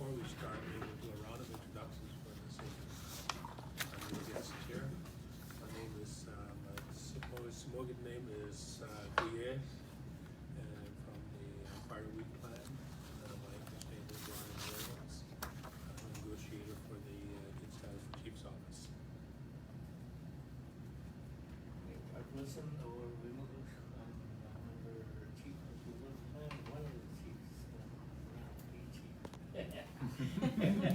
Before we start, we will do a round of introductions for this evening. I'm your guest here. My name is, my Smogan name is Diaz, and from the Fire Week Plan. My English name is Ryan Williams. I'm a negotiator for the Chief's Office. I've listened or removed under chief of the wood plan, one of the chiefs, not the chief. Anyway.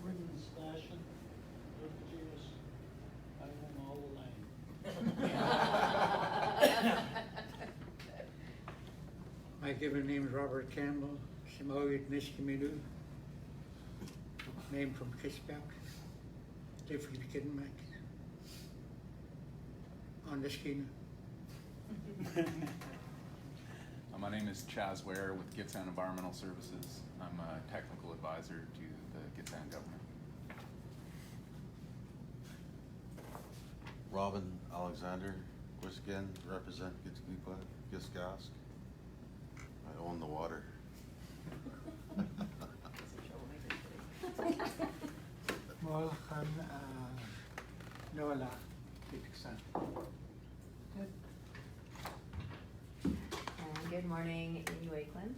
Written discussion, perpetrators, I own all the land. My given name is Robert Campbell, Samoyed Nishkimidu, name from Kishkak, live for the Kidmac, on the Skeena. My name is Chaz Ware with Gitxsan Environmental Services. I'm a technical advisor to the Gitxsan government. Robin Alexander, Wiskin, represent Gitxmipa, Giskask. I own the water. Molchan Nola, Kitiksan. Good morning, Amy Wakeland.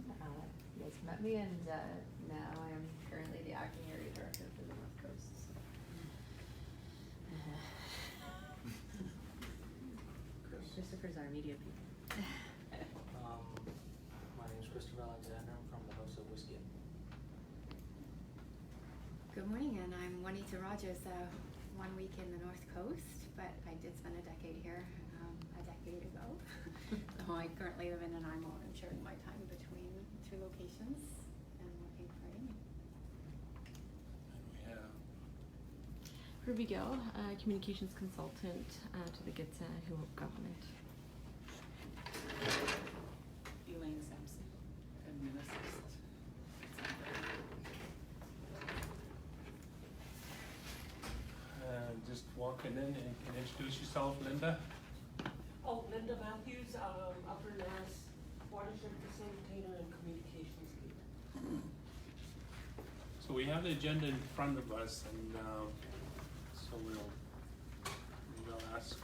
You guys met me, and now I am currently the acting area director for the North Coast. Christopher's our media people. My name is Christopher Alexander, I'm from the House of Whiskey. Good morning, and I'm Juanita Rogers, 1 week in the North Coast, but I did spend a decade here, a decade ago. So I currently live in Nanaimo and sharing my time between 2 locations and working for Amy. And we have Ruby Gill, communications consultant to the Gitxsan government. Elaine Sampson, administrative. just walking in, and can you introduce yourself, Linda? Oh, Linda Matthews, Upper Mass Watershed Facilitator and Communications Leader. So we have the agenda in front of us, and so we'll ask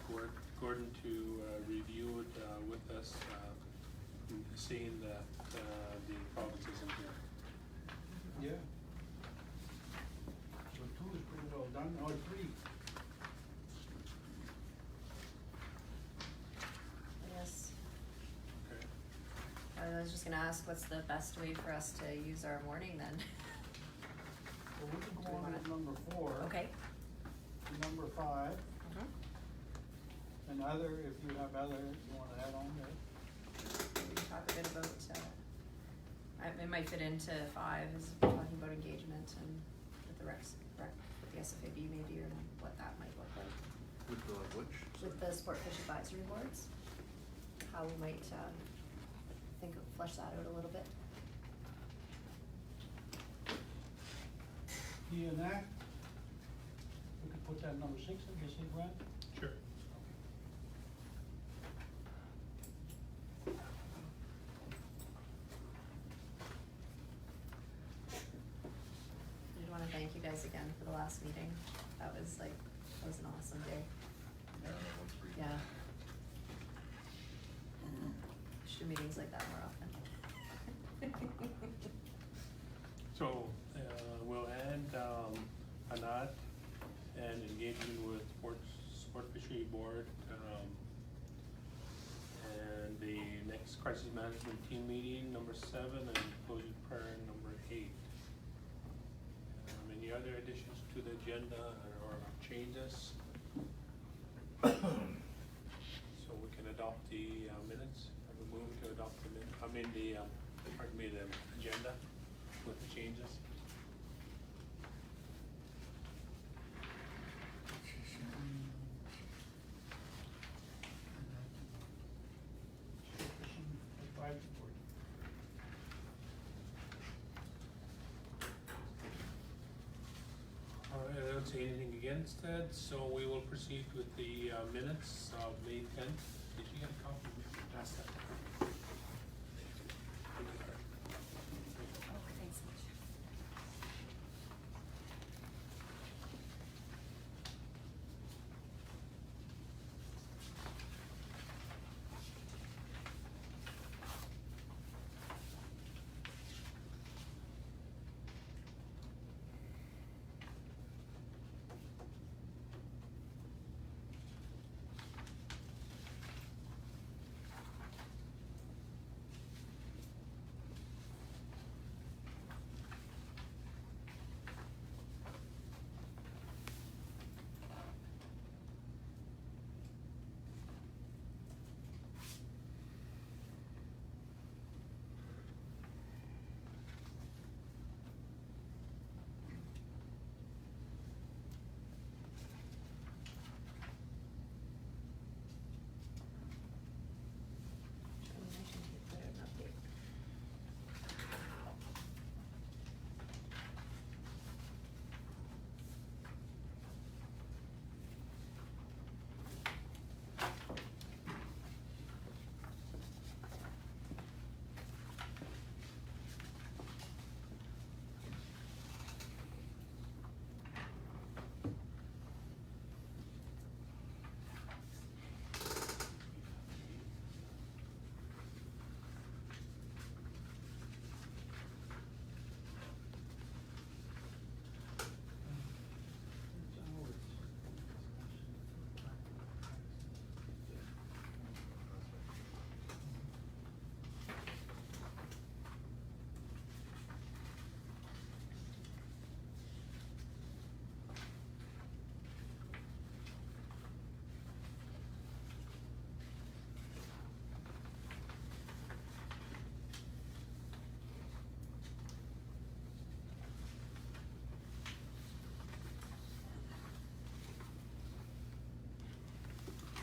Gordon to review it with us, seeing that the province isn't here. Yeah. So 2 is pretty well done, or 3. Yes. Okay. I was just gonna ask, what's the best way for us to use our morning then? Well, we can Do go we on wanna- with number 4. Okay. Number 5, Mhm. and other, if you have other, you wanna add on there. We can talk a bit about, it might fit into 5, is talking about engagement and with the with the SFAB maybe, or what that might look like. With the which? With the Sport Fish Advisory Boards, how we might, flesh that out a little bit. DNAC, we could put that number 6, I guess, in Brad? Sure. I just wanna thank you guys again for the last meeting. That was an awesome day. Yeah, that one's pretty. Yeah. Should do meetings like that more often. So, we'll add, Anat and engagement with Sport Fishery Board, and the next crisis management team meeting, number 7, and closing prayer, number 8. Any other additions to the agenda or changes? So we can adopt the minutes, have a move to adopt the the agenda with the changes. don't see anything against it, so we will proceed with the minutes of May 10th. Did you get a copy? Pass that. Oh, thanks so much.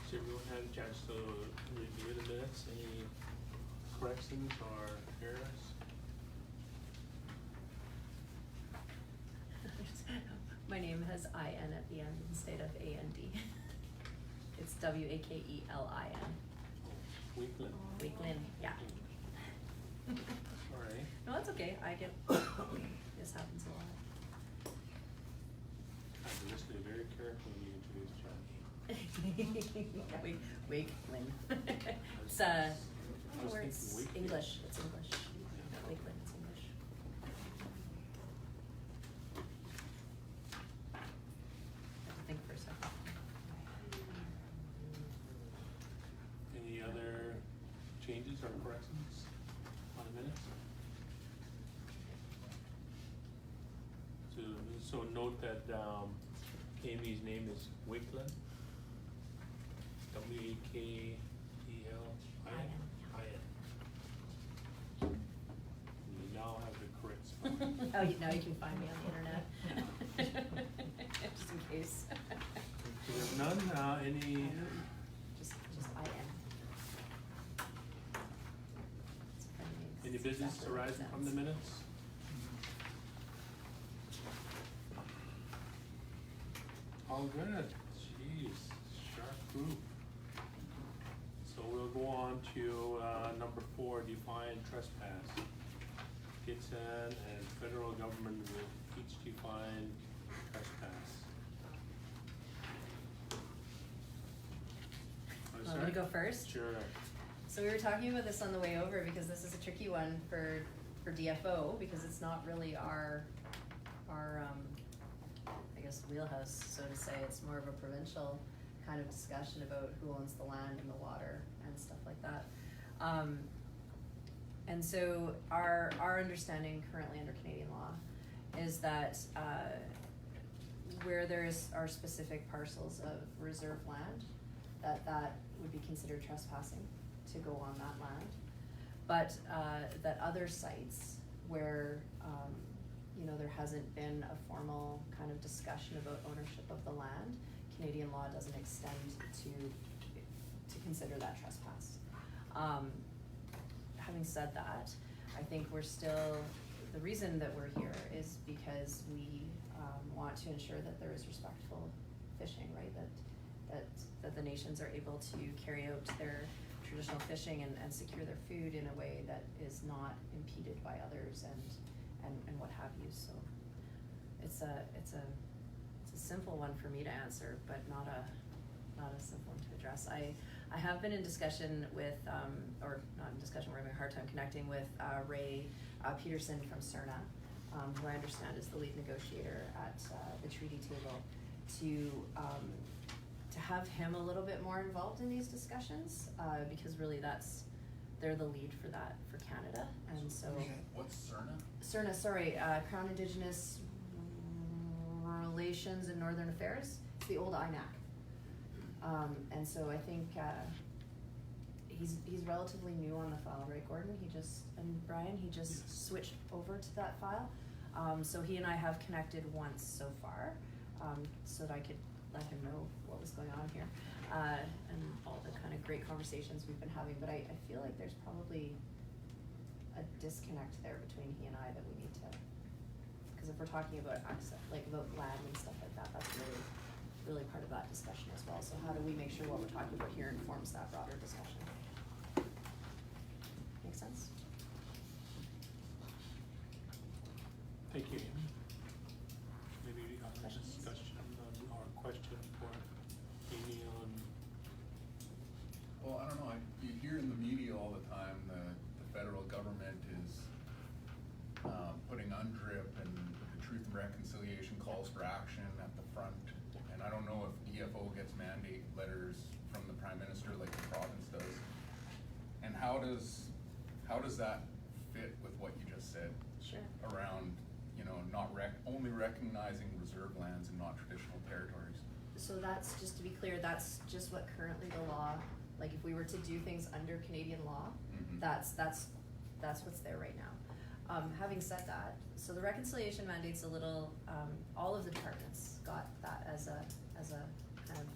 Has everyone had a chance to review the minutes? Any corrections or errors? My name has I-N at the end instead of A-N-D. It's W-A-K-E-L-I-N. Weekland? Weekland, yeah. All right. No, that's okay, I get, this happens a lot. I've been listening very carefully when you introduced Johnny. Wakeland. It's, I oh, was where thinking it's Wakefield. English, it's English. Wakeland, it's English. I have to think for a second. Any other changes or corrections on the minutes? So note that Amy's name is Wakeland. W-A-K-E-L-I-N. You now have the correct spelling. Oh, now you can find me on the internet. Just in case. So there's none, any, Just I-N. It's a funny name, 'cause any it's business exactly what it arising from the sounds. minutes? All good, jeez, sharp group. So we'll go on to, number 4, define trespass. Gitsan and federal government will each define trespass. Want me to go first? Sure. So we were talking about this on the way over because this is a tricky one for DFO because it's not really our I guess wheelhouse, so to say. It's more of a provincial kind of discussion about who owns the land and the water and stuff like that. And so our understanding currently under Canadian law is that where are specific parcels of reserve land, that would be considered trespassing to go on that land. But that other sites where there hasn't been a formal kind of discussion about ownership of the land, Canadian law doesn't extend to consider that trespass. Having said that, I think we're still, the reason that we're here is because we want to ensure that there is respectful fishing, right? That the nations are able to carry out their traditional fishing and secure their food in a way that is not impeded by others and what have you. So it's a simple one for me to answer, but not a simple one to address. I have been in discussion with, or not in discussion, we're having a hard time connecting with Ray Peterson from CERNA, who I understand is the lead negotiator at the treaty table, to have him a little bit more involved in these discussions, because really they're the lead for that for Canada, and so. What's CERNA? CERNA, sorry, Crown Indigenous Relations and Northern Affairs. It's the old INAC. And so I think he's relatively new on the file, right, Gordon? And Brian, he just switched over to that file. So he and I have connected once so far, so that I could let him know what was going on here, and all the kind of great conversations we've been having. But I feel like there's probably a disconnect there between he and I that we need to, because if we're talking about access, like about land and stuff like that, that's really part of that discussion as well. So how do we make sure what we're talking about here informs that broader discussion? Make sense? Thank you, Amy. Maybe a Questions? discussion or question for Amy on, Well, I don't know, you hear in the media all the time, the federal government is putting UNDRIP and the Truth and Reconciliation calls for action at the front. And I don't know if DFO gets mandate letters from the Prime Minister like the province does. And how does that fit with what you just said? Sure. Around, only recognizing reserve lands and not traditional territories? So that's, just to be clear, that's just what currently the law, like if we were to do things under Canadian law, Mhm. that's what's there right now. Having said that, so the reconciliation mandate's a little, all of the departments got that as a kind of,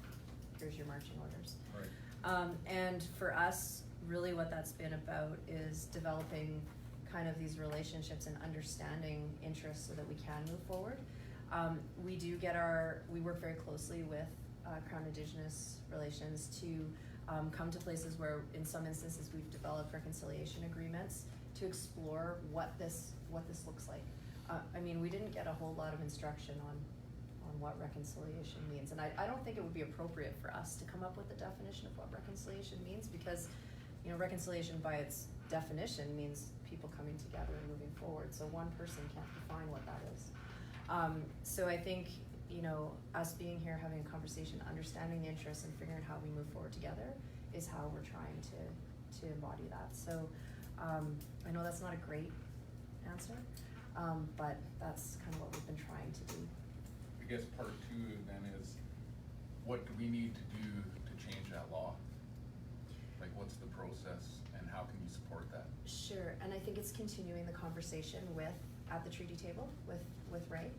here's your marching orders. Right. And for us, really what that's been about is developing kind of these relationships and understanding interests so that we can move forward. We work very closely with Crown Indigenous Relations to come to places where in some instances we've developed reconciliation agreements to explore what this looks like. I mean, we didn't get a whole lot of instruction on what reconciliation means, and I don't think it would be appropriate for us to come up with a definition of what reconciliation means, because reconciliation by its definition means people coming together and moving forward, so one person can't define what that is. So I think, us being here, having a conversation, understanding the interests and figuring out how we move forward together is how we're trying to embody that. So I know that's not a great answer, but that's kind of what we've been trying to do. I guess part two then is, what do we need to do to change that law? Like, what's the process and how can you support that? Sure, and I think it's continuing the conversation at the treaty table with Ray.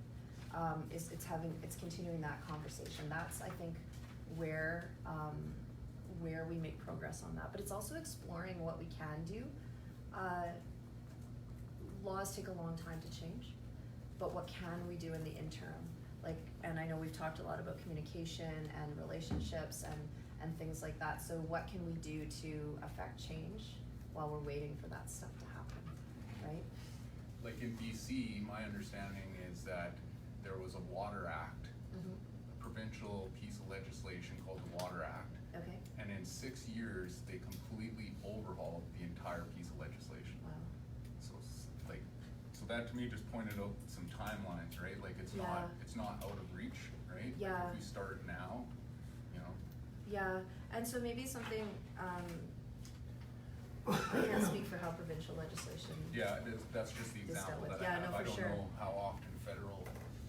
It's continuing that conversation. That's, I think, where we make progress on that. But it's also exploring what we can do. Laws take a long time to change, but what can we do in the interim? And I know we've talked a lot about communication and relationships and things like that. So what can we do to affect change while we're waiting for that stuff to happen, right? Like in BC, my understanding is that there was a Water Act, a provincial piece of legislation called the Water Act. Okay. And in 6 years, they completely overhauled the entire piece of legislation. Wow. So that to me just pointed out some timelines, right? Like it's not out of reach, right? Yeah. Like if we start now, Yeah, and so maybe something, I can't speak for how provincial legislation. Yeah, that's just the Is dealt example with. that I Yeah, have. no, I for don't sure. know how often federal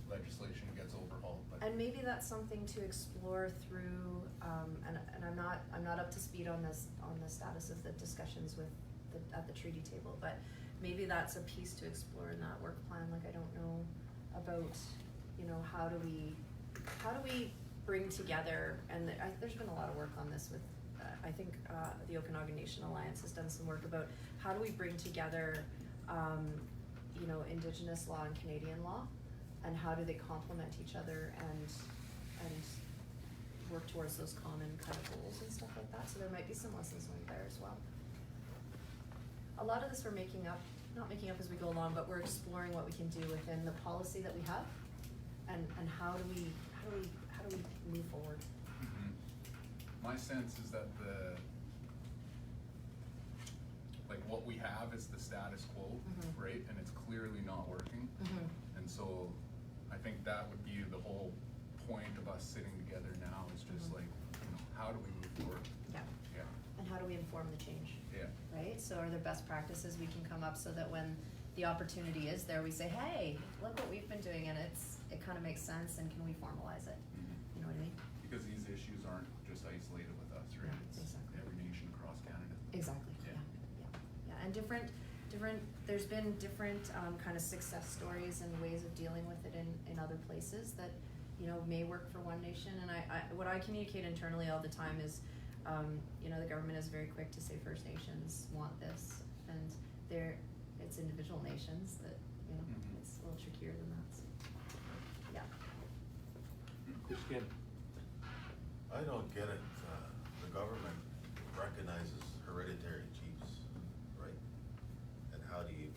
legislation gets overhauled, but. And maybe that's something to explore through, and I'm not up to speed on the status of the discussions at the treaty table, but maybe that's a piece to explore in that work plan. Like, I don't know about, how do we bring together, and there's been a lot of work on this with, I think the Okanagan Nation Alliance has done some work about how do we bring together, Indigenous law and Canadian law and how do they complement each other and work towards those common kind of goals and stuff like that. So there might be some lessons learned there as well. A lot of this we're not making up as we go along, but we're exploring what we can do within the policy that we have, and how do we move forward. Mhm. My sense is that what we have is the status quo, Mhm. right? And it's clearly not working. And so I think that would be the whole point of us sitting together now, is just Mhm. like, how do we move forward? Yeah. Yeah, And how do we inform the change? yeah. Right? So are there best practices we can come up so that when the opportunity is there, we say, hey, look what we've been doing, and it kind of makes sense, and can we formalize it? Mhm. You know what I mean? Because these issues aren't just isolated with us, right? Yeah, It's exactly. every nation across Canada. Exactly, Yeah. yeah. And there's been different, kind of success stories and ways of dealing with it in other places that, may work for one nation. And what I communicate internally all the time is, the government is very quick to say First Nations want this, and it's individual nations that, Mhm. it's a little trickier than that, so, yeah. Chris Ginn. I don't get it. The government recognizes hereditary chiefs, right? And how do you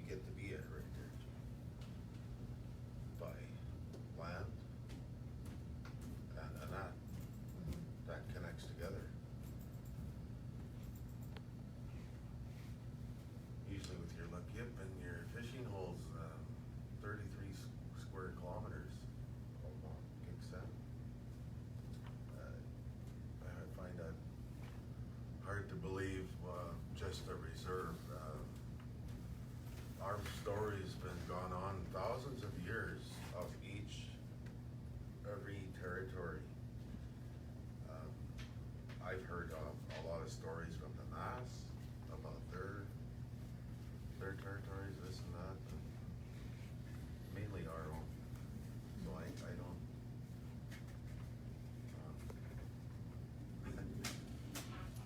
get to be a hereditary chief? By land? And that connects together. Usually with your Lakip and your fishing holes, 33 square kilometers. Gitxsan. I find that hard to believe, just a reserve. Our story's been gone on thousands of years of every territory. I've heard a lot of stories from the Nass about their territories, this and that, and mainly our own. So I don't,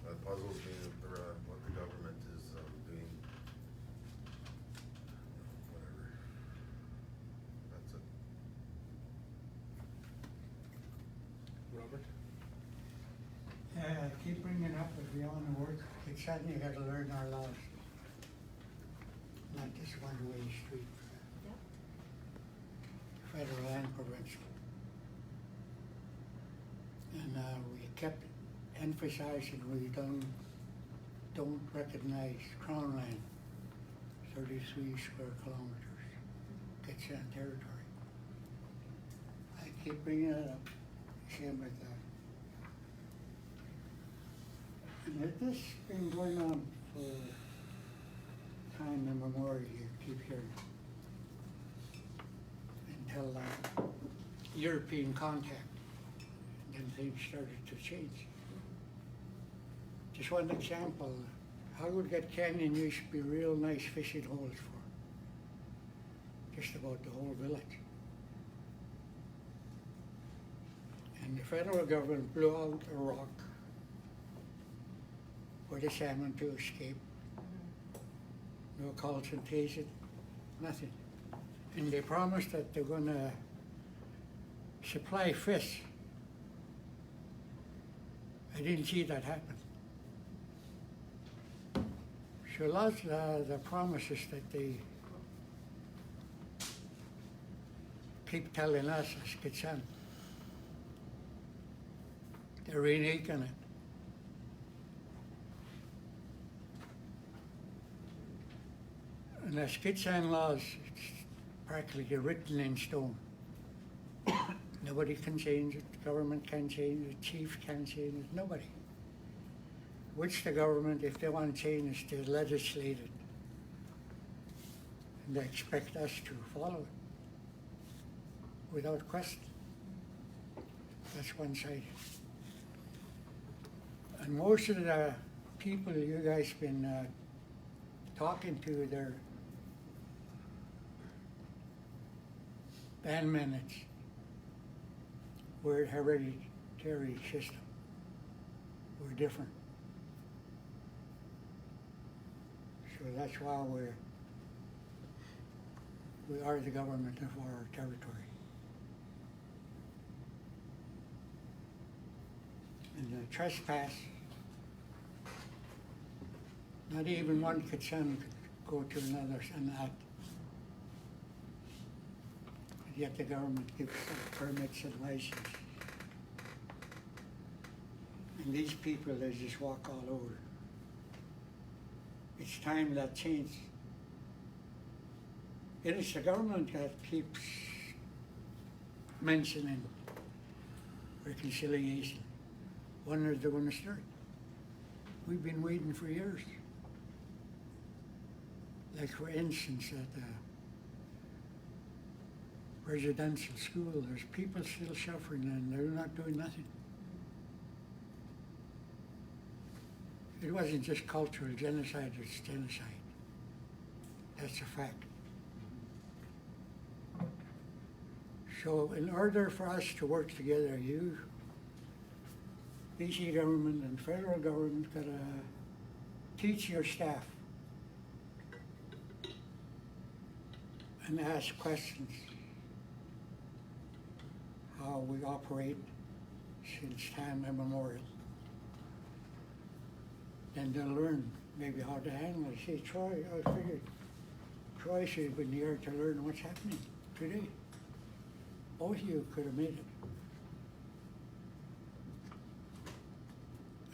that puzzles me, what the government is doing. Whatever. That's it. Robert? Keep bringing up if we want to work, it's something you gotta learn our laws. Not just one-way street, Yep. federal and provincial. And, we kept emphasizing we don't recognize Crown land, 33 square kilometers, Gitxsan territory. I keep bringing it up, same with that. And this been going on for time immemorial, you keep hearing. Until European contact, then things started to change. Just one example, Howard Canyon used to be real nice fishing holes for just about the whole village. And the federal government blew out a rock for the salmon to escape. No concentration, nothing. And they promised that they're gonna supply fish. I didn't see that happen. So lots of the promises that they keep telling us as Gitxsan, they're reneging it. And as Gitxsan laws, it's practically written in stone. Nobody can change it, the government can't change it, chief can't change it, nobody. Which the government, if they want to change it, they legislate it. And they expect us to follow it without question. That's one-sided. And most of the people you guys been talking to, they're band minutes. We're a hereditary system. We're different. So that's why We are the government of our territory. And the trespass, not even one Kitsan could go to another and act. And yet the government gives them permits and licenses. And these people, they just walk all over. It's time that changed. It is the government that keeps mentioning reconciliation. When are they going to start? We've been waiting for years. Like for instance, at the residential school, there's people still suffering and they're not doing nothing. It wasn't just cultural genocide, it's genocide. That's a fact. So in order for us to work together, you, BC government and federal government gotta teach your staff and ask questions how we operate since time immemorial. Then they'll learn maybe how to handle it. See, Troy, I figured Troy should have been here to learn what's happening today. Both of you could have made it.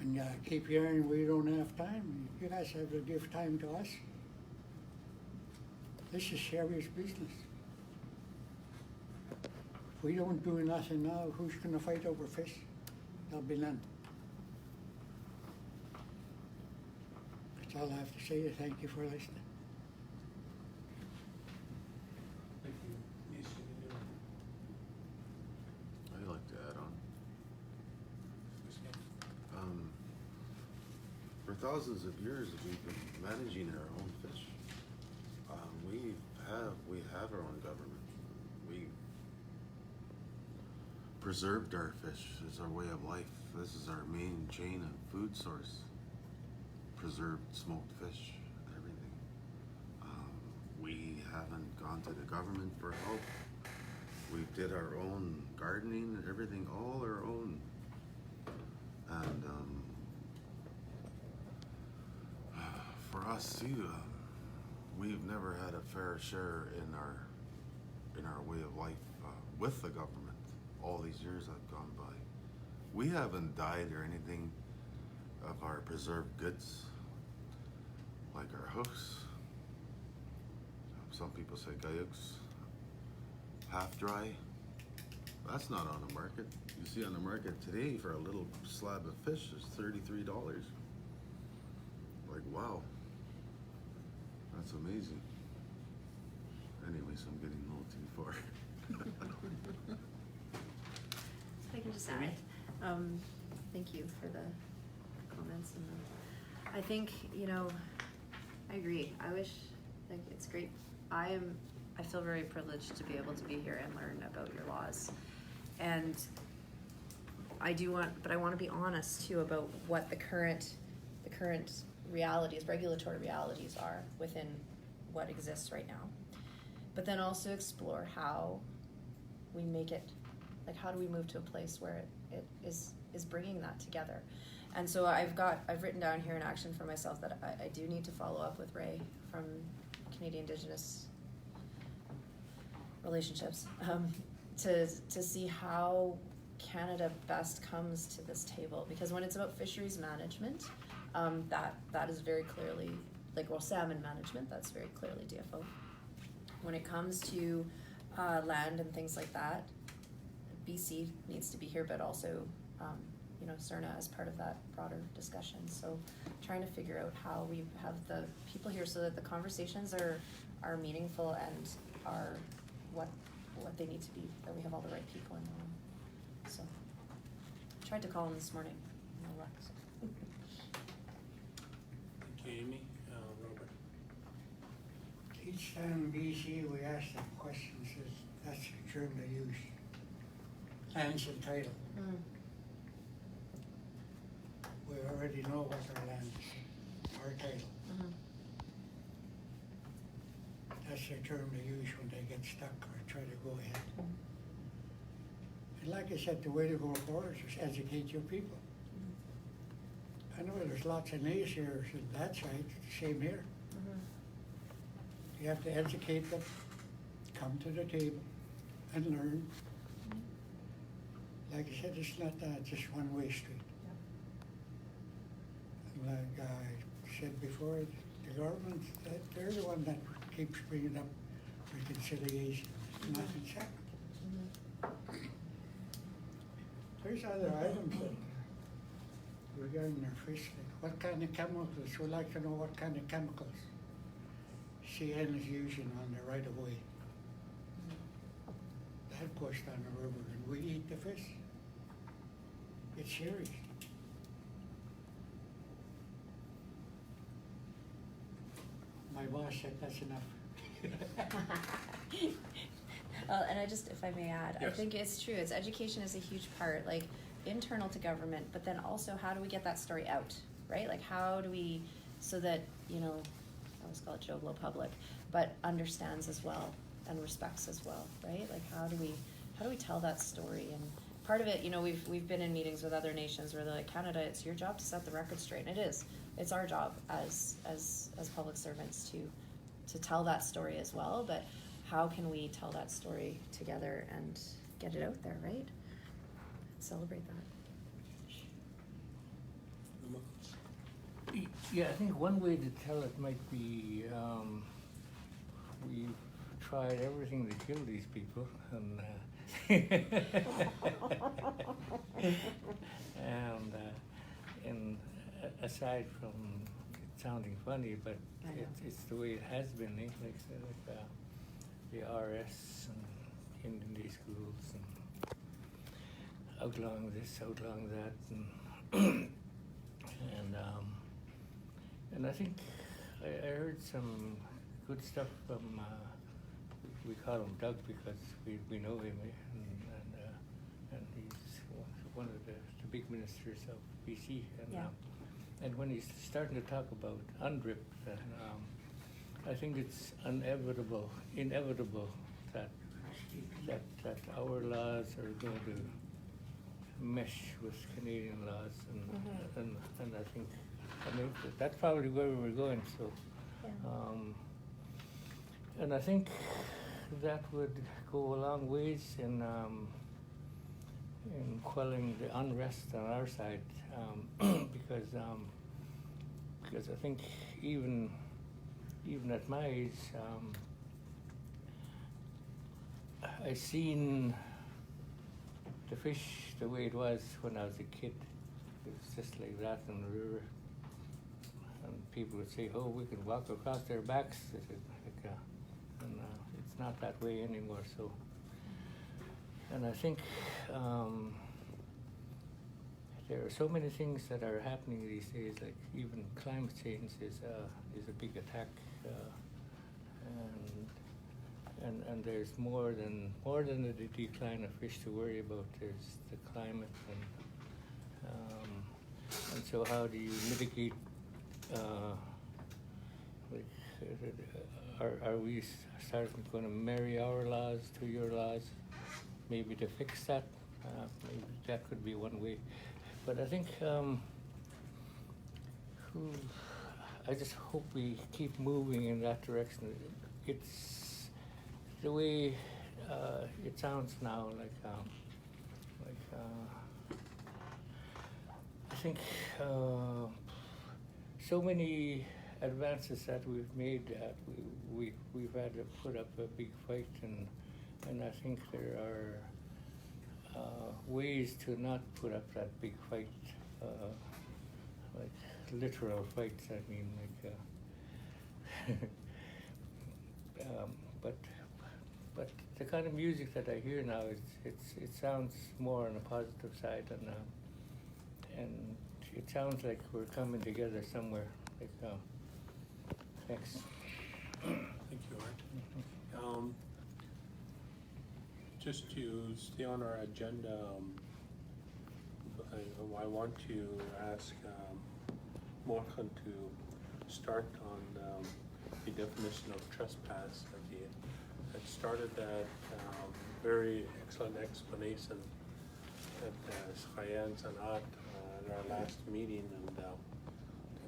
And keep hearing we don't have time. You guys have to give time to us. This is serious business. If we don't do nothing now, who's gonna fight over fish? There'll be none. That's all I have to say. Thank you for listening. Thank you. Yes, you can do it. I'd like to add on. Yes, ma'am. For thousands of years, we've been managing our own fish. We have our own government. We preserved our fish as our way of life. This is our main chain of food source. Preserved smoked fish, everything. We haven't gone to the government for help. We did our own gardening, everything, all our own. And for us too, we've never had a fair share in our way of life with the government. All these years have gone by. We haven't died or anything of our preserved goods, like our hooks. Some people say gayuks, half dry. That's not on the market. You see on the market today for a little slab of fish is $33. Like, wow. That's amazing. Anyways, I'm getting a little too far. If I can just add, thank you for the comments and I think, I agree. I wish, like, it's great. I feel very privileged to be able to be here and learn about your laws. And I want to be honest too about what the current realities, regulatory realities are within what exists right now. But then also explore how we make it, like how do we move to a place where it is bringing that together. And so I've written down here an action for myself that I do need to follow up with Ray from Canadian Indigenous Relationships to see how Canada best comes to this table. Because when it's about fisheries management, that is very clearly, salmon management, that's very clearly DFO. When it comes to land and things like that, BC needs to be here, but also CERNA as part of that broader discussion. So trying to figure out how we have the people here so that the conversations are meaningful and are what they need to be, that we have all the right people in the room. So tried to call him this morning, no luck. So. Thank you, Amy. Robert. Each time in BC we ask them questions, that's the term they use. Lands and title. We already know what our land is, our title. That's the term they use when they get stuck or try to go ahead. And like I said, the way to go forward is just educate your people. I know there's lots of naysayers on that side, same here. You have to educate them, come to the table and learn. Like I said, it's not just one-way street. And like I said before, the government, they're the one that keeps bringing up reconciliation. Nothing's happened. There's other items that regarding our fish, like what kind of chemicals, we'd like to know what kind of chemicals CN is using on the right of way. That goes down the river and we eat the fish. It's serious. My boss said that's enough. And I just, if I may add, I Yes. think it's true. It's education is a huge part, like internal to government, but then also how do we get that story out, right? Like how do we, so that, you know, I always call it Joe Blow public, but understands as well and respects as well, right? Like how do we tell that story? And part of it, you know, we've been in meetings with other nations where they're like, Canada, it's your job to set the record straight. And it is. It's our job as public servants to tell that story as well. But how can we tell that story together and get it out there, right? Celebrate that. Yeah, I think one way to tell it might be, we've tried everything to kill these people, and aside from it sounding funny, but I know. it's the way it has been, eh? Like the RS and in these schools and outlawing this, outlawing that, and I think I heard some good stuff from we call him Doug because we know him, and he's one of the big ministers of BC, and when he's starting to talk about UNDRIP, I think it's inevitable that our laws are going to mesh with Canadian laws, and I think that's probably where we're going. So, and I think that would go a long ways in quelling the unrest on our side, because I think even at my age, I seen the fish the way it was when I was a kid. It was just like that in the river, and people would say, "Oh, we could walk across their backs," and it's not that way anymore. So, and I think there are so many things that are happening these days. Like even climate change is a big attack, and there's more than the decline of fish to worry about. There's the climate, and so how do you mitigate? Are we starting going to marry our laws to your laws? Maybe to fix that. Maybe that could be one way. But I think I just hope we keep moving in that direction. It's the way it sounds now. I think so many advances that we've made that we've had to put up a big fight, and I think there are ways to not put up that big fight, like literal fights. I mean, but the kind of music that I hear now it sounds more on the positive side, and it sounds like we're coming together somewhere. Thanks. Thank you, Art. Just to stay on our agenda, I want to ask Morgan to start on the definition of trespass. It started that very excellent explanation at Cheyenne Sanat at our last meeting, and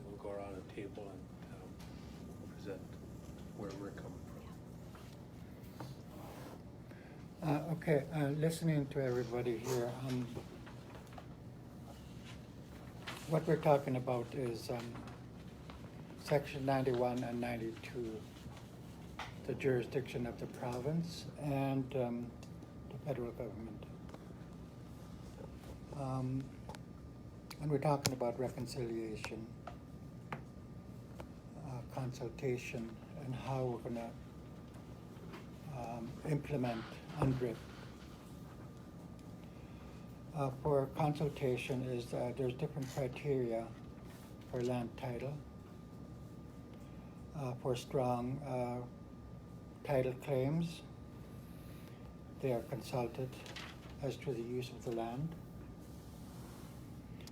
we'll go around the table and present where we're coming from. Okay, listening to everybody here, what we're talking about is Section 91 and 92, the jurisdiction of the province and the federal government. And we're talking about reconciliation, consultation, and how we're going to implement UNDRIP. For consultation is there's different criteria for land title, for strong title claims. They are consulted as to the use of the land.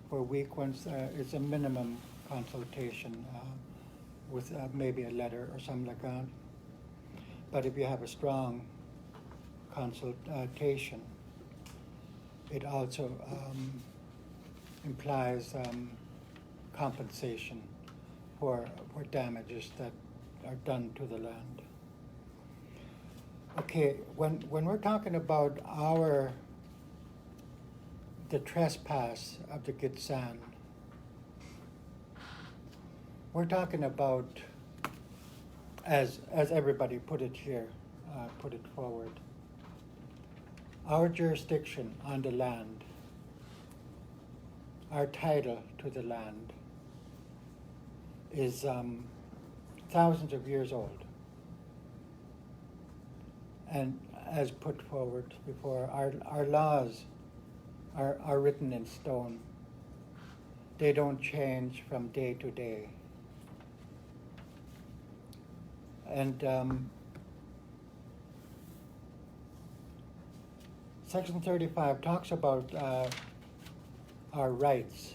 For weak ones, it's a minimum consultation with maybe a letter or something like that. But if you have a strong consultation, it also implies compensation for damages that are done to the land. Okay, when we're talking about the trespass of the Gitxsan, we're talking about, as everybody put it here, put it forward, our jurisdiction on the land, our title to the land is thousands of years old. And as put forward before, our laws are written in stone. They don't change from day to day. And Section 35 talks about our rights.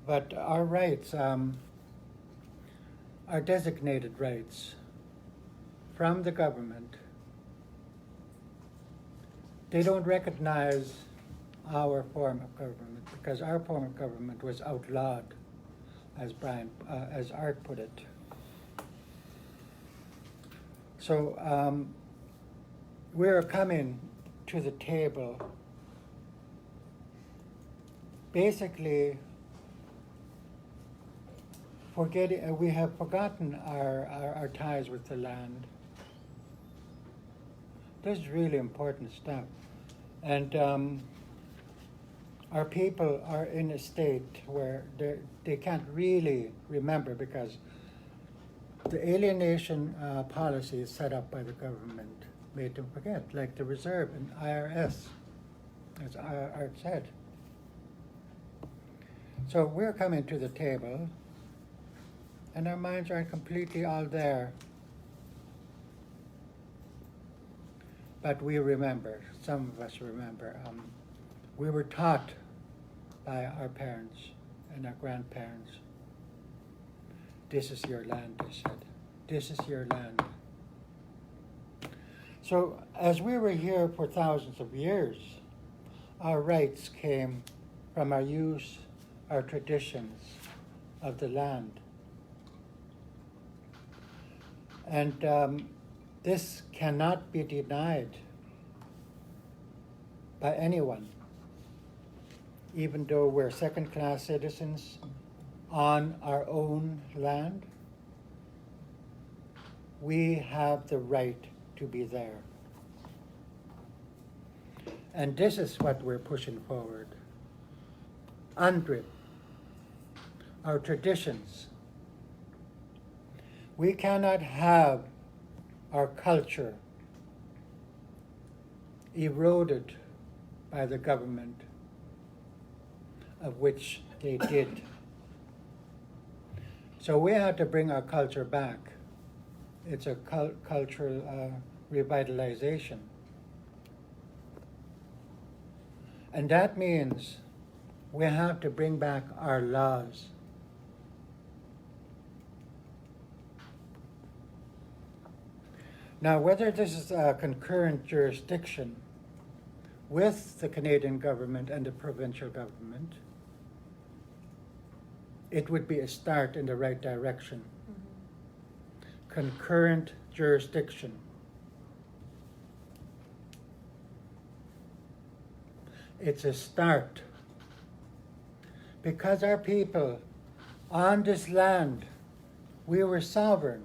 But our rights are designated rights from the government. They don't recognize our form of government because our form of government was outlawed, as Art put it. So we're coming to the table basically we have forgotten our ties with the land. This is really important stuff. And our people are in a state where they can't really remember because the alienation policies set up by the government made them forget, like the reserve and IRS, as Art said. So we're coming to the table and our minds aren't completely all there. But we remember, some of us remember, we were taught by our parents and our grandparents, this is your land, they said. This is your land. So as we were here for thousands of years, our rights came from our use, our traditions of the land. And this cannot be denied by anyone, even though we're second-class citizens on our own land. We have the right to be there. And this is what we're pushing forward. UNDRIP, our traditions. We cannot have our culture eroded by the government, of which they did. So we have to bring our culture back. It's a cultural revitalization. And that means we have to bring back our laws. Now, whether this is a concurrent jurisdiction with the Canadian government and the provincial government, it would be a start in the right direction. Concurrent jurisdiction. It's a start. Because our people on this land, we were sovereign.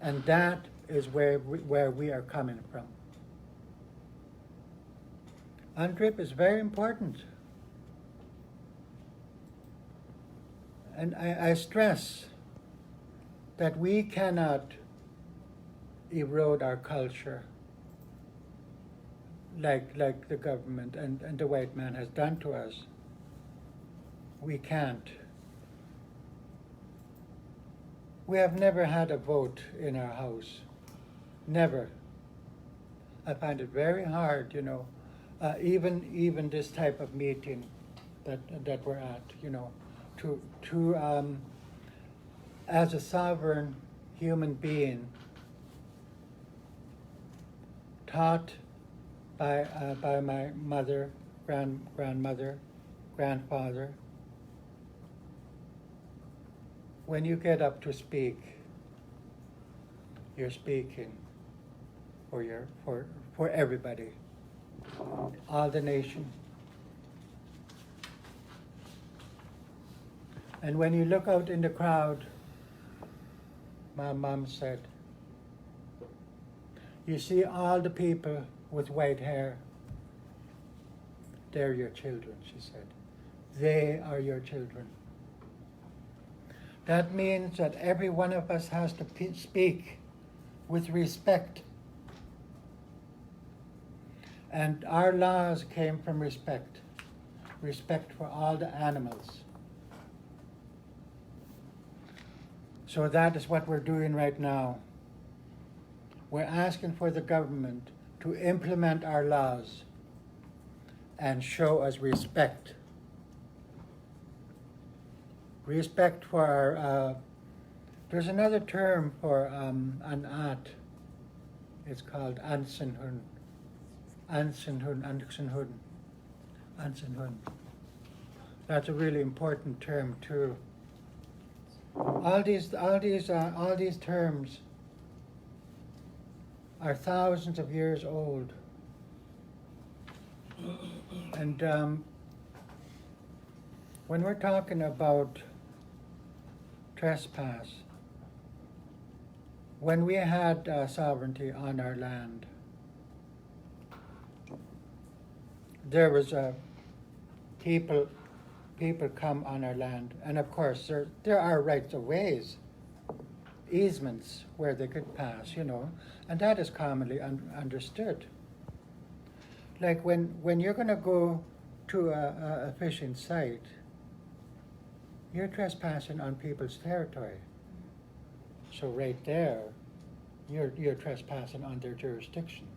And that is where we are coming from. UNDRIP is very important. And I stress that we cannot erode our culture like the government and the white man has done to us. We can't. We have never had a vote in our house. Never. I find it very hard, you know, even this type of meeting that we're at, you know, to as a sovereign human being, taught by my mother, grandmother, grandfather, when you get up to speak, you're speaking for everybody, all the nation. And when you look out in the crowd, my mom said, you see all the people with white hair. They're your children, she said. They are your children. That means that every one of us has to speak with respect. And our laws came from respect. Respect for all the animals. So that is what we're doing right now. We're asking for the government to implement our laws and show us respect. Respect for our, there's another term for an art. It's called ansenhund. Ansenhund. That's a really important term too. All these terms are thousands of years old. And when we're talking about trespass, when we had sovereignty on our land, there was people come on our land, and of course there are rights of ways, easements where they could pass, you know, and that is commonly understood. Like when you're going to go to a fishing site, you're trespassing on people's territory. So right there, you're trespassing on their jurisdiction.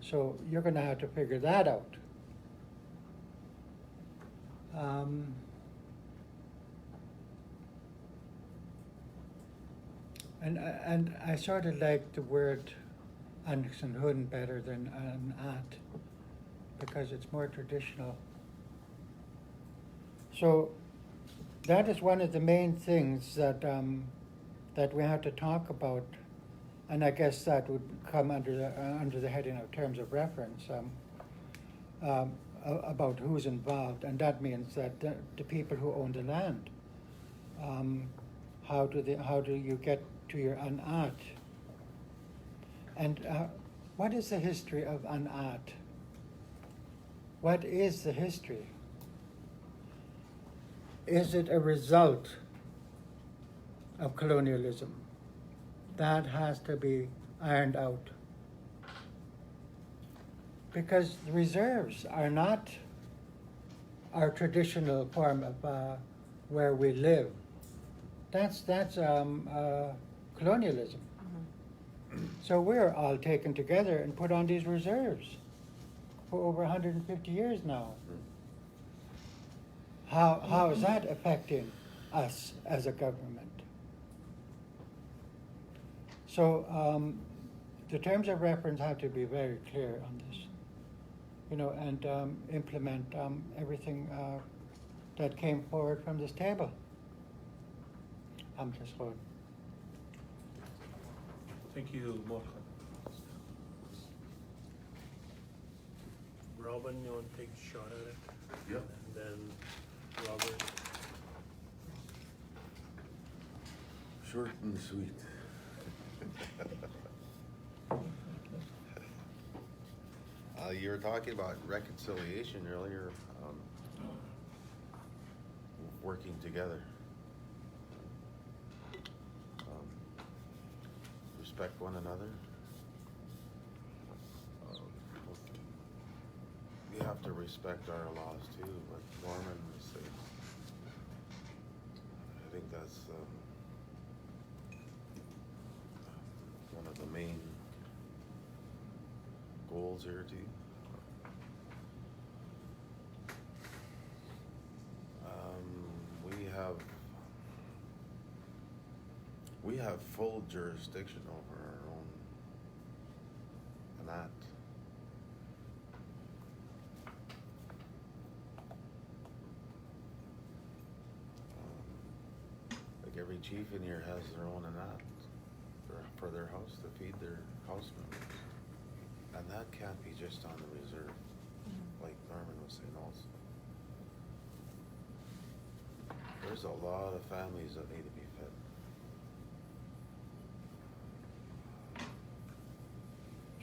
So you're going to have to figure that out. And I sort of like the word ansenhund better than an at, because it's more traditional. So that is one of the main things that that we have to talk about, and I guess that would come under the heading of terms of reference, about who's involved, and that means that the people who own the land. How do you get to your anat? And what is the history of anat? What is the history? Is it a result of colonialism? That has to be ironed out. Because the reserves are not our traditional form of where we live. That's colonialism. So we're all taken together and put on these reserves for over 150 years now. How is that affecting us as a government? So, the terms of reference have to be very clear on this, you know, and implement everything that came forward from this table. I'm just going. Thank you, Morgan. Robin, you want to take a shot at it? Yep. And then Robert. Short and sweet. You were talking about reconciliation earlier, working together. Respect one another. We have to respect our laws too, but Norman was saying. I think that's one of the main goals here too. We have full jurisdiction over our own Anat. Like every chief in here has their own Anat for their house to feed their house members. And that can't be just on the reserve, like Norman was saying also. There's a lot of families that need to be fed.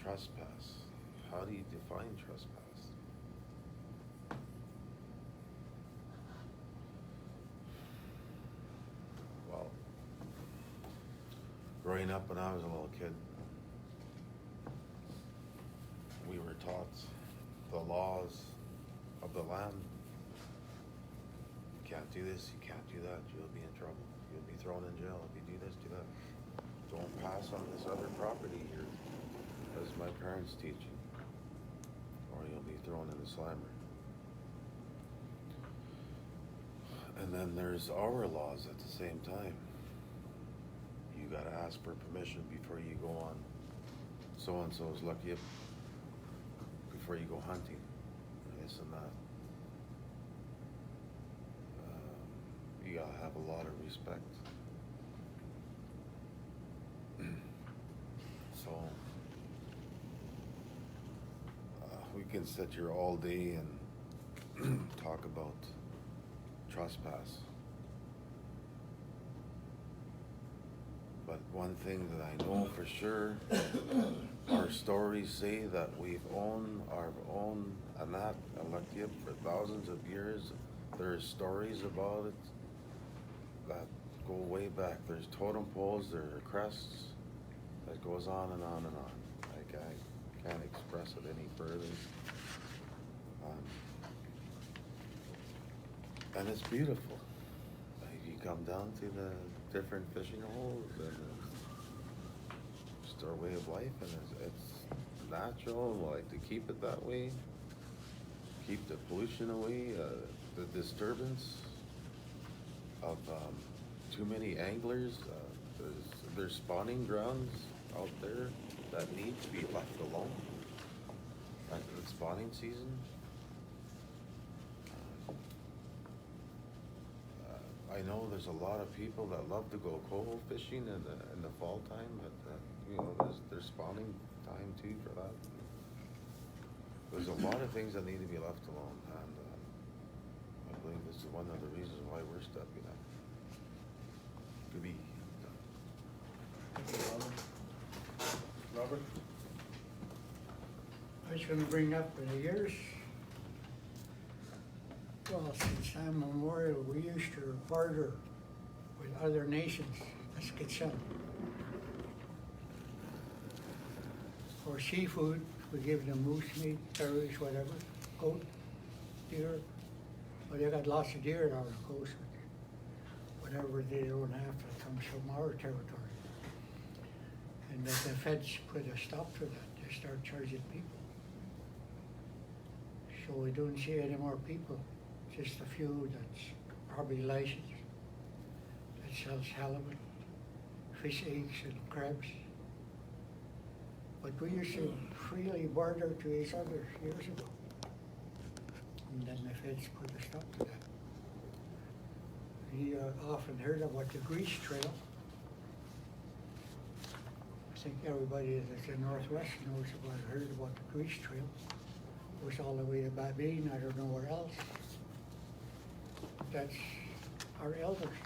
Trespass. How do you define trespass? Well, growing up when I was a little kid, we were taught the laws of the land. You can't do this, you can't do that, you'll be in trouble. You'll be thrown in jail if you do this, do that. Don't pass on this other property here. As my parents teach you, or you'll be thrown in the slammer. And then there's our laws at the same time. You gotta ask for permission before you go on so-and-so's lucky up, before you go hunting, this and that. You gotta have a lot of respect. So, we can sit here all day and talk about trespass. But one thing that I know for sure, our stories say that we've owned our own Anat Alakyip for thousands of years. There's stories about it that go way back. There's totem poles, there are crests, that goes on and on and on. Like I can't express it any further. And it's beautiful. Like you come down to the different fishing holes, and it's just our way of life, and it's natural. We like to keep it that way. Keep the pollution away, the disturbance of too many anglers. There's spawning grounds out there that need to be left alone at the spawning season. I know there's a lot of people that love to go coho fishing in the fall time, but you know, there's spawning time too for that. There's a lot of things that need to be left alone, and I believe this is one of the reasons why we're stepping up. To be done. Robert? I was gonna bring up in the years, well, since time memorial, we used to barter with other nations, let's get some. For seafood, we give them moose meat, curries, whatever, goat, deer. Well, they got lots of deer down the coast, but whatever they don't have, that comes from our territory. And that the feds put a stop to that, they start charging people. So we don't see any more people, just a few that's probably licensed, that sells halibut, fish eggs and crabs. But we used to freely barter to each other years ago. And then the feds put a stop to that. You often heard about the Grease Trail. I think everybody that's in Northwest knows about, heard about the Grease Trail. It was all the way to Babine, I don't know where else. That's our elders,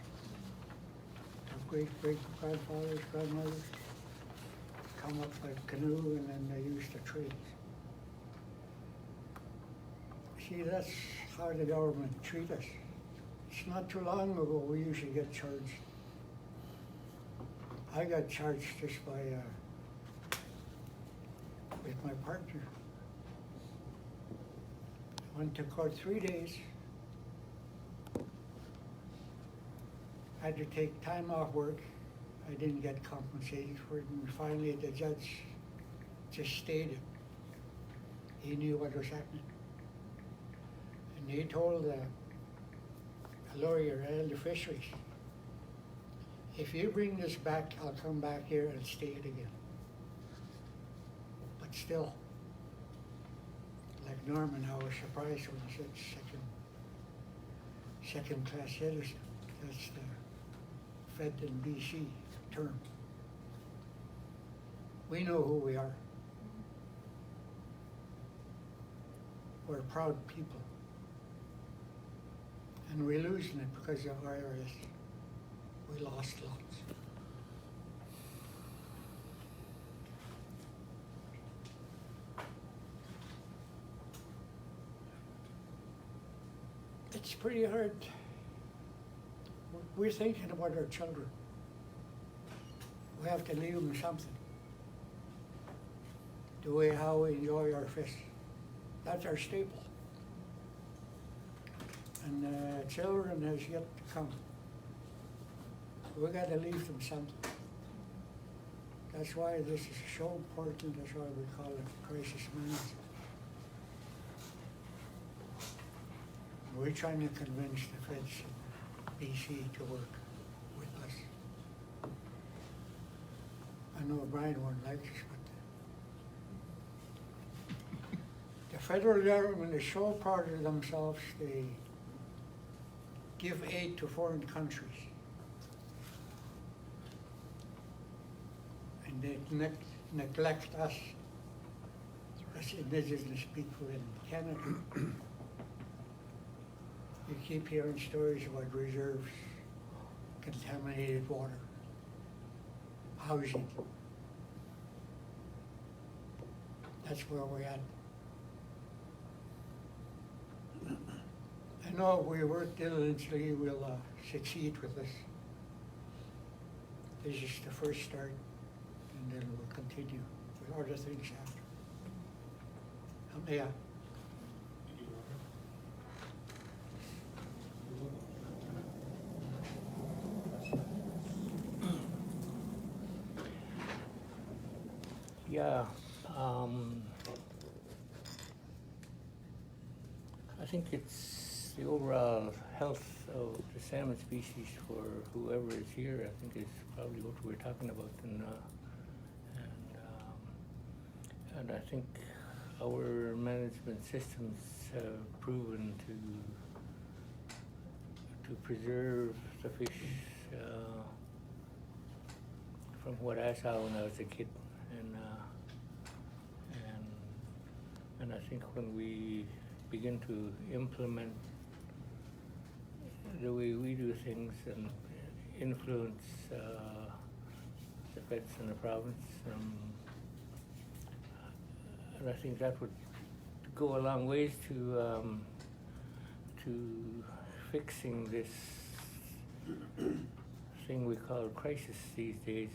our great-great-grandfathers, grandmothers, come up by canoe and then they used the trails. See, that's how the government treat us. It's not too long ago we usually get charged. I got charged just by, with my partner. Went to court 3 days. Had to take time off work. I didn't get compensated for it, and finally the judge just stayed it. He knew what was happening. And he told the lawyer, the fisheries, if you bring this back, I'll come back here and stay it again. But still, like Norman, I was surprised when he said second class citizen. That's the Fed in BC term. We know who we are. We're proud people. And we're losing it because of IRS. We lost lots. It's pretty hard. We're thinking about our children. We have to leave them something. The way how we enjoy our fish. That's our staple. And children has yet to come. We got to leave them something. That's why this is so important. That's why we call it crisis management. We're trying to convince the feds in BC to work with us. I know Brian won't like this, but the federal government is so proud of themselves, they give aid to foreign countries. And they neglect us as indigenous people in Canada. You keep hearing stories about reserves, contaminated water, housing. That's where we're at. I know if we work diligently, we'll succeed with this. This is the first start, and then we'll continue with other things after. Yeah. Yeah, I think it's the overall health of the salmon species for whoever is here. I think is probably what we're talking about, and I think our management systems have proven to preserve the fish from what I saw when I was a kid. And I think when we begin to implement the way we do things and influence the feds in the province, and I think that would go a long ways to fixing this thing we call crisis these days.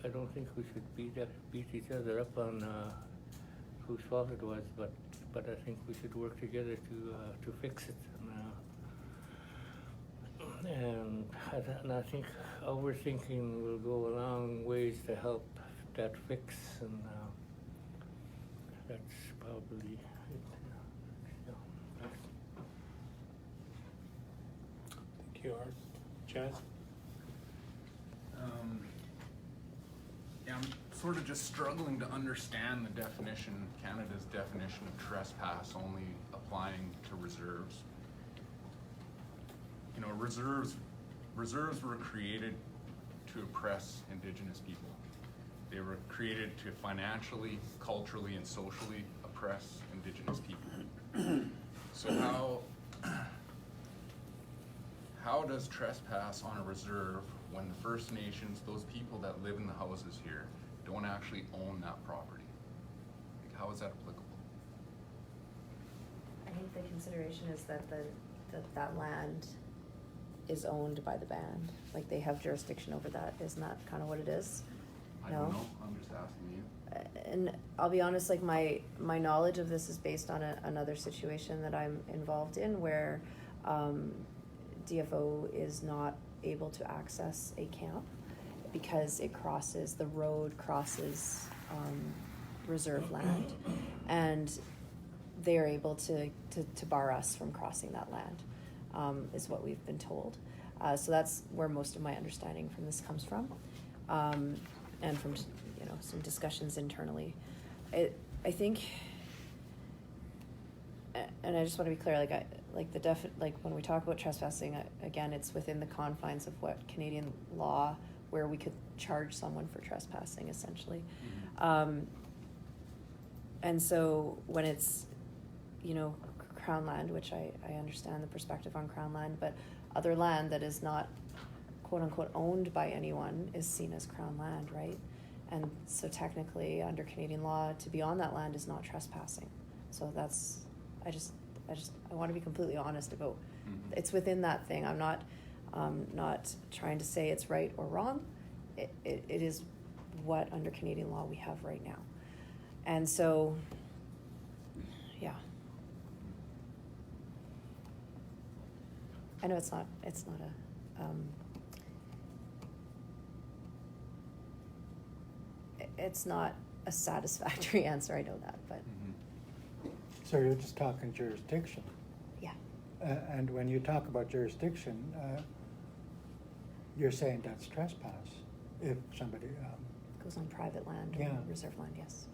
I don't think we should beat each other up on whose fault it was, but I think we should work together to fix it. And I think our thinking will go a long ways to help that fix, and that's probably it. Thank you, Art. Chaz? Yeah, I'm sort of just struggling to understand the definition, Canada's definition of trespass only applying to reserves. You know, reserves were created to oppress Indigenous people. They were created to financially, culturally, and socially oppress Indigenous people. So how does trespass on a reserve when the First Nations, those people that live in the houses here, don't actually own that property? Like, how is that applicable? I think the consideration is that that land is owned by the band, like they have jurisdiction over that, isn't that kind of what it is? I don't know, I'm just asking you. And I'll be honest, like my knowledge of this is based on another situation that I'm involved in where DFO is not able to access a camp because the road crosses reserve land, and they are able to bar us from crossing that land, is what we've been told. So that's where most of my understanding from this comes from, and from some discussions internally. I think, and I just want to be clear, like when we talk about trespassing, again, it's within the confines of what Canadian law, where we could charge someone for trespassing, essentially. Mm-hmm. And so when it's, Crown land, which I understand the perspective on Crown land, but other land that is not quote unquote owned by anyone is seen as Crown land, right? And so technically under Canadian law, to be on that land is not trespassing. So that's, I want to be completely honest about, it's within that thing. I'm not trying to say it's right or wrong. It is what under Canadian law we have right now. And so, yeah. I know it's not it's not a satisfactory answer, I know that, but So you're just talking jurisdiction. yeah. And when you talk about jurisdiction, you're saying that's trespass if somebody, Goes on private land or Yeah. reserve land, yes.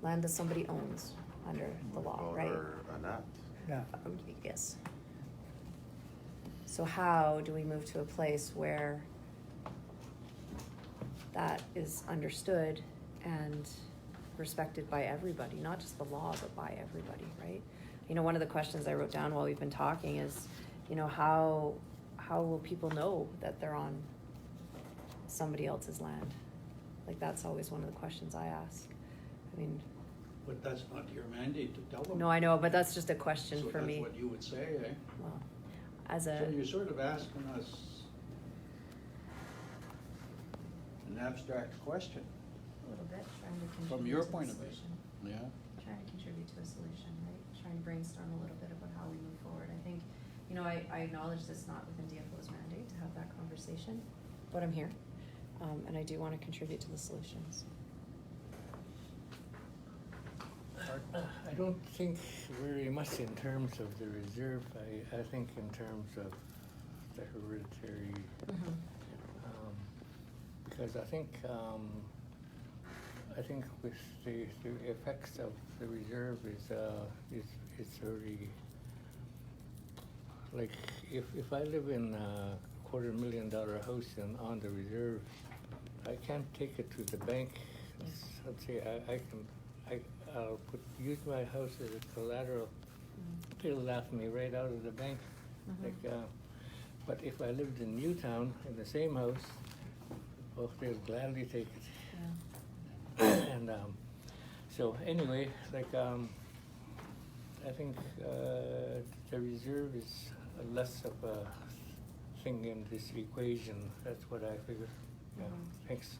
Land that somebody owns under the law, right? Or a net. yeah. Yes. So how do we move to a place where that is understood and respected by everybody, not just the law, but by everybody, right? One of the questions I wrote down while we've been talking is, how will people know that they're on somebody else's land? Like, that's always one of the questions I ask. I mean, But that's not your mandate to tell them. no, I know, but that's just a question for me. So that's what you would say, eh? Well, as So a, you're sort of asking us an abstract question. a little bit, trying to contribute From your to the point of view. solution. Yeah. Trying to contribute to a solution, right? Trying to brainstorm a little bit about how we move forward. I think, I acknowledge this not within DFO's mandate to have that conversation, but I'm here. And I do want to contribute to the solutions. I don't think very much in terms of the reserve. I think in terms of the hereditary, because I think with the effects of the reserve is very, like, if I live in a $250,000 house on the reserve, I can't take it to the bank. Let's say I'll use my house as a collateral. They'll laugh me right out of the bank. But if I lived in Newtown in the same house, well, they'll gladly take it. Yeah. And so anyway, I think the reserve is less of a thing in this equation. That's what I figure. Yeah. Thanks.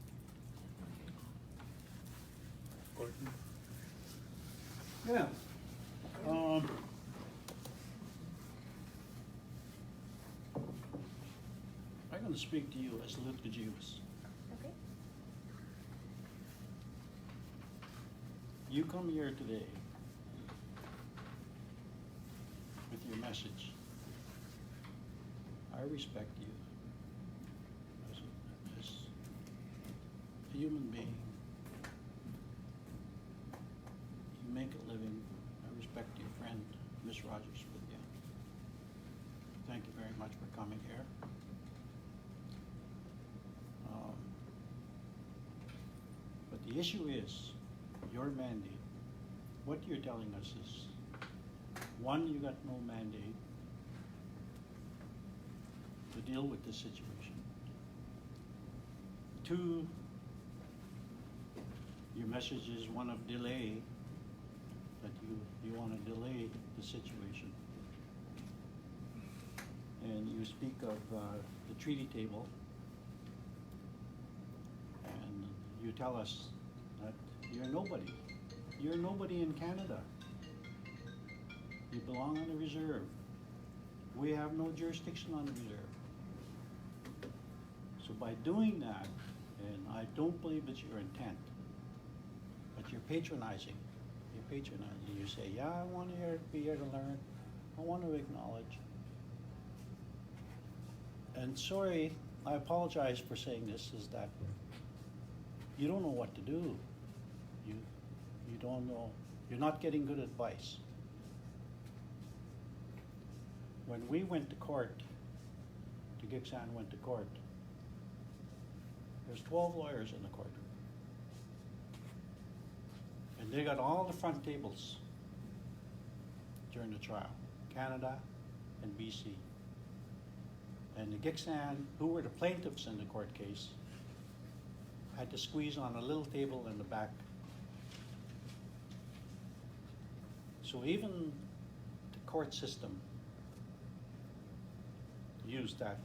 Gordon? Yeah. I'm going to speak to you as litigious. Okay. You come here today with your message. I respect you as human being. You make a living. I respect your friend, Miss Rogers, with you. Thank you very much for coming here. But the issue is, your mandate, what you're telling us is, one, you got no mandate to deal with this situation. Two, your message is one of delay, that you want to delay the situation. And you speak of the treaty table, and you tell us that you're nobody. You're nobody in Canada. You belong on the reserve. We have no jurisdiction on the reserve. So by doing that, and I don't believe it's your intent, but you're patronizing. You're patronizing. You say, yeah, I want to be here to learn. I want to acknowledge. And sorry, I apologize for saying this, is that you don't know what to do. You don't know, you're not getting good advice. When we went to court, to Gixan went to court, there's 12 lawyers in the courtroom. And they got all the front tables during the trial, Canada and BC. And the Gixan, who were the plaintiffs in the court case, had to squeeze on a little table in the back. So even the court system used that.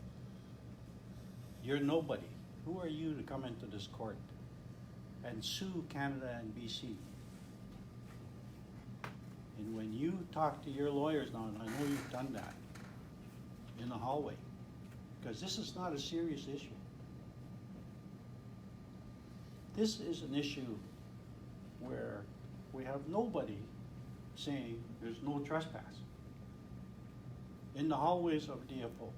You're nobody. Who are you to come into this court and sue Canada and BC? And when you talk to your lawyers now, and I know you've done that in the hallway, because this is not a serious issue. This is an issue where we have nobody saying there's no trespass in the hallways of DFO.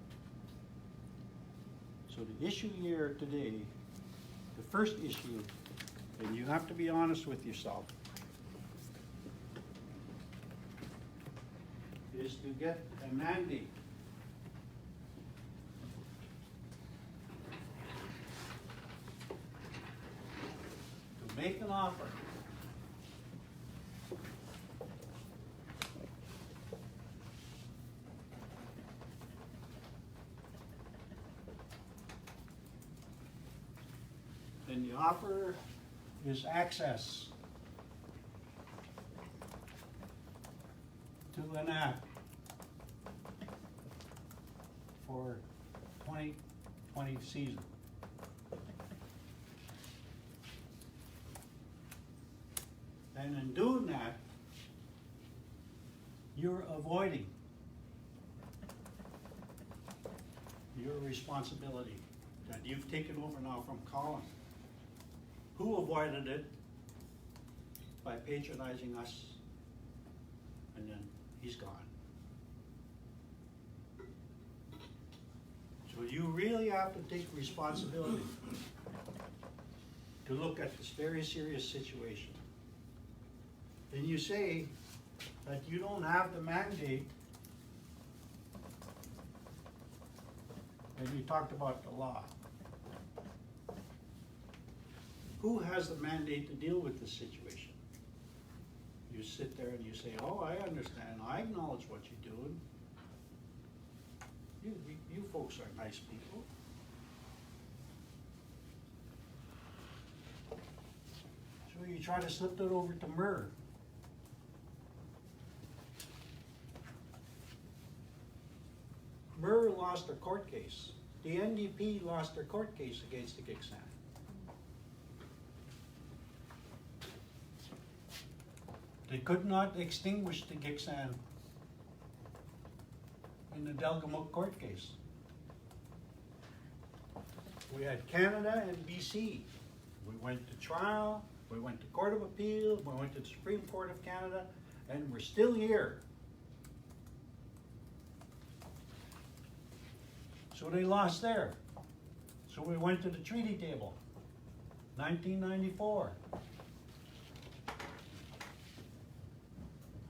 So the issue here today, the first issue, and you have to be honest with yourself, is to get a mandate to make an offer and the offer is access to an app for 2020 season. And in doing that, you're avoiding your responsibility that you've taken over now from Colin, who avoided it by patronizing us, and then he's gone. So you really have to take responsibility to look at this very serious situation. And you say that you don't have the mandate, and you talked about the law. Who has the mandate to deal with this situation? You sit there and you say, oh, I understand, I acknowledge what you're doing. You folks are nice people. So you try to slip that over to Murr. Murr lost their court case. The NDP lost their court case against the Gixan. They could not extinguish the Gixan in the Delgamuukw court case. We had Canada and BC. We went to trial, we went to Court of Appeal, we went to the Supreme Court of Canada, and we're still here. So they lost there. So we went to the treaty table. 1994.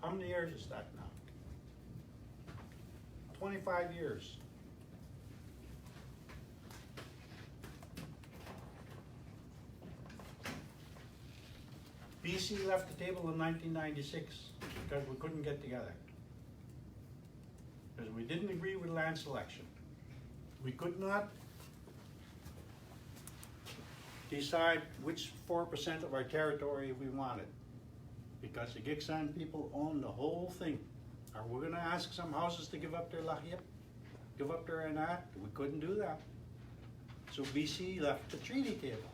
How many years is that now? 25 years. BC left the table in 1996 because we couldn't get together. Because we didn't agree with land selection. We could not decide which 4% of our territory we wanted. Because the Gitxsan people own the whole thing. Are we gonna ask some houses to give up their Lahip? Give up their Anat? We couldn't do that. So BC left the treaty table.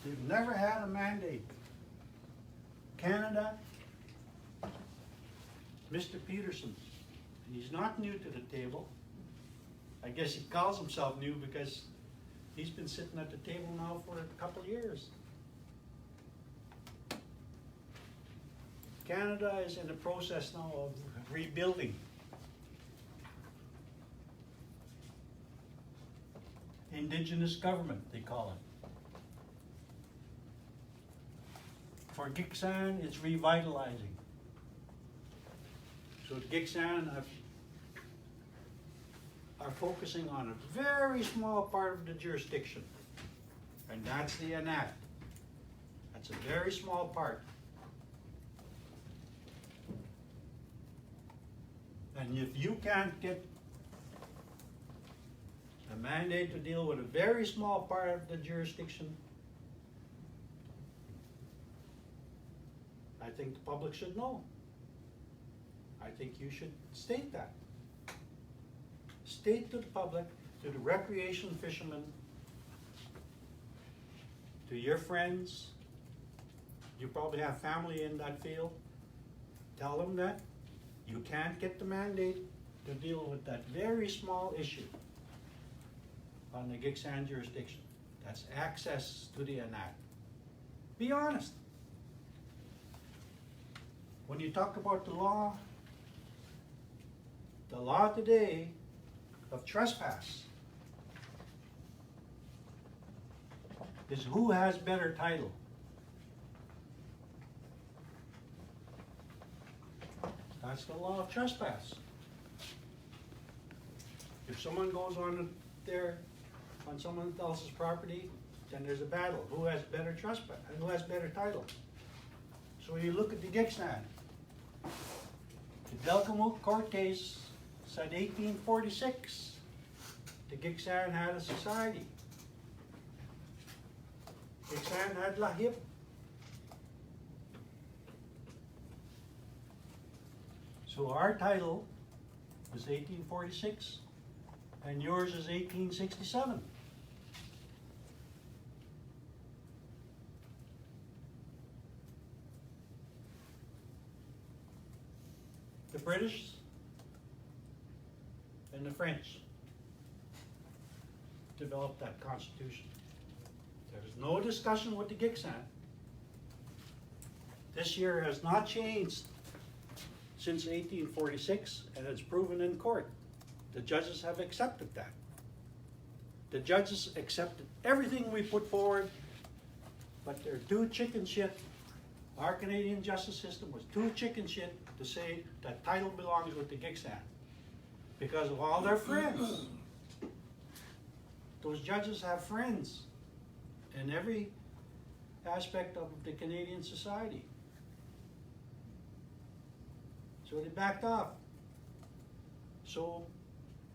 They've never had a mandate. Canada, Mr. Peterson, and he's not new to the table. I guess he calls himself new because he's been sitting at the table now for a couple of years. Canada is in the process now of rebuilding. Indigenous government, they call it. For Gitxsan, it's revitalizing. So the Gitxsan are focusing on a very small part of the jurisdiction, and that's the Anat. That's a very small part. And if you can't get a mandate to deal with a very small part of the jurisdiction, I think the public should know. I think you should state that. State to the public, to the recreation fishermen, to your friends, you probably have family in that field, tell them that you can't get the mandate to deal with that very small issue on the Gitxsan jurisdiction. That's access to the Anat. Be honest. When you talk about the law today of trespass is who has better title. That's the law of trespass. If someone goes on there on someone else's property, then there's a battle. Who has better trespass? Who has better title? So you look at the Gitxsan. The Delgamuukw court case said 1846. The Gitxsan had a society. Gitxsan had Lahip. So our title was 1846, and yours is 1867. The British and the French developed that constitution. There was no discussion with the Gitxsan. This year has not changed since 1846, and it's proven in court. The judges have accepted that. The judges accepted everything we put forward, but they're too chicken shit. Our Canadian justice system was too chicken shit to say that title belongs with the Gitxsan because of all their friends. Those judges have friends in every aspect of the Canadian society. So they backed off. So,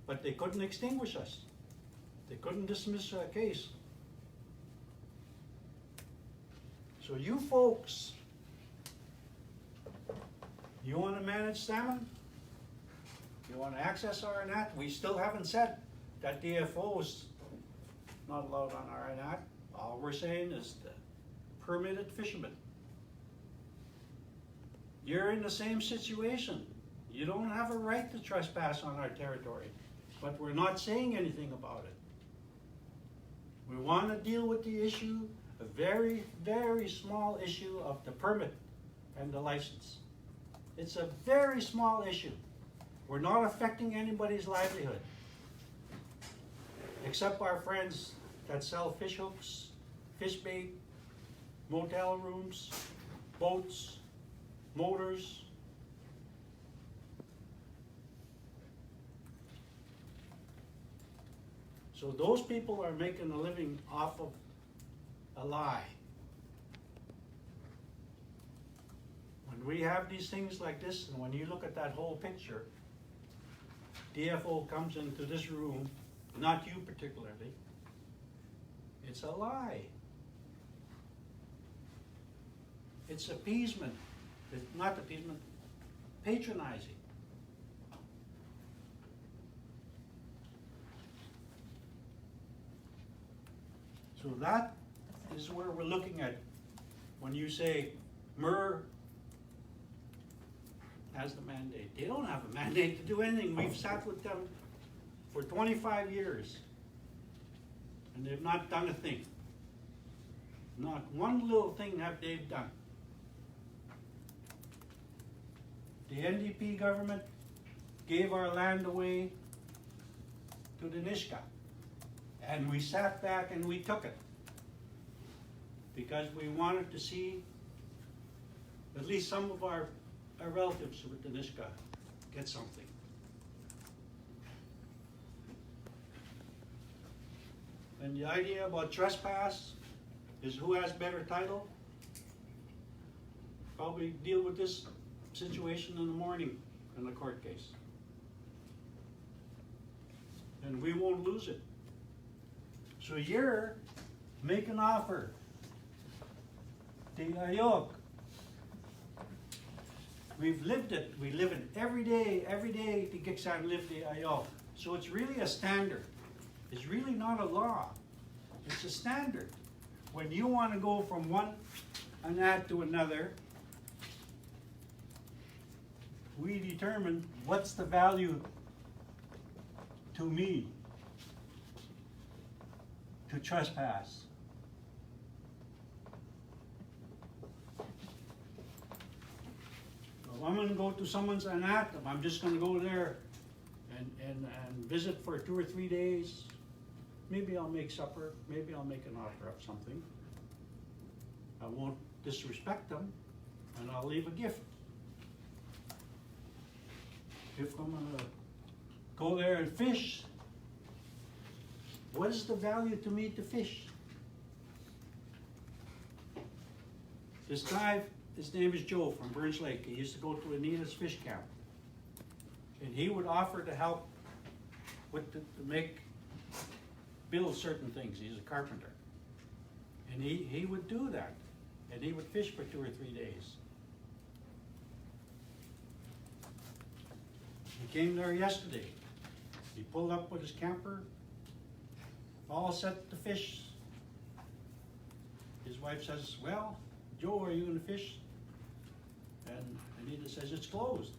but they couldn't extinguish us. They couldn't dismiss our case. So you folks, you want to manage salmon? You want to access our Anat? We still haven't said that DFO is not allowed on our Anat. All we're saying is the permitted fishermen. You're in the same situation. You don't have a right to trespass on our territory, but we're not saying anything about it. We want to deal with the issue, a very, very small issue of the permit and the license. It's a very small issue. We're not affecting anybody's livelihood. except our friends that sell fish hooks, fish bait, motel rooms, boats, motors. So those people are making a living off of a lie. When we have these things like this, and when you look at that whole picture, DFO comes into this room, not you particularly, it's a lie. It's appeasement, it's not appeasement, patronizing. So that is where we're looking at when you say MER has the mandate. They don't have a mandate to do anything. We've sat with them for 25 years and they've not done a thing. Not one little thing have they done. The NDP government gave our land away to the Nisga'a. And we sat back and we took it. Because we wanted to see at least some of our relatives with the Nisga'a get something. And the idea about trespass is who has better title. Probably deal with this situation in the morning in the court case. And we won't lose it. So you're make an offer. The Ayok. We've lived it. We live it every day. Every day the Gitxsan live the Ayok. So it's really a standard. It's really not a law. It's a standard. When you want to go from one anat to another, we determine what's the value to me to trespass. So I'm going to go to someone's anat, I'm just going to go there and visit for 2 or 3 days. Maybe I'll make supper, maybe I'll make an offer of something. I won't disrespect them, and I'll leave a gift. If I'm going to go there and fish, what is the value to me to fish? This guy, his name is Joe from Burns Lake. He used to go to Anita's fish camp. And he would offer to help with to build certain things. He's a carpenter. And he would do that. And he would fish for 2 or 3 days. He came there yesterday. He pulled up with his camper, all set to fish. His wife says, well, Joe, are you going to fish? And Anita says, it's closed.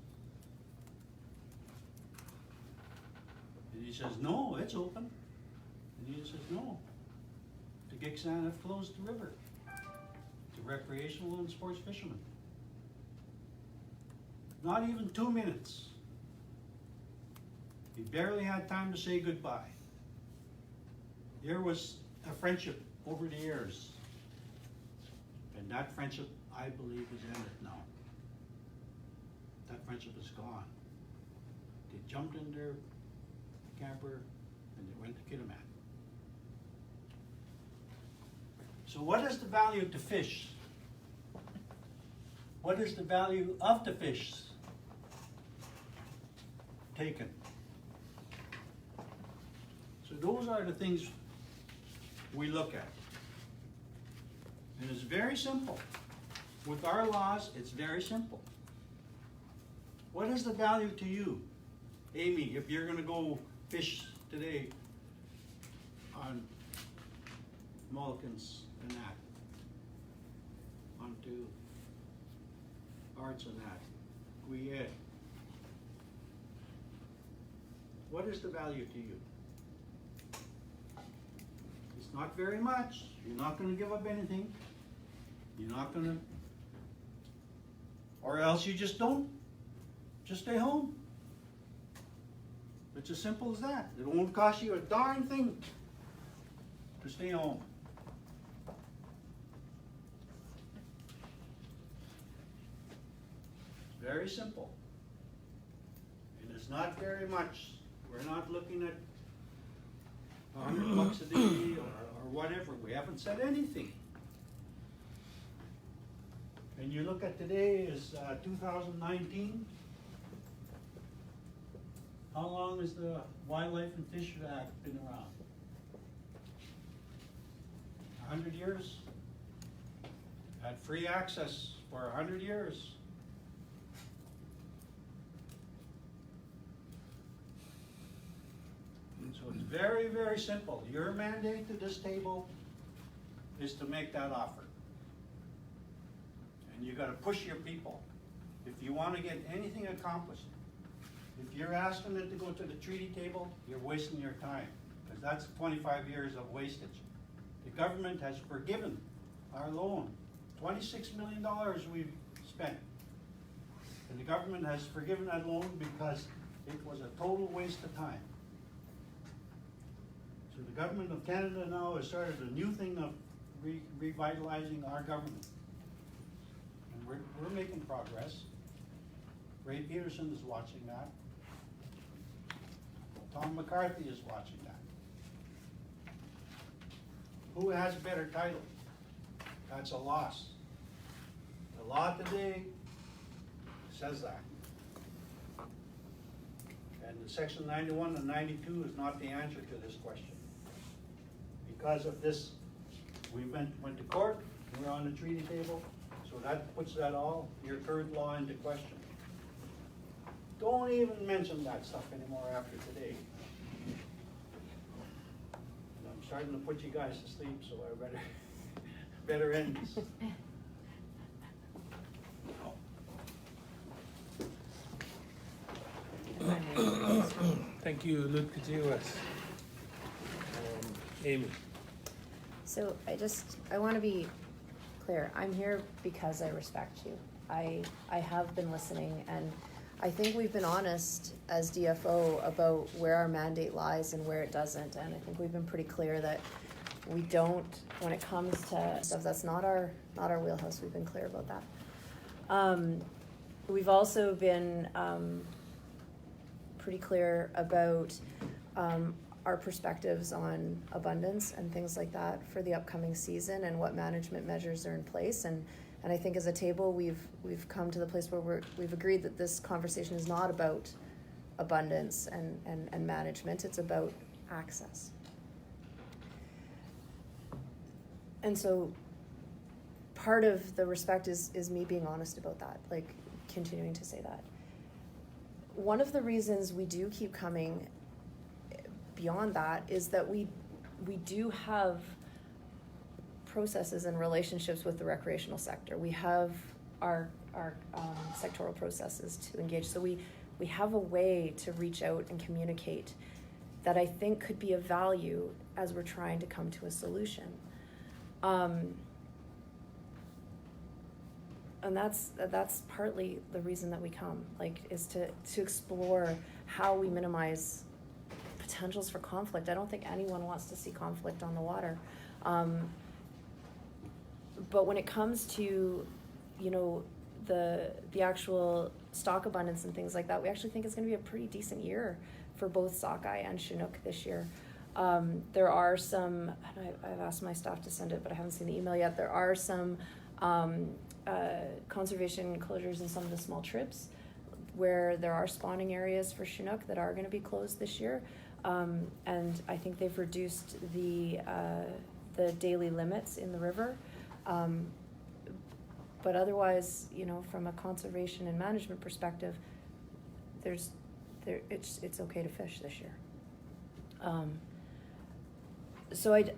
And he says, no, it's open. And Anita says, no. The Gitxsan have closed the river to recreational and sports fishermen. Not even 2 minutes. He barely had time to say goodbye. There was a friendship over the years. And that friendship, I believe, is ended now. That friendship is gone. They jumped in their camper and they went to Kitimat. So what is the value to fish? What is the value of the fish taken? So those are the things we look at. And it's very simple. With our laws, it's very simple. What is the value to you, Amy, if you're going to go fish today on Mulligans and that, onto Arts and that, Guyette? What is the value to you? It's not very much. You're not going to give up anything. You're not going to, or else you just don't. Just stay home. It's as simple as that. It won't cost you a darn thing to stay home. Very simple. And it's not very much. We're not looking at $100 a day or whatever. We haven't said anything. And you look at today is 2019. How long has the Wildlife and Fish Act been around? 100 years? Had free access for 100 years. So it's very, very simple. Your mandate to this table is to make that offer. And you gotta push your people. If you wanna get anything accomplished, if you're asking them to go to the treaty table, you're wasting your time, because that's 25 years of wastage. The government has forgiven our loan. $26 million we've spent. And the government has forgiven that loan because it was a total waste of time. So the government of Canada now has started a new thing of revitalizing our government. And we're making progress. Ray Peterson is watching that. Tom McCarthy is watching that. Who has a better title? That's a loss. The law today says that. And the section 91 and 92 is not the answer to this question. Because of this, we went to court, we're on the treaty table, so that puts that all, your current law into question. Don't even mention that stuff anymore after today. And I'm starting to put you guys to sleep, so I better end this. Thank you, Luke Continuous. Amy. So I want to be clear. I'm here because I respect you. I have been listening, and I think we've been honest as DFO about where our mandate lies and where it doesn't. And I think we've been pretty clear that we don't, when it comes to stuff that's not our wheelhouse, we've been clear about that. We've also been pretty clear about our perspectives on abundance and things like that for the upcoming season and what management measures are in place. And I think as a table, we've come to the place where we've agreed that this conversation is not about abundance and management, it's about access. And so part of the respect is me being honest about that, like continuing to say that. One of the reasons we do keep coming beyond that is that we do have processes and relationships with the recreational sector. We have our sectoral processes to engage. So we have a way to reach out and communicate that I think could be of value as we're trying to come to a solution. And that's partly the reason that we come, like, is to explore how we minimize potentials for conflict. I don't think anyone wants to see conflict on the water. But when it comes to, the actual stock abundance and things like that, we actually think it's going to be a pretty decent year for both sockeye and Chinook this year. There are some, and I've asked my staff to send it, but I haven't seen the email yet. There are some conservation closures in some of the small trips where there are spawning areas for Chinook that are going to be closed this year. And I think they've reduced the daily limits in the river. But otherwise, from a conservation and management perspective, it's okay to fish this year. So I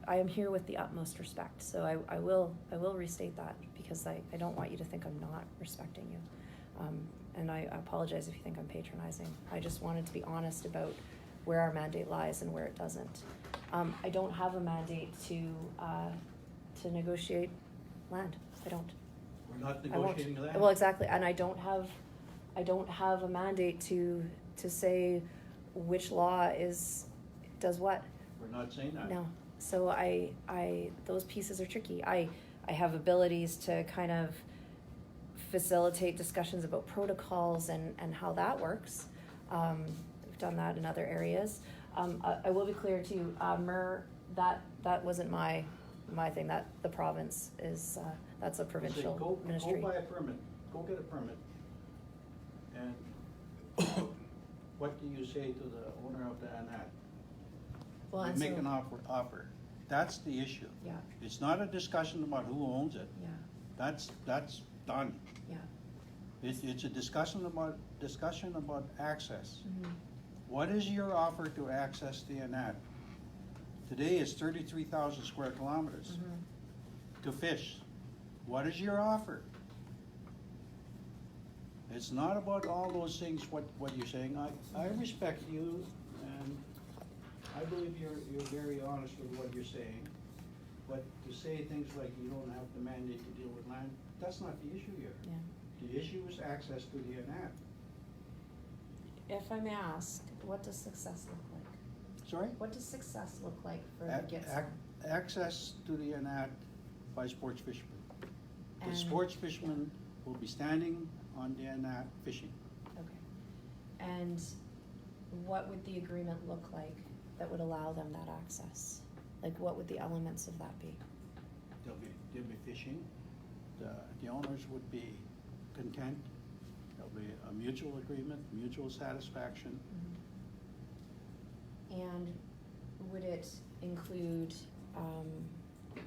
am here with the utmost respect. So I will restate that, because I don't want you to think I'm not respecting you. And I apologize if you think I'm patronizing. I just wanted to be honest about where our mandate lies and where it doesn't. I don't have a mandate to negotiate land. I don't. We're not negotiating that? Well, exactly, and I don't have I don't have a mandate to say which law does what. We're not saying that. No. So those pieces are tricky. I have abilities to kind of facilitate discussions about protocols and how that works. We've done that in other areas. I will be clear too, MRR, that wasn't my thing. That the province is, that's a provincial Go ministry. buy a permit, go get a permit. And what do you say to the owner of the ANAT? Well, You and make so- an offer. That's the issue. Yeah, It's not a discussion about who owns it. yeah, That's done. yeah. It's a discussion about access. Mhm. What is your offer to access the ANAT? Today it's 33,000 square kilometers Mhm. to fish. What is your offer? It's not about all those things, what you're saying. I respect you, and I believe you're very honest with what you're saying. But to say things like you don't have the mandate to deal with land, that's not the issue here. Yeah. The issue is access to the ANAT. If I may ask, what does success look like? Sorry? What does success look like for the Ac- Gitson? Access to the ANAT by sports fishermen. The And- sports fishermen will be standing on the ANAT fishing. Okay. And what would the agreement look like that would allow them that access? Like, what would the elements of that be? They'll be fishing. The owners would be content. There'll be a mutual agreement, mutual satisfaction. And would it include,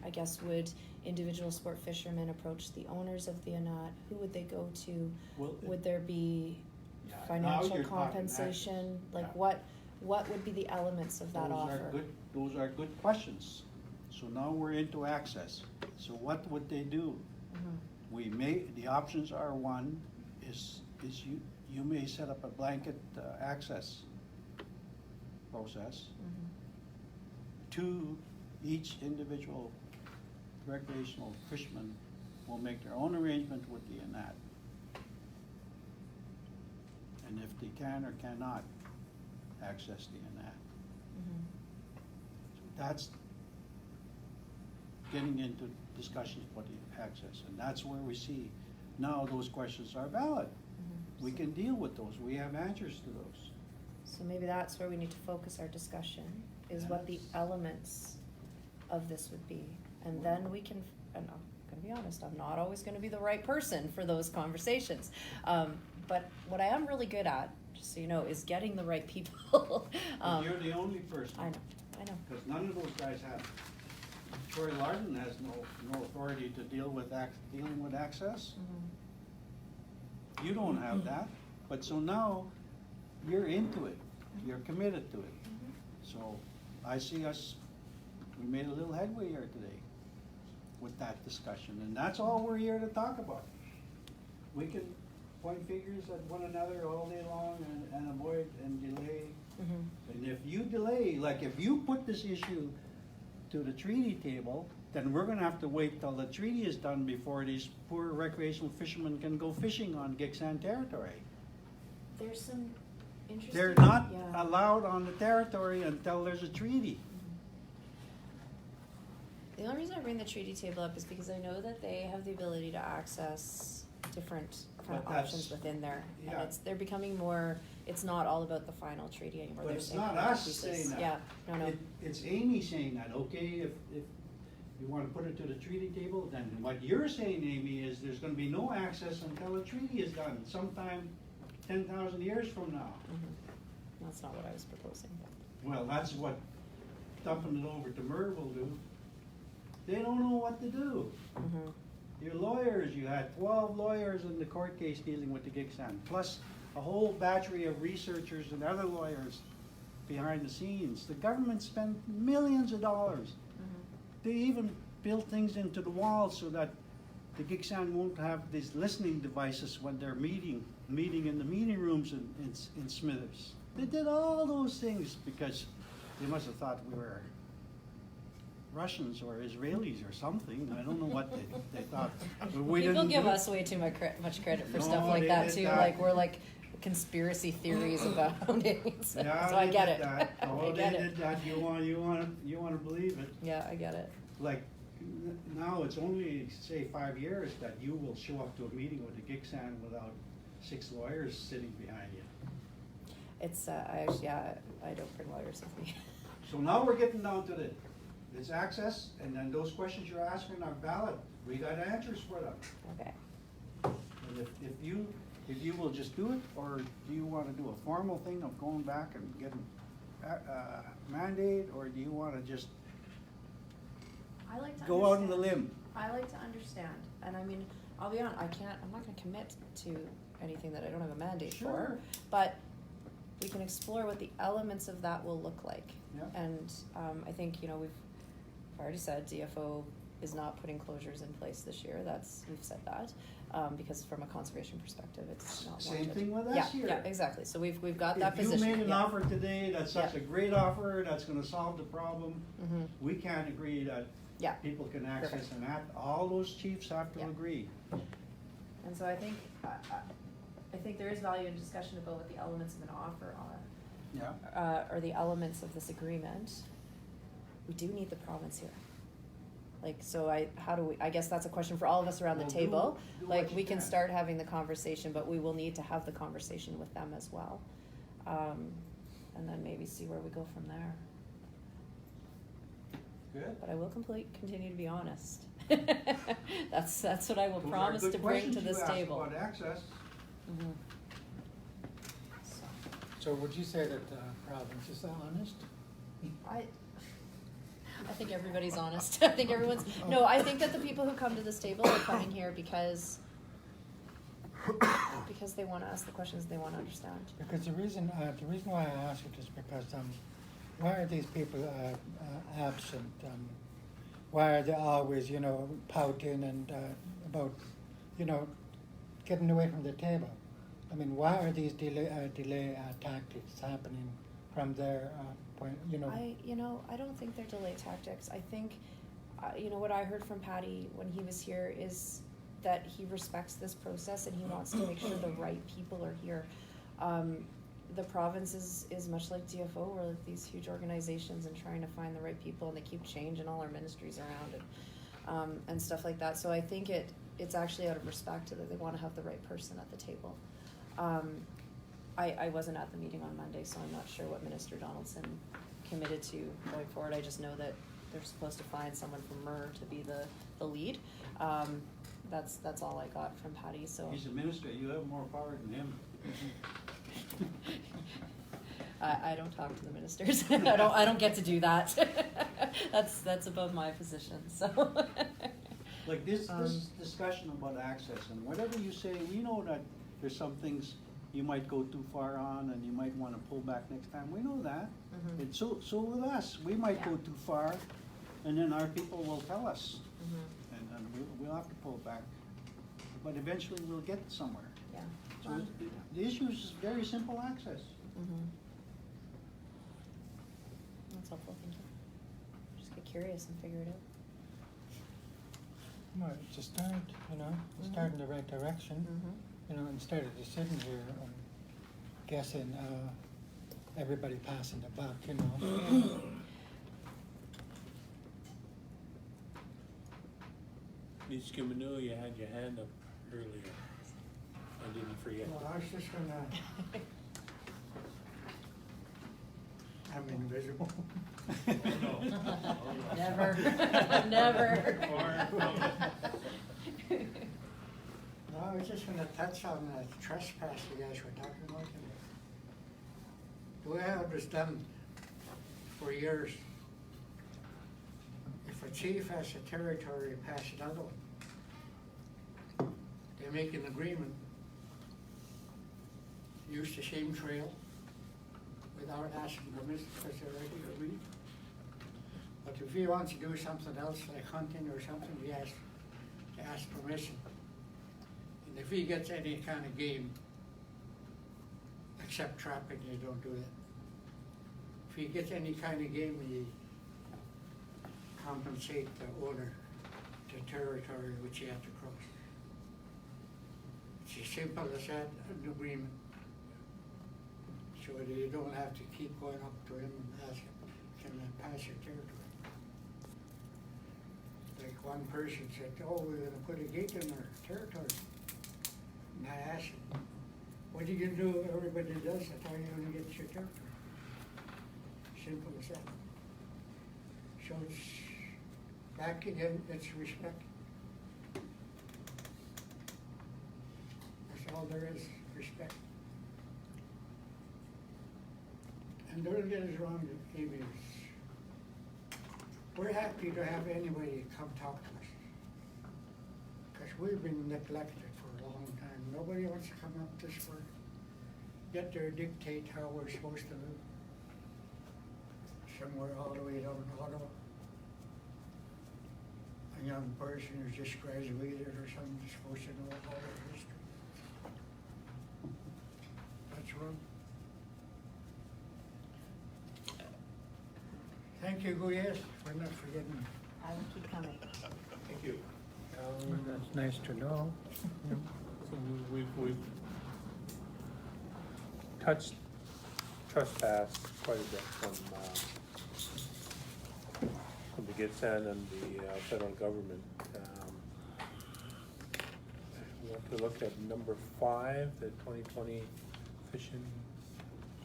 I guess, would individual sport fishermen approach the owners of the ANAT? Who would they go to? Well, Would there be Yeah, now financial you're talking compensation? access. Like, Yeah. what would be the elements of that offer? Those are good questions. So now we're into access. So what would they do? Mhm. The options are, one is you may set up a blanket access process. Mhm. Two, each individual recreational fisherman will make their own arrangement with the ANAT. And if they can or cannot access the ANAT. Mhm. That's getting into discussions about the access, and that's where we see now those questions are valid. Mhm. We can deal with those, we have answers to those. So maybe that's where we need to focus our discussion, is what the Yes. elements of this would be. And then we can, and I'm gonna be honest, I'm not always gonna be the right person for those conversations. But what I am really good at, just so you know, is getting the right people. But you're the only person. I know. Because none of those guys have. Troy Larden has no authority to dealing with access. Mhm. You don't have that, but so now you're into it, you're committed to it. So I see we made a little headway here today with that discussion, and that's all we're here to talk about. We can point fingers at one another all day long and avoid and delay. Mhm. And if you delay, like if you put this issue to the treaty table, then we're gonna have to wait till the treaty is done before these poor recreational fishermen can go fishing on Gitxsan territory. There's some interesting. They're not yeah. allowed on the territory until there's a treaty. The only reason I bring the treaty table up is because I know that they have the ability to access different kind of But that's- options within there. yeah. And they're becoming more, it's not all about the final treaty anymore. But They're it's saying not other us pieces. saying that. Yeah, no. It's Amy saying that, okay, if you wanna put it to the treaty table, then what you're saying, Amy, is there's gonna be no access until the treaty is done, sometime 10,000 years from now. Mhm. That's not what I was proposing. Well, that's what dumping it over to MRR will do. They don't know what to do. Mhm. Your lawyers, you had 12 lawyers in the court case dealing with the Gitxsan, plus a whole battery of researchers and other lawyers behind the scenes. The government spent millions of dollars. They even built things into the walls so that the Gitxsan won't have these listening devices when they're meeting in the meeting rooms in Smithers. They did all those things because they must have thought we were Russians or Israelis or something. I don't know what they thought. But we People didn't give do it. us way too much credit for No, stuff like they that did too. that. Like we're like conspiracy theories about it. So, Yeah, so I they get did it. that. Oh, I get they it. did that. You want to believe it. Yeah, I get it. Like, now it's only, say, 5 years that you will show up to a meeting with the Gixan without 6 lawyers sitting behind you. It's I don't bring lawyers with me. So now we're getting down to this access, and then those questions you're asking are valid. We got answers for them. Okay. And if you will just do it, or do you want to do a formal thing of going back and getting mandate, or do you want to just I like to go out on the understand. limb? I like to understand, and I mean, I'll be honest. I'm not going to commit to anything that I don't have a mandate for. Sure. But we can explore what the elements of that will look like. Yeah. And I think we've already said DFO is not putting closures in place this year. We've said that because from a conservation perspective, it's not Same warranted. thing with us here. Yeah, exactly. So we've got that If you position. made an yeah. offer today, that's such Yeah. a great offer, that's gonna solve the problem, Mhm. we can't agree that Yeah. people can access Perfect. and act, all those chiefs have to Yeah. agree. And so I think there is value in discussion about what the elements of an offer are. Yeah. Or the elements of this agreement. We do need the province here. Like, so I guess that's a question for all of us around Well, the do- table. do what Like, you we can can. start having the conversation, but we will need to have the conversation with them as well. And then maybe see where we go from there. Good. But I will continue to be honest. That's what I will Those are promise good to bring to questions you this asked table. about access. Mhm. So would you say that the province is honest? I think everybody's honest. I think everyone's, no, I think that the people who come to this table are coming here because they wanna ask the questions they wanna understand. Because the reason why I ask it is because, why are these people, absent? Why are they always, pouting and, about, getting away from the table? I mean, why are these delay tactics happening from their, point, I don't think they're delay tactics. I think, what I heard from Patty when he was here is that he respects this process and he wants to make sure the right people are here. The province is much like DFO, we're like these huge organizations and trying to find the right people, and they keep changing all our ministries around and stuff like that. So I think it's actually out of respect that they want to have the right person at the table. I wasn't at the meeting on Monday, so I'm not sure what Minister Donaldson committed to going forward. I just know that they're supposed to find someone from MER to be the lead. That's all I got from Patty. So He's a minister, you have more power than him. I don't talk to the ministers. I don't get to do that. That's above my position. So Like this discussion about access, and whatever you say, we know that there's some things you might go too far on and you might wanna pull back next time, we know that. Mhm. And so with us, we might go Yeah. too far, and then our people will tell us, Mhm. and we'll have to pull back. But eventually we'll get somewhere. Yeah. So the issue is very simple access. Mhm. That's helpful. Thank you. Just get curious and figure it out. well, it's a start, start in the right direction. Mhm. Instead of just sitting here and guessing, everybody passing the buck, Ms. Kimanu, you had your hand up earlier. I didn't forget. Well, I was just gonna, I'm invisible. Never. Never. No, I was just gonna touch on the trespass you guys were talking about today. The way I understand for years, if a chief has a territory past another one, they make an agreement, use the same trail without asking permission because they're already agreed. But if he wants to do something else like hunting or something, he has to ask permission. And if he gets any kind of game, except trapping, you don't do that. If he gets any kind of game, he compensate the owner the territory which you have to cross. It's as simple as that, an agreement. So that you don't have to keep going up to him and ask him, can I pass your territory? Like one person said, oh, we're gonna put a gate in our territory. And I asked him, what are you gonna do if everybody does it? How are you gonna get your territory? Simple as that. So it's, back again, it's respect. That's all there is, respect. And don't get us wrong, Amy, we're happy to have anybody come talk to us. Because we've been neglected for a long time. Nobody wants to come up this far, get there, dictate how we're supposed to live. Somewhere all the way down in Ottawa. A young person who just graduated or something is supposed to know all their history. That's wrong. Thank you, Guyes, for not forgetting me. I will keep coming. Thank you. That's nice to know. So we've touched trespass quite a bit from the Gitxsan and the federal government. We want to look at number 5, the 2020 fishing.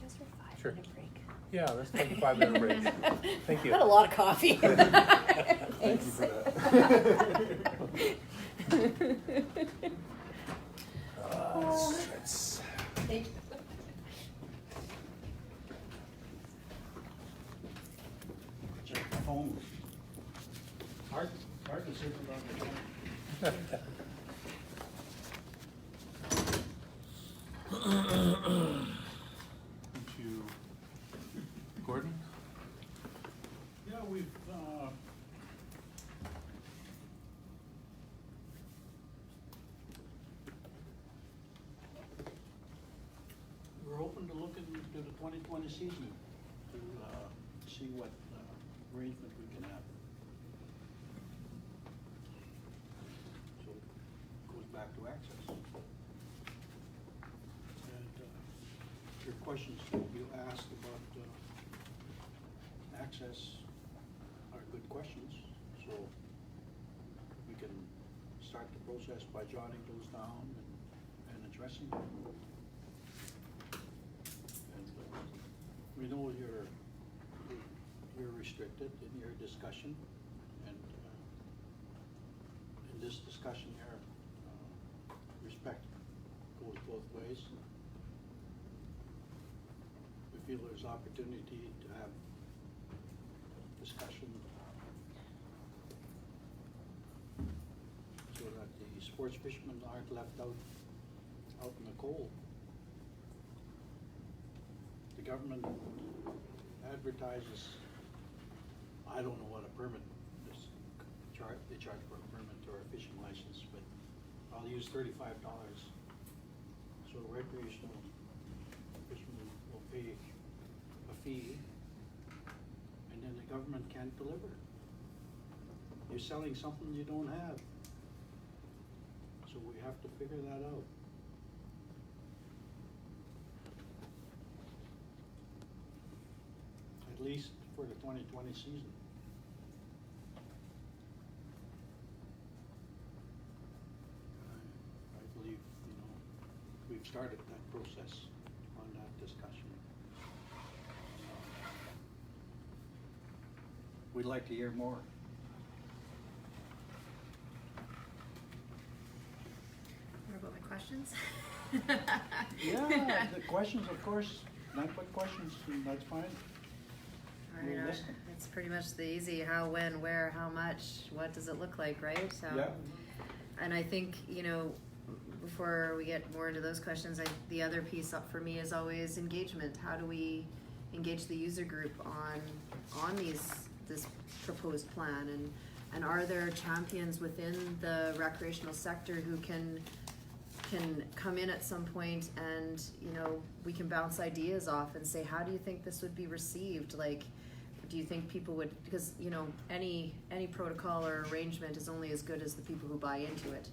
Just for a Sure. 5-minute break. Yeah, let's take a 5-minute break. Thank you. Had a lot of coffee. Thank you for That's Thank you. Check the phone. Hard to see about the phone. Thank you. Gordon? Yeah, we've, we're hoping to look into the 2020 season to see what arrangement we can have. So it goes back to access. And your questions you asked about access are good questions, so we can start the process by jotting those down and addressing them. And we know you're restricted in your discussion, and in this discussion here, respect goes both ways. We feel there's opportunity to have discussion so that the sports fishermen aren't left out in the cold. The government advertises, I don't know what a permit is, they charge for a permit or a fishing license, but I'll use $35. So recreational fishermen will pay a fee, and then the government can't deliver. You're selling something you don't have. So we have to figure that out. At least for the 2020 season. I believe, we've started that process on that discussion. We'd like to hear more. What about my questions? Yeah, the questions, of course, not but questions, and that's fine. Right, We'll listen. it's pretty much the easy how, when, where, how much, what does it look like, right? Yeah. And I think, before we get more into those questions, the other piece up for me is always engagement. How do we engage the user group on this proposed plan, and are there champions within the recreational sector who can come in at some point and we can bounce ideas off and say, how do you think this would be received? Like, do you think people would, because, you know, any protocol or arrangement is only as good as the people who buy into it.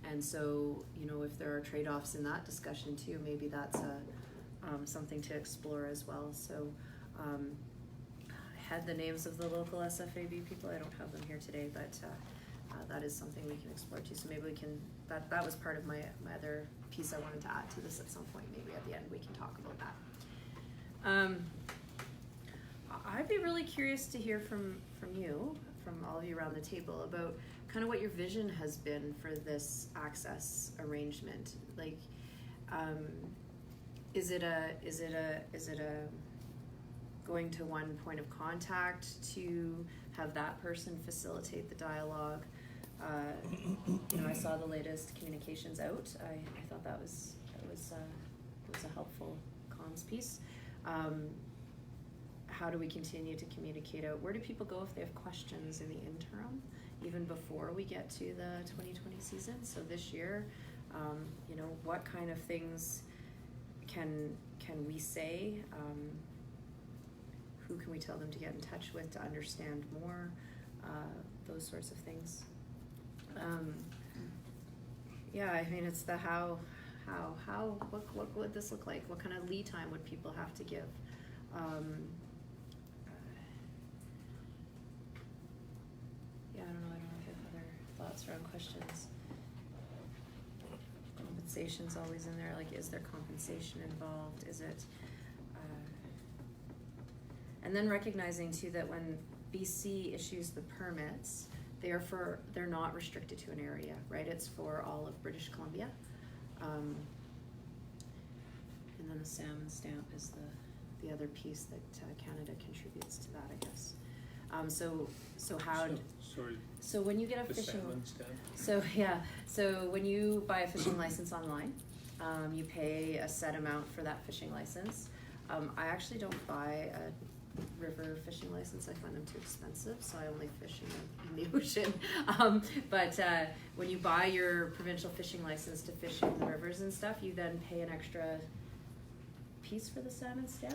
And so, you know, if there are trade-offs in that discussion too, maybe that's something to explore as well. So, I had the names of the local SFAB people. I don't have them here today, but that is something we can explore too. So maybe we can, that was part of my other piece I wanted to add to this at some point. Maybe at the end we can talk about that. I'd be really curious to hear from you, from all of you around the table, about kind of what your vision has been for this access arrangement. Like, is it a going to one point of contact to have that person facilitate the dialogue? You know, I saw the latest communications out. I thought that was a helpful comms piece. How do we continue to communicate out? Where do people go if they have questions in the interim, even before we get to the 2020 season? So this year, you know, what kind of things can we say? Who can we tell them to get in touch with to understand more? Those sorts of things. Yeah, I mean, it's the how, what would this look like? What kind of lead time would people have to give? Yeah, I don't know if you have other thoughts around questions. Compensation's always in there, like, is there compensation involved? Is it, and then recognizing too that when BC issues the permits, they're not restricted to an area, right? It's for all of British Columbia. And then the salmon stamp is the other piece that Canada contributes to that, I guess. So how? Sorry. So when you get a The fishing, salmon stamp? so when you buy a fishing license online, you pay a set amount for that fishing license. I actually don't buy a river fishing license. I find them too expensive, so I only fish in the ocean. But when you buy your provincial fishing license to fish in the rivers and stuff, you then pay an extra piece for the salmon stamp.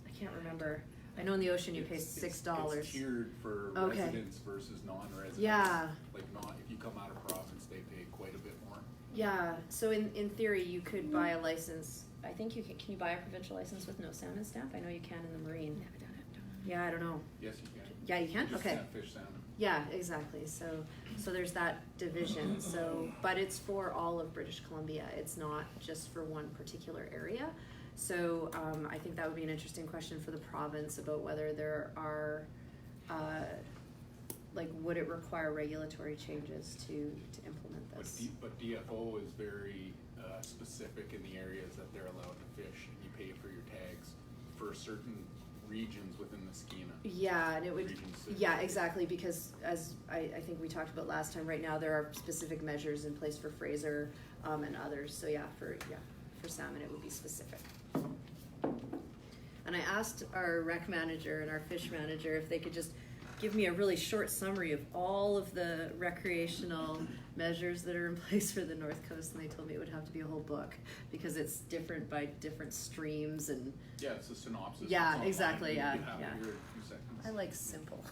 I can't remember. I know in the ocean you pay $6. It's tiered for Okay. residents versus non-residents. Yeah. Like if you come out of province, they pay quite a bit more. Yeah, so in theory, you could buy a license. I think you can you buy a provincial license with no salmon stamp? I know you can in the marine. Never done it, don't know. Yeah, I don't know. Yes, you can. Yeah, you can? You just Okay. can't fish salmon. Yeah, exactly. So there's that division. So, but it's for all of British Columbia. It's not just for one particular area. So I think that would be an interesting question for the province about whether there are, like, would it require regulatory changes to implement this? But DFO is very specific in the areas that they're allowed to fish, and you pay for your tags for certain regions within the Skeena. Yeah, and it would, Region six. yeah, exactly, because as I think we talked about last time, right now there are specific measures in place for Fraser and others. So for salmon it would be specific. And I asked our rec manager and our fish manager if they could just give me a really short summary of all of the recreational measures that are in place for the North Coast, and they told me it would have to be a whole book because it's different by different streams and. Yeah, it's a synopsis. Yeah, It's online. exactly, You yeah, can have it yeah. here in a few seconds. I like simple.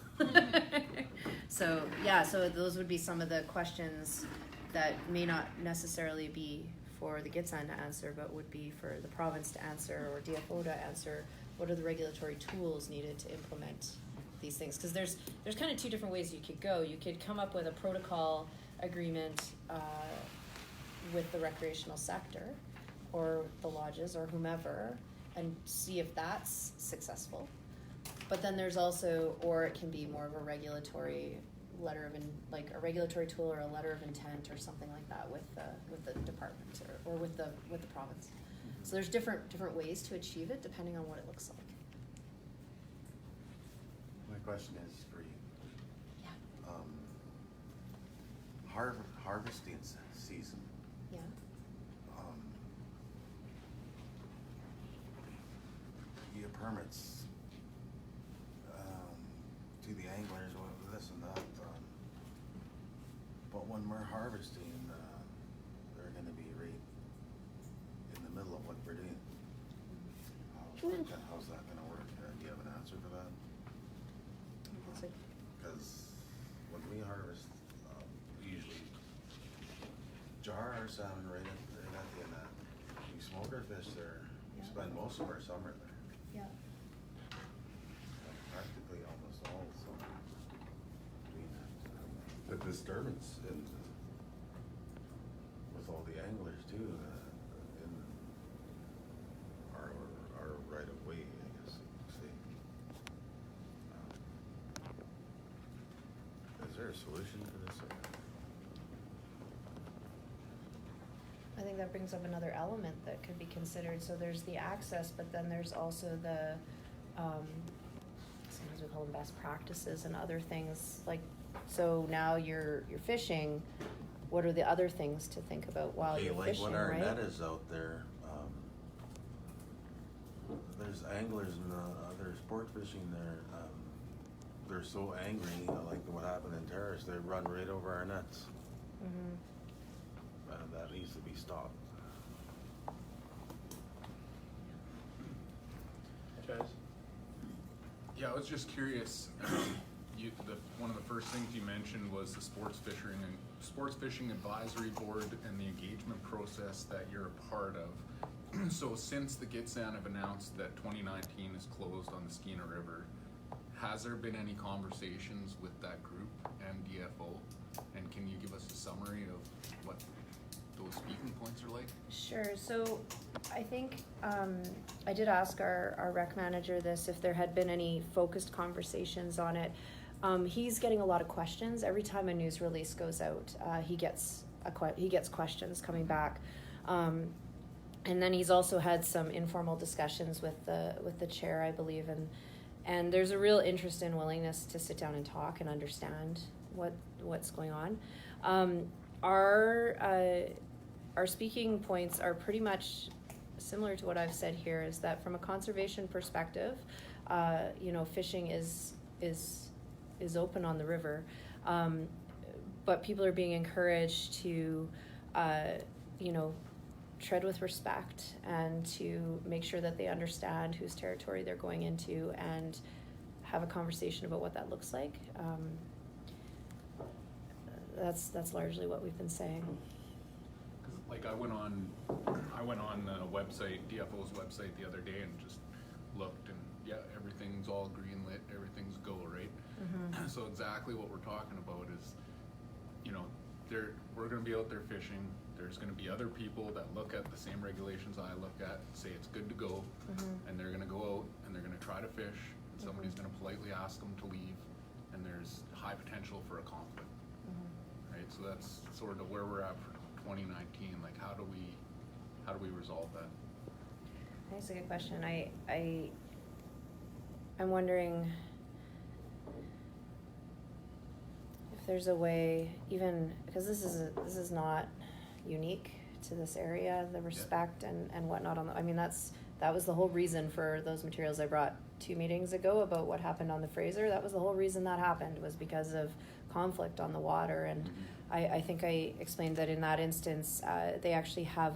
So those would be some of the questions that may not necessarily be for the Gitxsan to answer, but would be for the province to answer or DFO to answer. What are the regulatory tools needed to implement these things? Because there's kind of two different ways you could go. You could come up with a protocol agreement with the recreational sector or the lodges or whomever and see if that's successful. But then there's also, or it can be more of a regulatory letter of, like a regulatory tool or a letter of intent or something like that with the department or with the province. So there's different ways to achieve it depending on what it looks like. My question is for you. Yeah. Harvesting season. Yeah. You get permits to the anglers, this and that. But when we're harvesting, they're going to be right in the middle of what we're doing. How's that going to work? Do you have an answer for that? because when we harvest, we usually jar our salmon right at the end of that. We smoke our fish there. We Yeah. spend most of our summer there. Yeah. Practically almost all the summer. Doing that. The disturbance with all the anglers too, in our right of way, I guess you could say. Is there a solution to this? I think that brings up another element that could be considered. So there's the access, but then there's also the, sometimes we call them best practices and other things. Like, so now you're fishing. What are the other things to think about while Okay, you're like fishing, when our right? net is out there, there's anglers and other sport fishing there. They're so angry, like what happened in Terrace. They run right over our nets. Mhm. That needs to be stopped. Chaz? Yeah, I was just curious, one of the first things you mentioned was the Sports Fishing Advisory Board and the engagement process that you're a part of. So since the Gitxsan have announced that 2019 is closed on the Skeena River, has there been any conversations with that group and DFO? And can you give us a summary of what those speaking points are like? Sure. So I think I did ask our rec manager this, if there had been any focused conversations on it. He's getting a lot of questions every time a news release goes out. He gets questions coming back, and then he's also had some informal discussions with the chair, I believe, and there's a real interest and willingness to sit down and talk and understand what's going on. Our speaking points are pretty much similar to what I've said here, is that from a conservation perspective, fishing is open on the river, but people are being encouraged to, tread with respect and to make sure that they understand whose territory they're going into and have a conversation about what that looks like. That's largely what we've been saying. Like I went on the website, DFO's website the other day and just looked, and yeah, everything's all green lit, everything's go, right? Mm-hmm. So exactly what we're talking about is, we're gonna be out there fishing. There's gonna be other people that look at the same regulations I look at, say it's good to go, Mm-hmm. and they're gonna go out and they're gonna try to fish, and somebody's gonna politely ask them to leave, and there's high potential for a conflict. Mm-hmm. Right, so that's sort of where we're at for 2019. Like, how do we resolve that? That's a good question. I'm wondering if there's a way, even because this is not unique to this area, the respect and whatnot that was the whole reason for those materials I brought 2 meetings ago about what happened on the Fraser. That was the whole reason that happened, was because of conflict on the water. And I think I explained that in that instance, they actually have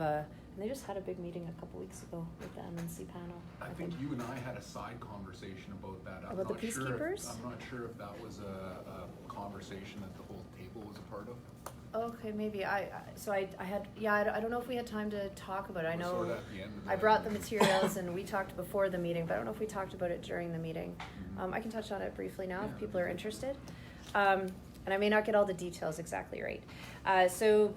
they just had a big meeting a couple weeks ago with the MNC panel. I think you and I had a side conversation about that. About the peacekeepers? I'm not sure if that was a conversation that the whole table was a part of. Okay, maybe I don't know if we had time to talk about it. I We're know sort of at the end of I brought the materials and we talked before the meeting, but I don't know if we talked about it during the meeting. Mhm. I can touch on it briefly now if Yeah, people are that'd be interested. And I may not get all the details exactly right. So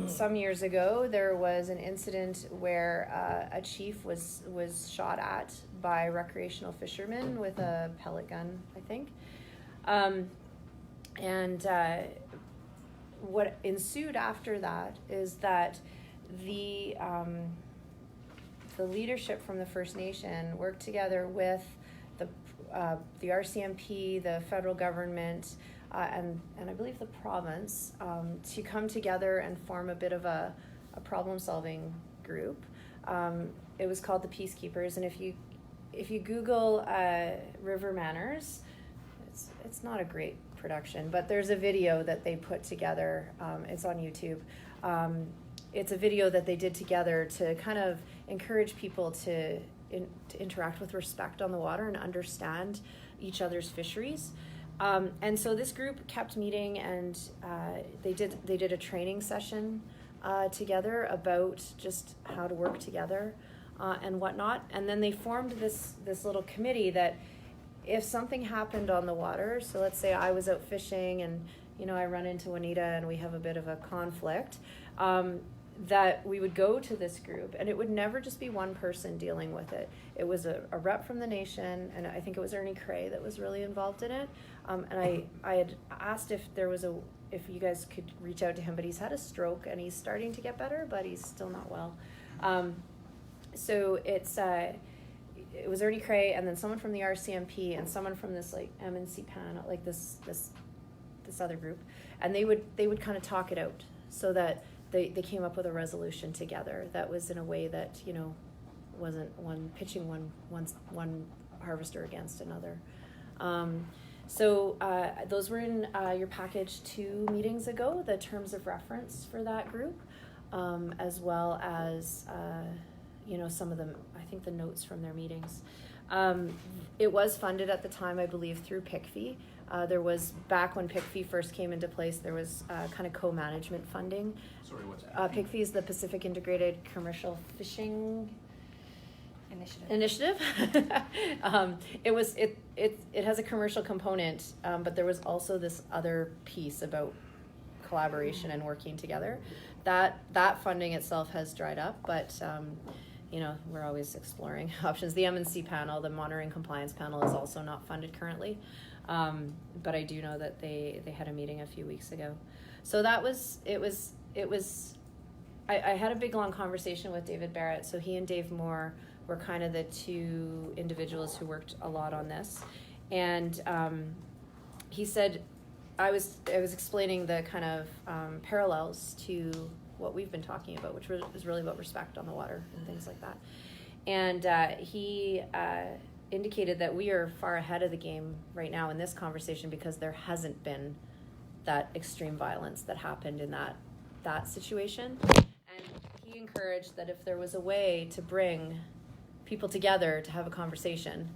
some years ago, there was an incident where a chief was shot at by recreational fishermen with a pellet gun, I think. What ensued after that is that the leadership from the First Nation worked together with the RCMP, the federal government, and I believe the province, to come together and form a bit of a problem-solving group. It was called the Peacekeepers, and if you Google River Manners, it's not a great production, but there's a video that they put together. It's on YouTube. It's a video that they did together to kind of encourage people to interact with respect on the water and understand each other's fisheries. And so this group kept meeting, and they did a training session together about just how to work together and whatnot. And then they formed this little committee that if something happened on the water, so let's say I was out fishing and I run into Juanita and we have a bit of a conflict, that we would go to this group, and it would never just be one person dealing with it. It was a rep from the nation, and I think it was Ernie Cray that was really involved in it. And I had asked if you guys could reach out to him, but he's had a stroke and he's starting to get better, but he's still not well. So it was Ernie Cray, and then someone from the RCMP, and someone from this like MNC panel, like this other group, and they would kind of talk it out so that they came up with a resolution together that was in a way that wasn't one pitching one harvester against another. So those were in your package 2 meetings ago, the terms of reference for that group, as well as some of them, I think the notes from their meetings. It was funded at the time, I believe, through PICFI. There was, back when PICFI first came into place, there was kind of co-management funding. Sorry, what's that? PICFI is the Pacific Integrated Commercial Fishing Initiative. It has a commercial component, but there was also this other piece about collaboration and working together. That funding itself has dried up, but we're always exploring options. The MNC panel, the Monitoring Compliance panel, is also not funded currently. But I do know that they had a meeting a few weeks ago. So I had a big long conversation with David Barrett. So he and Dave Moore were kind of the 2 individuals who worked a lot on this. And he said, I was explaining the kind of parallels to what we've been talking about, which is really about respect on the water and things like that. And he indicated that we are far ahead of the game right now in this conversation because there hasn't been that extreme violence that happened in that situation. And he encouraged that if there was a way to bring people together to have a conversation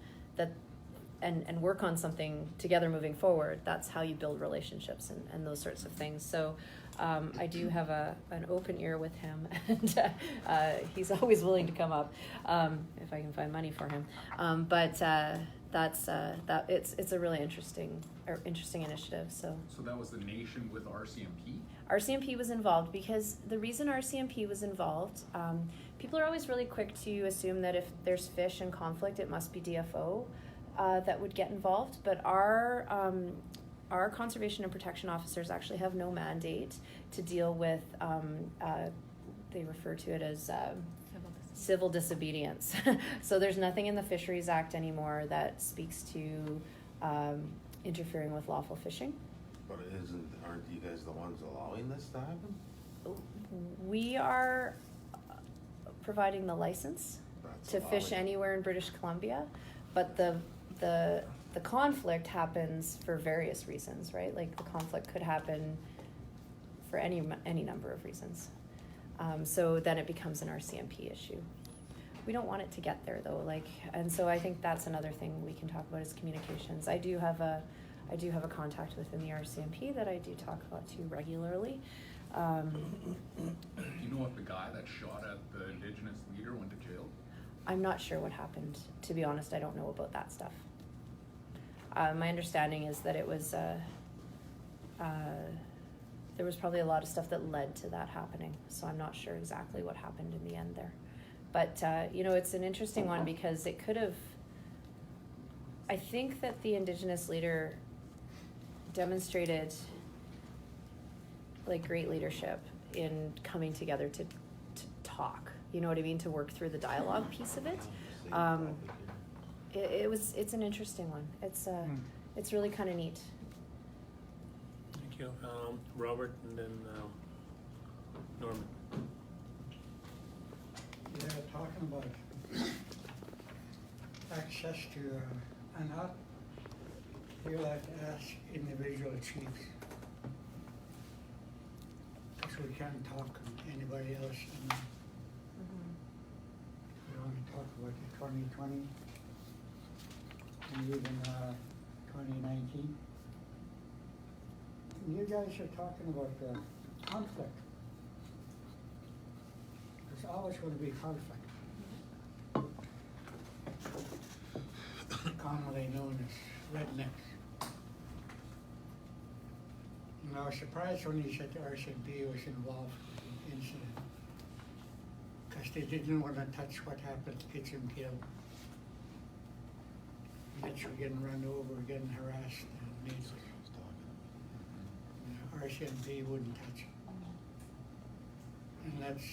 and work on something together moving forward, that's how you build relationships and those sorts of things. So I do have an open ear with him, and he's always willing to come up if I can find money for him. But it's a really interesting initiative. So that was the nation with RCMP? RCMP was involved because the reason RCMP was involved, people are always really quick to assume that if there's fish in conflict, it must be DFO that would get involved. But our conservation and protection officers actually have no mandate to deal with, they refer to it as civil disobedience. So there's nothing in the Fisheries Act anymore that speaks to interfering with lawful fishing. But aren't you guys the ones allowing this to happen? We are providing the license to fish anywhere in British Columbia, but the conflict happens for various reasons, right? Like the conflict could happen for any number of reasons. So then it becomes an RCMP issue. We don't want it to get there though, and so I think that's another thing we can talk about is communications. I do have a contact within the RCMP that I do talk about to regularly. Do you know if the guy that shot at the Indigenous leader went to jail? I'm not sure what happened. To be honest, I don't know about that stuff. My understanding is that it was there was probably a lot of stuff that led to that happening. So I'm not sure exactly what happened in the end there. But it's an interesting one because it could have. I think that the Indigenous leader demonstrated great leadership in coming together to talk. You know what I mean? To work through the dialogue piece of it. It's an interesting one. It's really kind of neat. Thank you. Robert, and then Norman. Yeah, talking about access to, and I feel like to ask individual chiefs, because we can't talk to anybody else. We want to talk about the 2020 and even 2019. you guys are talking about conflict. There's always going to be conflict. Commonly known as rednecks. And I was surprised when he said the RCMP was involved in the incident, because they didn't want to touch what happened to Kitchen Kill. Mitch were getting run over, getting harassed, and neighbors. RCMP wouldn't touch it. And that's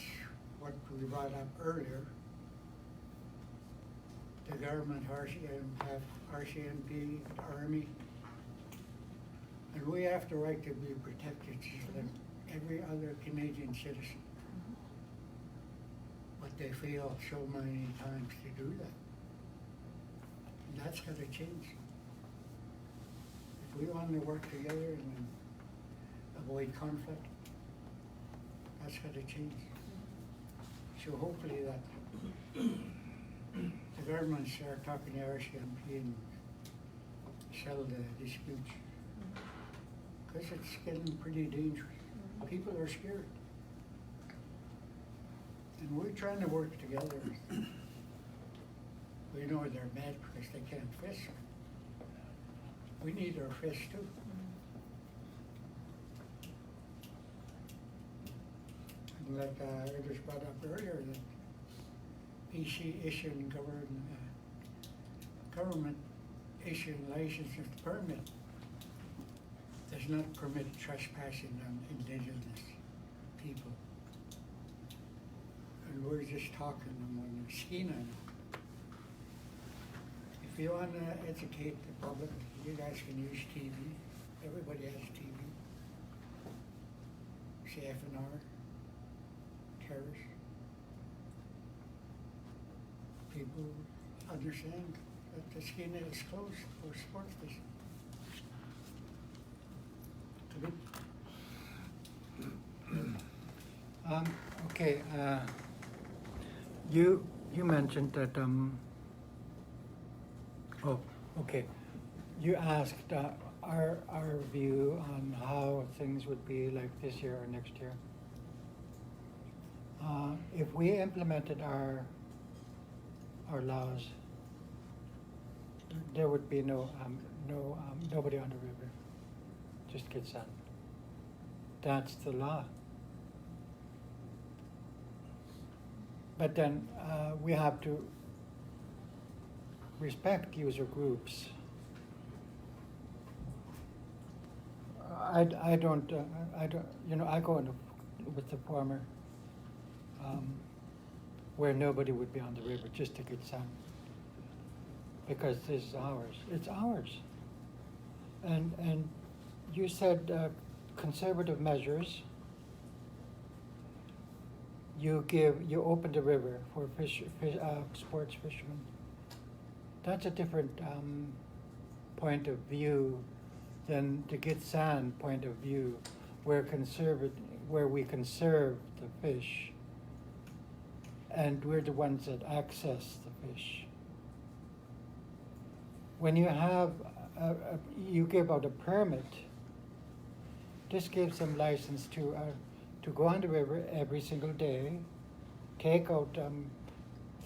what we brought up earlier. The government, RCMP, the Army, and we have the right to be protected just like every other Canadian citizen. But they fail so many times to do that. And that's got to change. If we want to work together and avoid conflict, that's got to change. So hopefully that the governments are talking to RCMP and settle the disputes. Because it's getting pretty dangerous. People are scared. And we're trying to work together. We know they're mad because they can't fish. We need our fish too. And like I just brought up earlier, that BC issuing government issuing licenses permit does not permit trespassing on Indigenous people. And we're just talking among Skeena. If you want to educate the public, you guys can use TV. Everybody has TV. CFNR, Terrace. People understand that the Skeena is closed for sports fishing. Okay, you mentioned that, oh, okay. You asked our view on how things would be like this year or next year. If we implemented our laws, there would be nobody on the river. Just gets done. That's the law. But then we have to respect user groups. I don't, you know, I go with the former, where nobody would be on the river just to get sun. Because this is ours. It's ours. And you said conservative measures. You open the river for sports fishermen. That's a different point of view than the Gitxsan point of view, where we conserve the fish, and we're the ones that access the fish. When you have you give out a permit, this gives them license to go on the river every single day, take out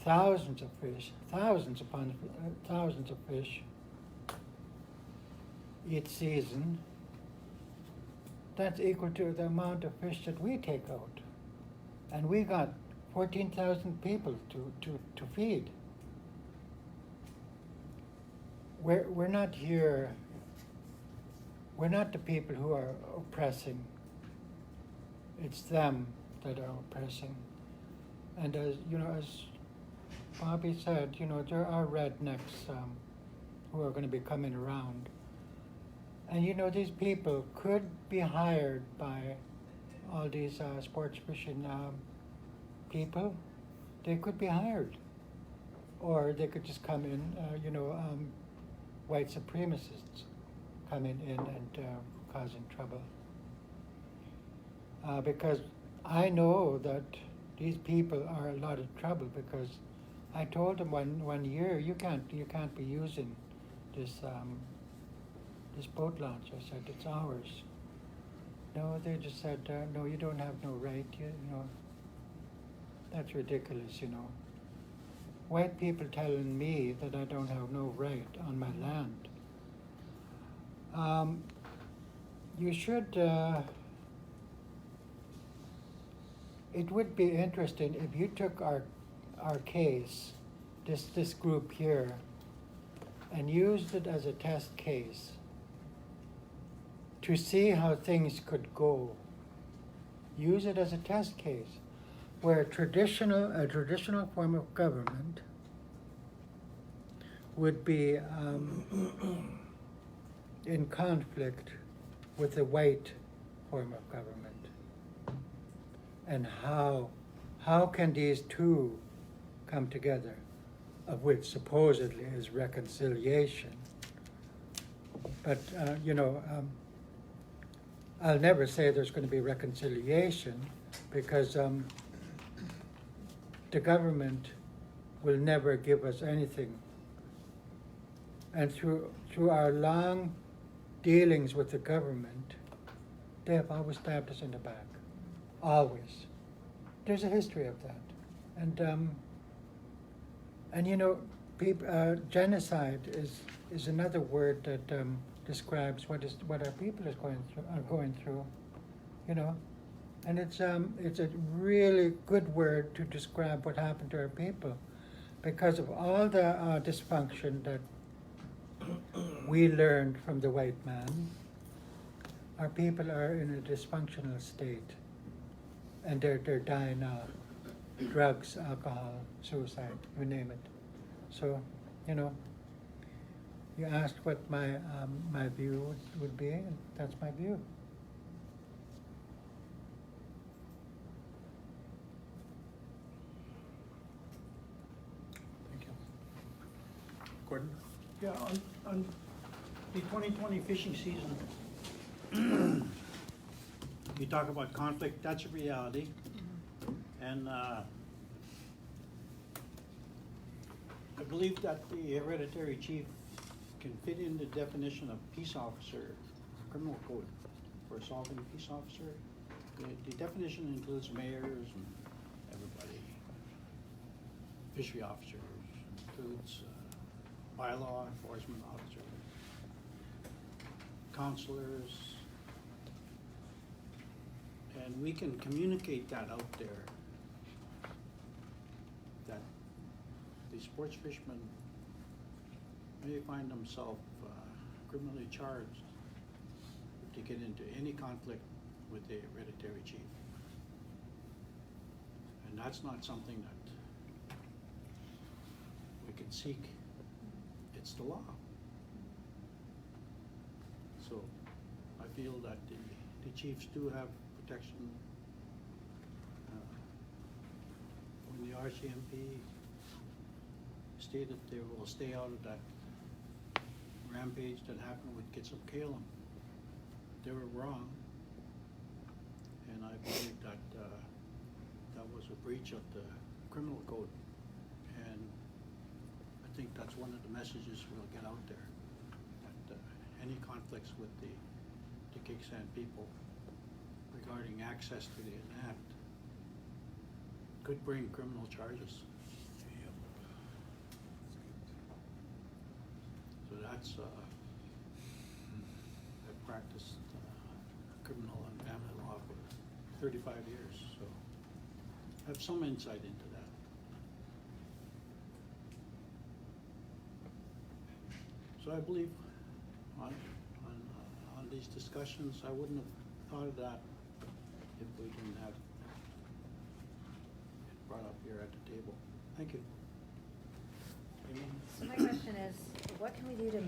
thousands of fish, thousands upon thousands of fish each season. That's equal to the amount of fish that we take out. And we got 14,000 people to feed. We're not here, we're not the people who are oppressing. It's them that are oppressing. And as you know, as Bobby said, you know, there are rednecks who are going to be coming around. And you know, these people could be hired by all these sports fishing people. They could be hired. Or they could just come in, you know, white supremacists coming in and causing trouble. Because I know that these people are a lot of trouble, because I told them one year, you can't be using this this boat launch. I said, it's ours. No, they just said, no, you don't have no right, you know. That's ridiculous, you know. White people telling me that I don't have no right on my land. You should, it would be interesting if you took our case, this group here, and used it as a test case to see how things could go. Use it as a test case where a traditional form of government would be in conflict with the white form of government. And how can these two come together, of which supposedly is reconciliation? But, you know, I'll never say there's going to be reconciliation because the government will never give us anything. And through our long dealings with the government, they have always stabbed us in the back. Always. There's a history of that. And you know, genocide is another word that describes what our people are going through, you know. And it's a really good word to describe what happened to our people, because of all the dysfunction that we learned from the white man. Our people are in a dysfunctional state, and they're dying out. Drugs, alcohol, suicide, you name it. So, you know, you asked what my view would be, and that's my view. Thank you. Gordon? Yeah, on the 2020 fishing season, you talk about conflict, that's a reality. And I believe that the hereditary chief can fit in the definition of peace officer, criminal code for assaulting a peace officer. The definition includes mayors and everybody, fishery officers, includes bylaw enforcement officers, counselors, and we can communicate that out there, that the sports fishermen may find themselves criminally charged to get into any conflict with the hereditary chief. And that's not something that we can seek. It's the law. So I feel that the chiefs do have protection. When the RCMP stated they will stay out of that rampage that happened with Kitsilkalem, they were wrong. And I believe that that was a breach of the criminal code. And I think that's one of the messages we'll get out there, that any conflicts with the Kingsand people regarding access to the land could bring criminal charges. So that's, I've practiced criminal and family law for 35 years, so I have some insight into that. So I believe on these discussions, I wouldn't have thought of that if we didn't have it brought up here at the table. Thank you. So my question is, what can we do to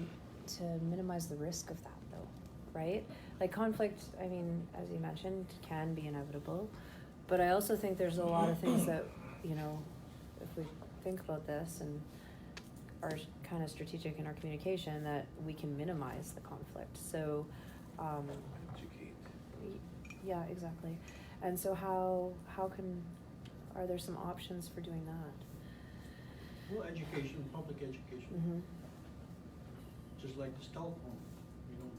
minimize the risk of that though, right? Like conflict, I mean, as you mentioned, can be inevitable, but I also think there's a lot of things that, you know, if we think about this and are kind of strategic in our communication, that we can minimize the conflict. So, Educate. yeah, exactly. And so are there some options for doing that? Well, education, public education, Mm-hmm. just like this telephone, you don't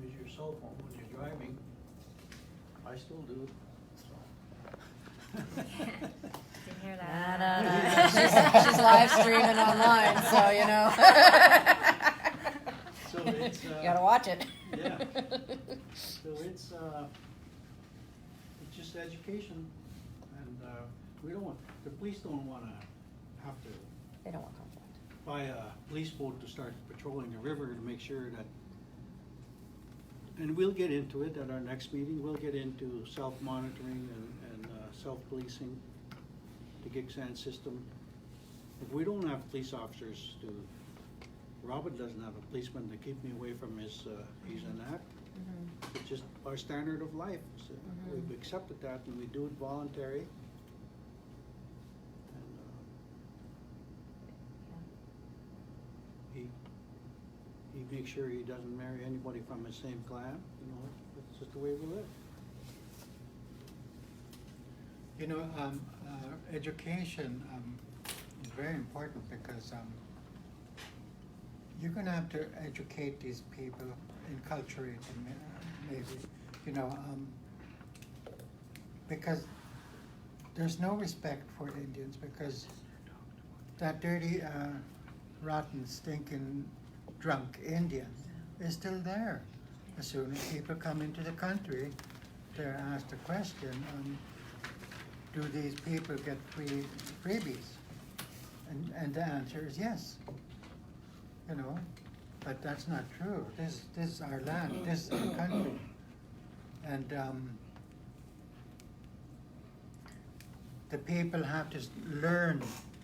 use your cell phone when you're driving. I still do. Didn't hear Da, that. da, da. She's live streaming online, so you know. So it's, You gotta watch it. Yeah. So it's just education, and we don't want, the police don't wanna have to They don't want conflict. buy a police boat to start patrolling the river to make sure that, and we'll get into it at our next meeting, we'll get into self-monitoring and self-policing, the Gixan system. If we don't have police officers to, Robert doesn't have a policeman to keep me away from his act. Mhm. It's just our standard of life. So Mhm. we've accepted that and we do it voluntary. And, he makes sure he doesn't marry anybody from his same clan, you know, it's just the way we live. You know, education is very important because you're going to have to educate these people, enculturate them, maybe, you know, because there's no respect for Indians because that dirty, rotten, stinking, drunk Indian is still there. As soon as people come into the country, they're asked a question, do these people get freebies? And the answer is yes. You know, but that's not true. This is our land. This is our country. And the people have to learn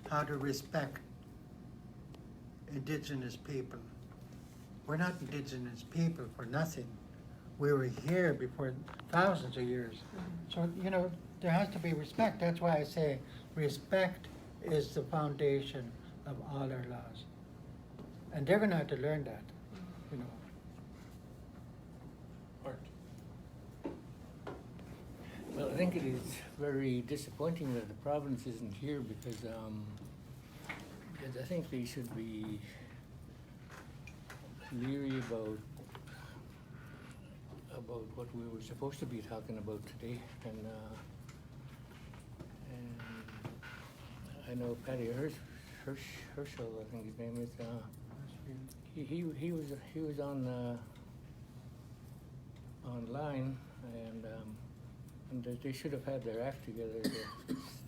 how to respect indigenous people. We're not indigenous people for nothing. We were here before thousands of years. So, you know, there has to be respect. That's why I say respect is the foundation of all our laws. And they're going to have to learn that, you know. Art. Well, I think it is very disappointing that the province isn't here because I think they should be leery about what we were supposed to be talking about today, and I know Paddy Herschel, I think his name is. He was on online, and they should have had their act together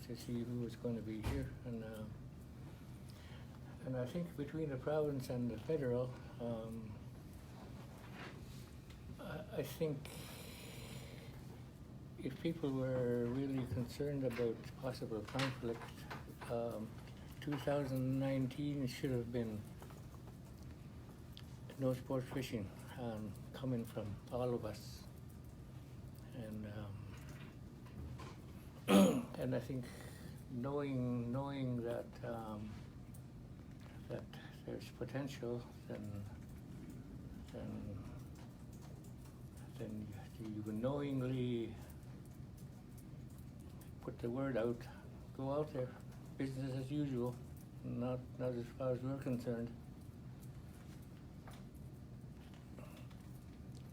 to see who was going to be here, and I think between the province and the federal, I think if people were really concerned about possible conflict, 2019 should have been no sport fishing coming from all of us, and I think knowing that that there's potential, then you can knowingly put the word out, go out there, business as usual, not as far as we're concerned.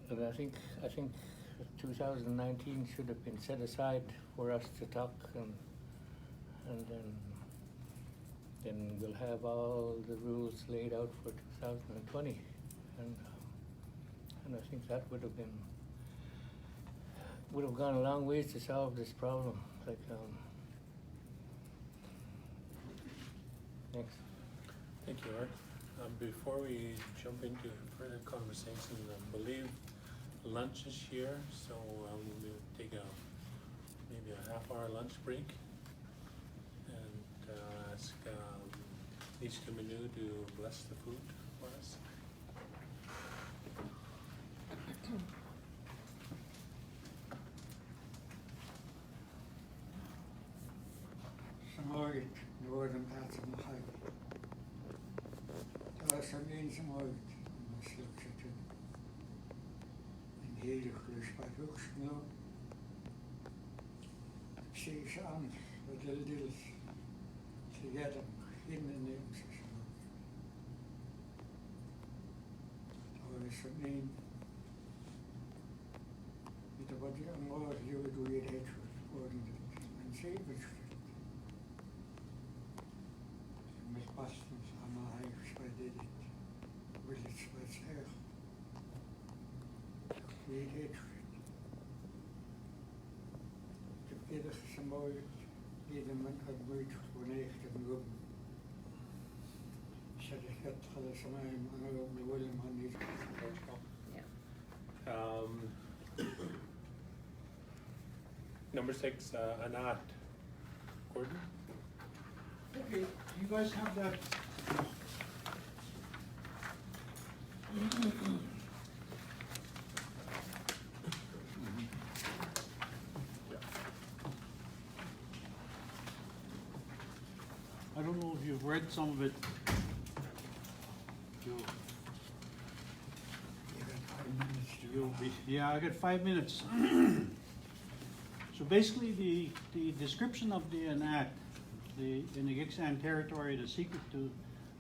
But I think 2019 should have been set aside for us to talk, and then we'll have all the rules laid out for 2020, and I think that would have gone a long ways to solve this problem. Like, next. Thank you, Art. Before we jump into further conversation, I believe lunch is here, so we'll take maybe a half-hour lunch break, and ask Nishka Manu to bless the food for us. Samoyed, northern parts of the highway. Samin Samoyed, Maslukshatu. And here, Klishpatuk, no. Shishan, with little deals together in the names. Samin, بدي أنوار يودوا يدهش ونسيب مش بس أما هاي شوية ويلت شوية سيخ يدهش كده سموي إذا من أدميت ونيخ تنقب شركات خلاص معي أنا بقول مهندس. Number 6, Anat. Gordon? Okay, you guys have that. I don't know if you've read some of it. Yeah, I got 5 minutes. So basically, the description of the Anat, in the Gitxsan territory, the secret to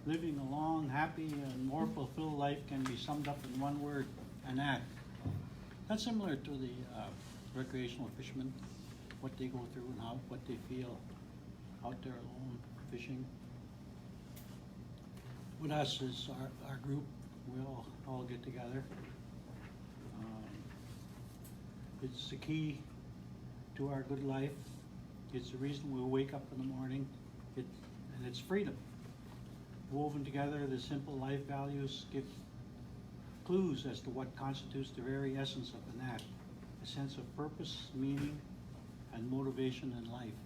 living a long, happy, and more fulfilled life can be summed up in one word: Anat. That's similar to the recreational fishermen, what they go through and what they feel out there alone fishing. With us is our group. We all get together. It's the key to our good life. It's the reason we wake up in the morning. And it's freedom. Woven together, the simple life values give clues as to what constitutes the very essence of Anat, a sense of purpose, meaning, and motivation in life.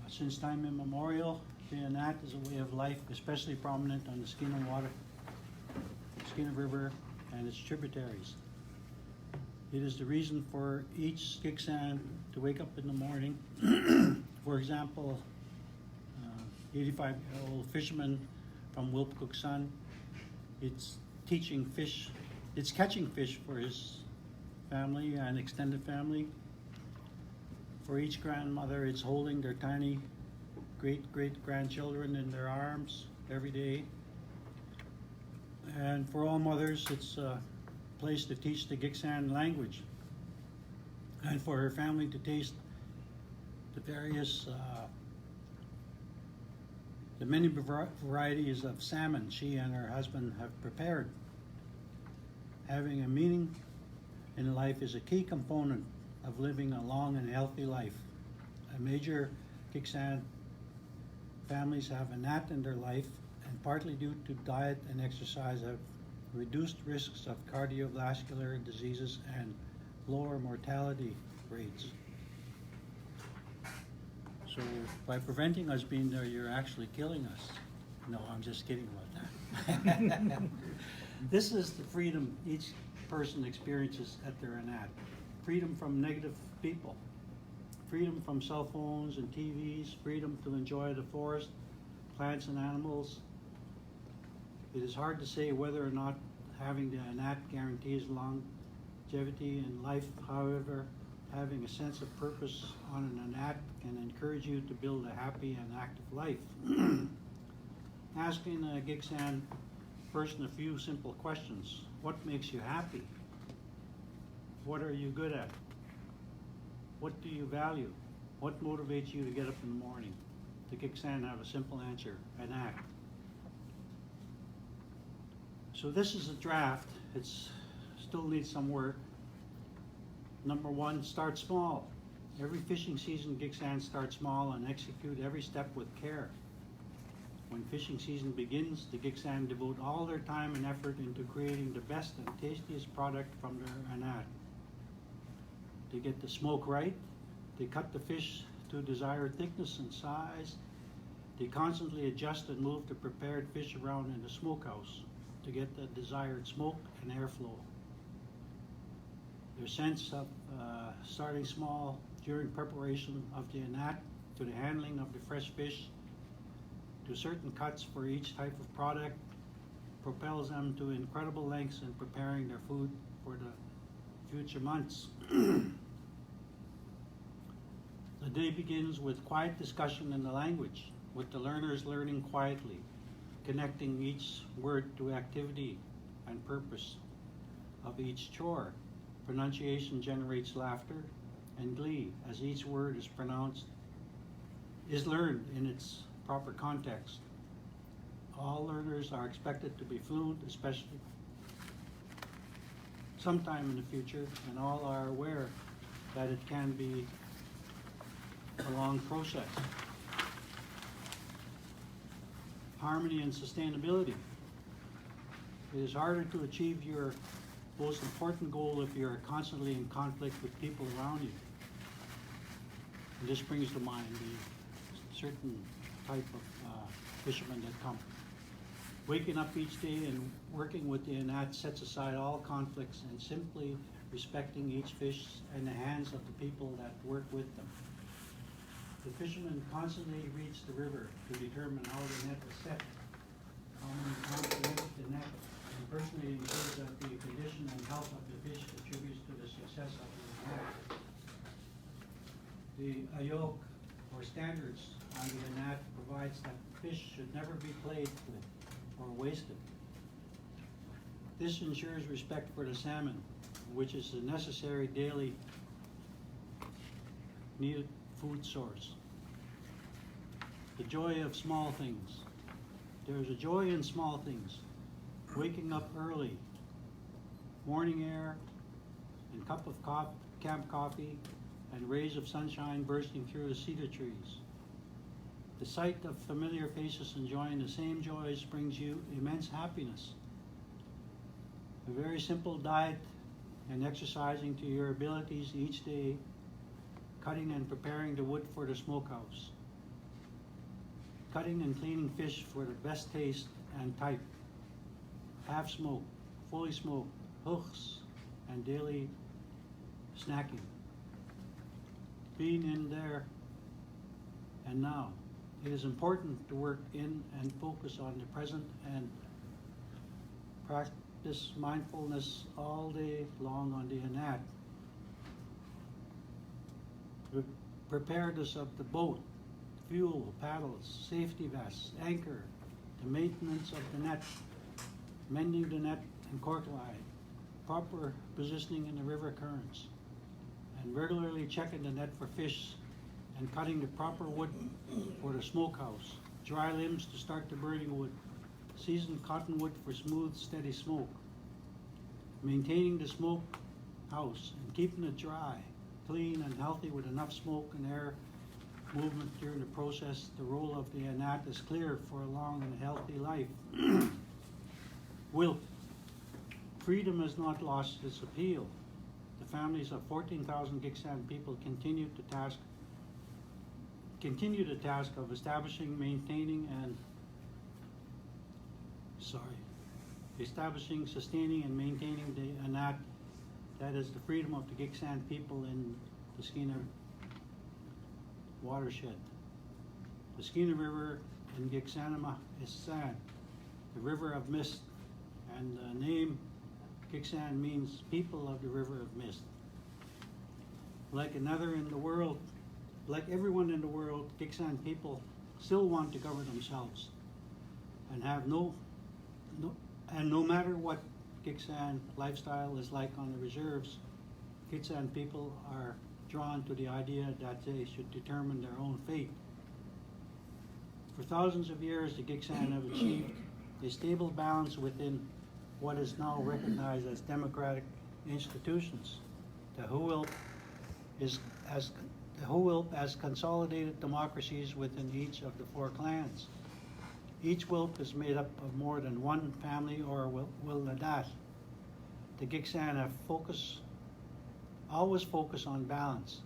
Since time immemorial, the Anat is a way of life, especially prominent on the Skeena River and its tributaries. It is the reason for each Gitxsan to wake up in the morning. For example, 85-year-old fisherman from Wilpcookson, it's catching fish for his family and extended family. For each grandmother, it's holding their tiny great-great-grandchildren in their arms every day. And for all mothers, it's a place to teach the Gitxsan language. And for her family to taste the many varieties of salmon she and her husband have prepared. Having a meaning in life is a key component of living a long and healthy life. A major Gitxsan families have Anat in their life, and partly due to diet and exercise have reduced risks of cardiovascular diseases and lower mortality rates. So by preventing us being there, you're actually killing us. No, I'm just kidding about that. This is the freedom each person experiences at their Anat. Freedom from negative people. Freedom from cell phones and TVs. Freedom to enjoy the forest, plants and animals. It is hard to say whether or not having the Anat guarantees longevity in life. However, having a sense of purpose on an Anat can encourage you to build a happy and active life. Asking a Gitxsan person a few simple questions. What makes you happy? What are you good at? What do you value? What motivates you to get up in the morning? The Gitxsan have a simple answer: Anat. So this is a draft. It still needs some work. Number 1, start small. Every fishing season, Gitxsan start small and execute every step with care. When fishing season begins, the Gitxsan devote all their time and effort into creating the best and tastiest product from their Anat. They get the smoke right. They cut the fish to desired thickness and size. They constantly adjust and move the prepared fish around in the smokehouse to get the desired smoke and airflow. Their sense of starting small during preparation of the Anat, to the handling of the fresh fish, to certain cuts for each type of product, propels them to incredible lengths in preparing their food for the future months. The day begins with quiet discussion in the language, with the learners learning quietly, connecting each word to activity and purpose. of each chore. Pronunciation generates laughter and glee as each word is pronounced, is learned in its proper context. All learners are expected to be fluent, especially sometime in the future, and all are aware that it can be a long process. Harmony and sustainability. It is harder to achieve your most important goal if you're constantly in conflict with people around you. And this brings to mind the certain type of fishermen that come. Waking up each day and working with the Inat sets aside all conflicts and simply respecting each fish and the hands of the people that work with them. The fishermen constantly reach the river to determine how the net is set, how many times to lift the net, and personally ensures that the condition and health of the fish contributes to the success of the net. The ayok, or standards on the Inat, provides that fish should never be played with or wasted. This ensures respect for the salmon, which is a necessary daily needed food source. The joy of small things. There is a joy in small things. Waking up early, morning air, and cup of camp coffee, and rays of sunshine bursting through the cedar trees. The sight of familiar faces enjoying the same joys brings you immense happiness. A very simple diet and exercising to your abilities each day, cutting and preparing the wood for the smokehouse, cutting and cleaning fish for the best taste and type, half smoked, fully smoked, hooks, and daily snacking. Being in there and now. It is important to work in and focus on the present and practice mindfulness all day long on the Inat. The preparedness of the boat, fuel, paddles, safety vests, anchor, the maintenance of the net, mending the net and cork line, proper positioning in the river currents, and regularly checking the net for fish and cutting the proper wood for the smokehouse, dry limbs to start the burning wood, seasoned cottonwood for smooth, steady smoke, maintaining the smoke house and keeping it dry, clean and healthy with enough smoke and air movement during the process. The role of the Inat is clear for a long and healthy life. Wilp. Freedom has not lost its appeal. The families of 14,000 Gitxsan people continue the task of establishing, maintaining, sustaining, and maintaining the Inat, that is the freedom of the Gitxsan people in the Skeena watershed. The Skeena River in Gitxsanima is San, the river of mist, and the name Gitxsan means people of the river of mist. Like everyone in the world, Gitxsan people still want to govern themselves and have no matter what Gitxsan lifestyle is like on the reserves, Gitxsan people are drawn to the idea that they should determine their own fate. For thousands of years, the Gitxsan have achieved a stable balance within what is now recognized as democratic institutions. The Huilp as consolidated democracies within each of the 4 clans. Each Wilp is made up of more than one family or Wilnadat. The Gitxsan have always focus on balance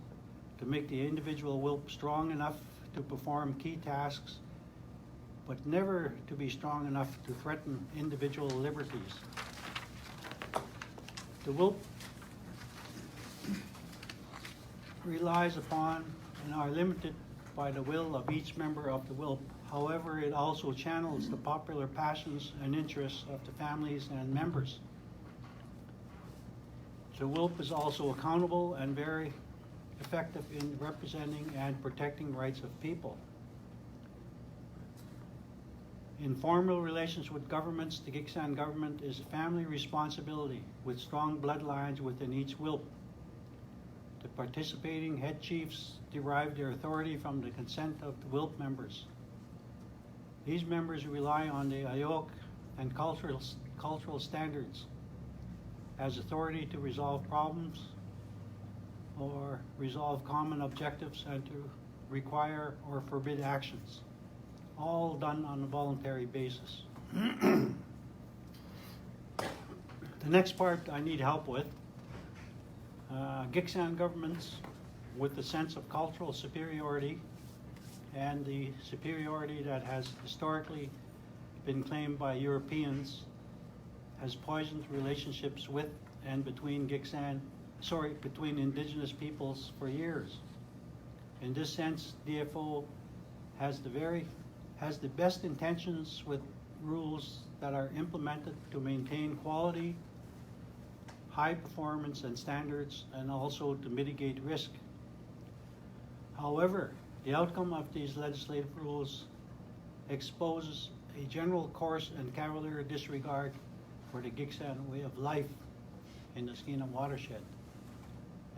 to make the individual Wilp strong enough to perform key tasks, but never to be strong enough to threaten individual liberties. The Wilp relies upon and are limited by the will of each member of the Wilp. However, it also channels the popular passions and interests of the families and members. The Wilp is also accountable and very effective in representing and protecting rights of people. Informal relations with governments, the Gitxsan government is a family responsibility with strong bloodlines within each WILP. The participating head chiefs derive their authority from the consent of the WILP members. These members rely on the IOC and cultural standards as authority to resolve problems or resolve common objectives and to require or forbid actions, all done on a voluntary basis. The next part I need help with. Gitxsan governments with the sense of cultural superiority and the superiority that has historically been claimed by Europeans has poisoned relationships with and between between indigenous peoples for years. In this sense, DFO has the best intentions with rules that are implemented to maintain quality, high performance and standards, and also to mitigate risk. However, the outcome of these legislative rules exposes a general coarse and cavalier disregard for the Gitxsan way of life in the Skeena watershed.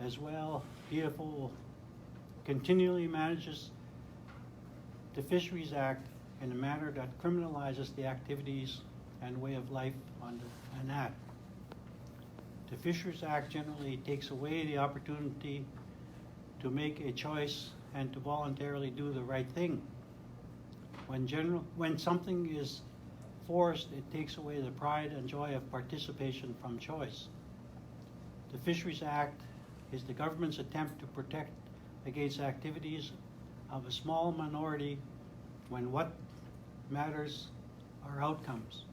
As well, DFO continually manages the Fisheries Act in a manner that criminalizes the activities and way of life on the Anat. The Fisheries Act generally takes away the opportunity to make a choice and to voluntarily do the right thing. When something is forced, it takes away the pride and joy of participation from choice. The Fisheries Act is the government's attempt to protect against activities of a small minority when what matters are outcomes.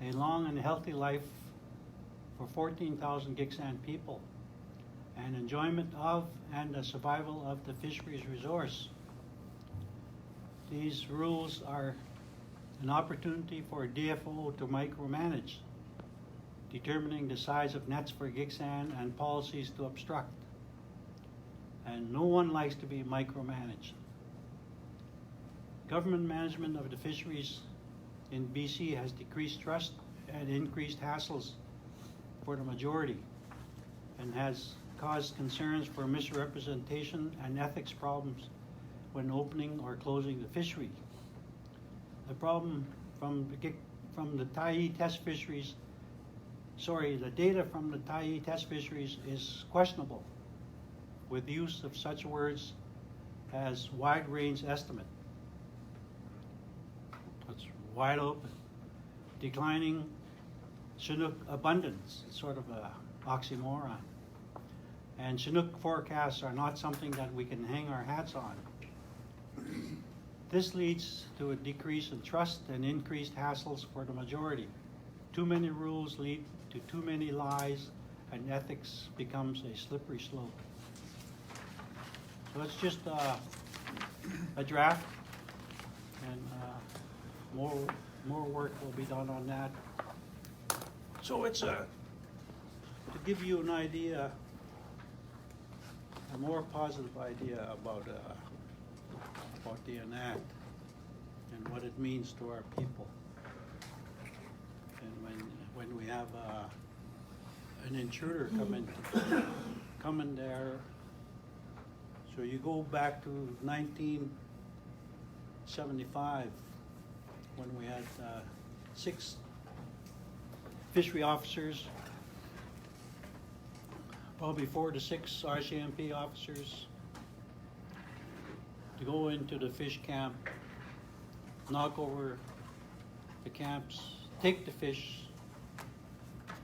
A long and healthy life for 14,000 Gitxsan people, and enjoyment of and the survival of the fisheries resource. These rules are an opportunity for DFO to micromanage, determining the size of nets for Gitxsan and policies to obstruct. And no one likes to be micromanaged. Government management of the fisheries in BC has decreased trust and increased hassles for the majority, and has caused concerns for misrepresentation and ethics problems when opening or closing the fishery. The problem from the Tyee test fisheries, the data from the Tyee test fisheries is questionable, with use of such words as wide range estimate. It's wide open. Declining Chinook abundance, it's sort of a oxymoron. And Chinook forecasts are not something that we can hang our hats on. This leads to a decrease in trust and increased hassles for the majority. Too many rules lead to too many lies, and ethics becomes a slippery slope. So it's just a draft, and more work will be done on that. So it's to give you an idea, a more positive idea about the Anat and what it means to our people. And when we have an intruder come in there, so you go back to 1975 when we had 6 fishery officers, probably 4 to 6 RCMP officers, to go into the fish camp, knock over the camps, take the fish,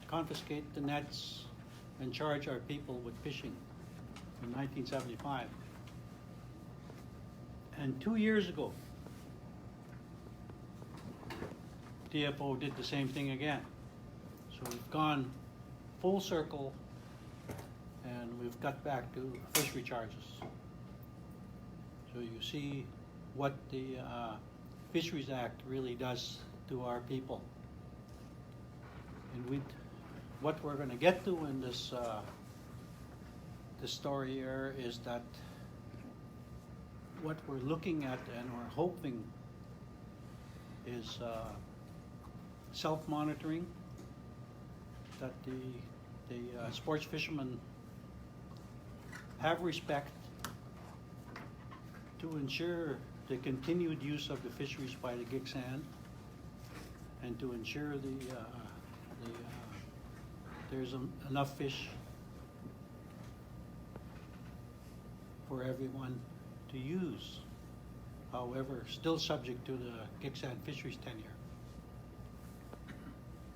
confiscate the nets, and charge our people with fishing in 1975. And 2 years ago, DFO did the same thing again. So we've gone full circle, and we've got back to fishery charges. So you see what the Fisheries Act really does to our people. And what we're going to get to in this story here is that what we're looking at and we're hoping is self-monitoring, that the sports fishermen have respect to ensure the continued use of the fisheries by the Giksand, and to ensure there's enough fish for everyone to use. However, still subject to the Giksand fisheries tenure.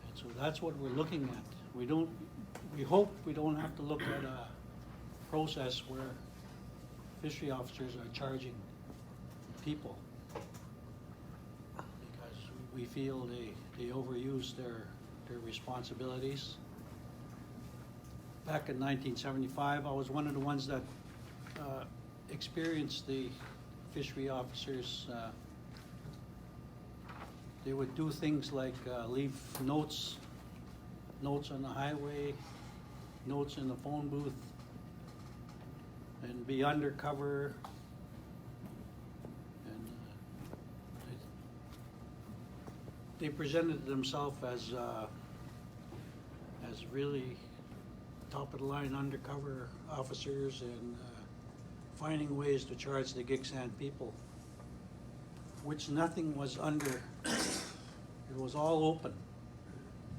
And so that's what we're looking at. We hope we don't have to look at a process where fishery officers are charging people, because we feel they overuse their responsibilities. Back in 1975, I was one of the ones that experienced the fishery officers. They would do things like leave notes on the highway, notes in the phone booth, and be undercover. And they presented themselves as really top of the line undercover officers, and finding ways to charge the Giksand people, which nothing was under. It was all open.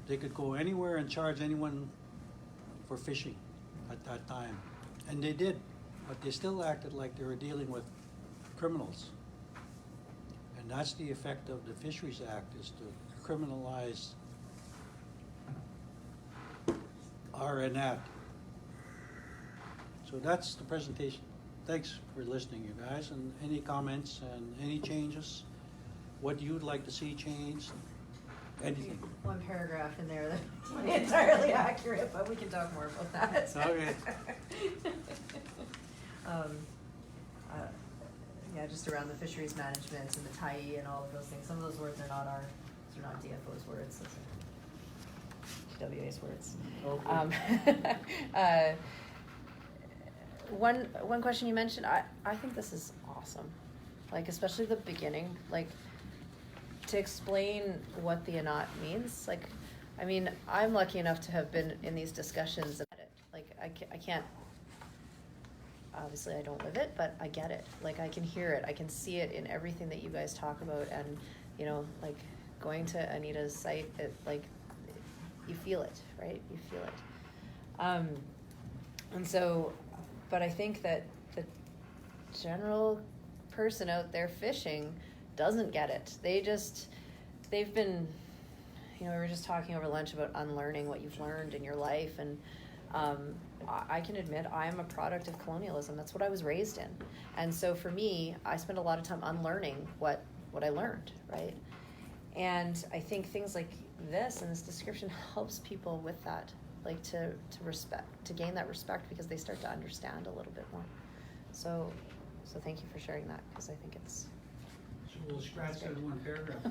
They could go anywhere and charge anyone for fishing at that time, and they did, but they still acted like they were dealing with criminals. And that's the effect of the Fisheries Act, is to criminalize RNAT. So that's the presentation. Thanks for listening, you guys, and any comments and any changes, what you'd like to see changed, anything. One paragraph in there that's not entirely accurate, but we can talk more about that. Okay. Yeah, just around the fisheries management and the tie and all of those things. Some of those words are not DFO's words. Those are WA's words. Okay. One question you mentioned, I think this is awesome. Like, especially the beginning, like, to explain what the ANAT means. Like, I mean, I'm lucky enough to have been in these discussions about it. Like, I can't, obviously I don't live it, but I get it. Like, I can hear it. I can see it in everything that you guys talk about. And, you know, like, going to Anita's site, like, you feel it, right? You feel it. And so, but I think that the general person out there fishing doesn't get it. They've been, you know, we were just talking over lunch about unlearning what you've learned in your life. And I can admit I am a product of colonialism. That's what I was raised in. And so for me, I spent a lot of time unlearning what I learned, right? And I think things like this and this description helps people with that, like to gain that respect, because they start to understand a little bit more. So thank you for sharing that, because I think it's. So we'll scratch that one paragraph.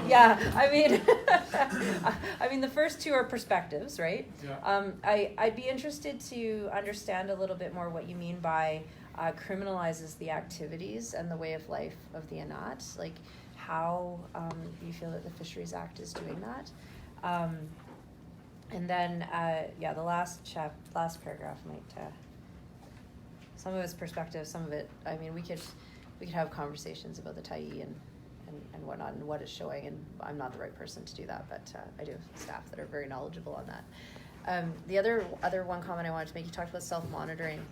Yeah. I mean, the first two are perspectives, right? Yeah. I'd be interested to understand a little bit more what you mean by criminalizes the activities and the way of life of the ANAT, like how you feel that the Fisheries Act is doing that. And then, the last paragraph might, some of it's perspective, some of it, I mean, we could have conversations about the Tyee and whatnot and what it's showing, and I'm not the right person to do that, but I do have staff that are very knowledgeable on that. The other one comment I wanted to make, you talked about self-monitoring.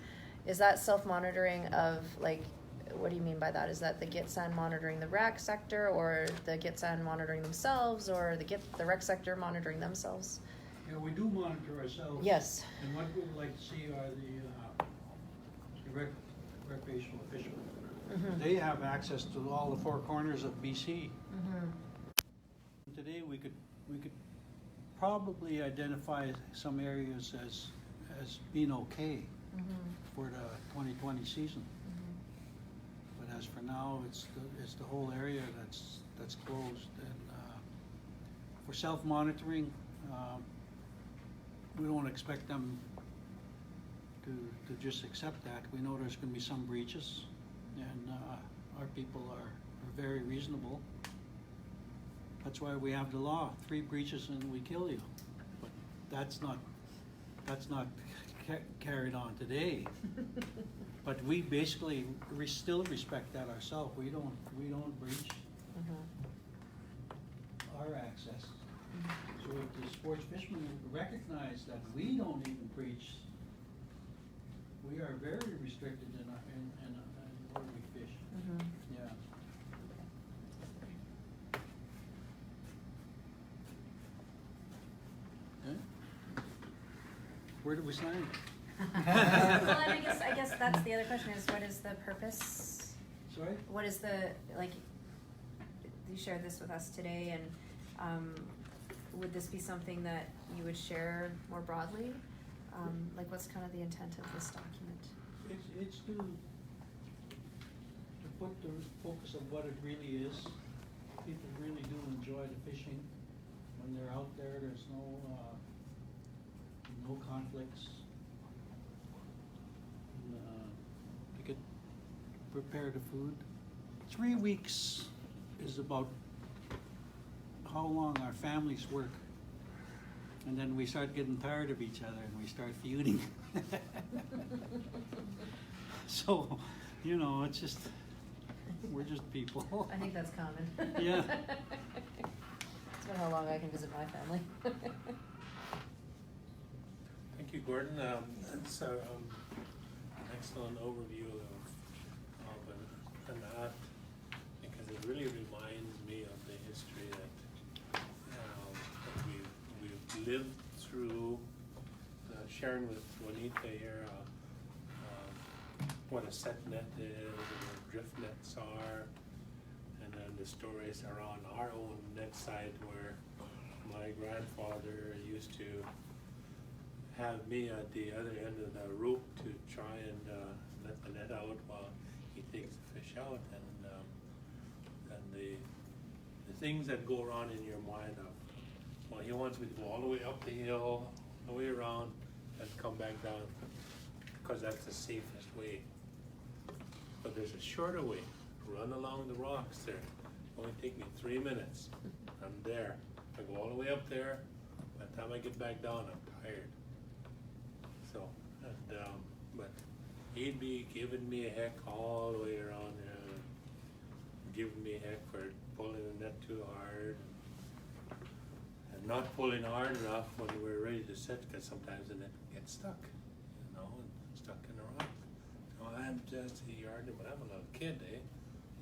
Is that self-monitoring of, like, what do you mean by that? Is that the Giksand monitoring the rec sector, or the Giksand monitoring themselves, or the rec sector monitoring themselves? Yeah, we do monitor ourselves. Yes. And what we would like to see are the recreational fishermen. Mm-hmm. They have access to all the four corners of BC. Mm-hmm. Today we could probably identify some areas as being okay for the 2020 season. But as for now, it's the whole area that's closed. And for self-monitoring, we don't expect them to just accept that. We know there's going to be some breaches, and our people are very reasonable. That's why we have the law, 3 breaches and we kill you. But that's not carried on today. But we basically, we still respect that ourselves. We don't breach our access. So if the sports fishermen recognize that we don't even breach, we are very restricted in where we fish. Yeah. Okay. Where do we sign? Well, and I guess that's the other question is, what is the purpose? Sorry? What is the, like, you shared this with us today, and would this be something that you would share more broadly? Like, what's kind of the intent of this document? It's to put the focus of what it really is. People really do enjoy the fishing. When they're out there, there's no conflicts. You could prepare the food. 3 weeks is about how long our families work. And then we start getting tired of each other and we start feuding. So, you know, it's just, we're just people. I think that's common. Yeah. It's about how long I can visit my family. Thank you, Gordon. That's an excellent overview of an art, because it really reminds me of the history that we've lived through. Sharing with Juanita here what a set net is, and what drift nets are, and then the stories around our own net site where my grandfather used to have me at the other end of the rope to try and let the net out while he takes the fish out, and the things that go around in your mind of, well, he wants me to go all the way up the hill, all the way around, and come back down, because that's the safest way. But there's a shorter way. Run along the rocks there. Only take me 3 minutes. I'm there. I go all the way up there. By the time I get back down, I'm tired. So, and but he'd be giving me a heck all the way around there, giving me a heck for pulling the net too hard, and not pulling hard enough when we're ready to set, because sometimes the net gets stuck, you know, and stuck in the rock. So I'm just a yard, but I'm a little kid, eh?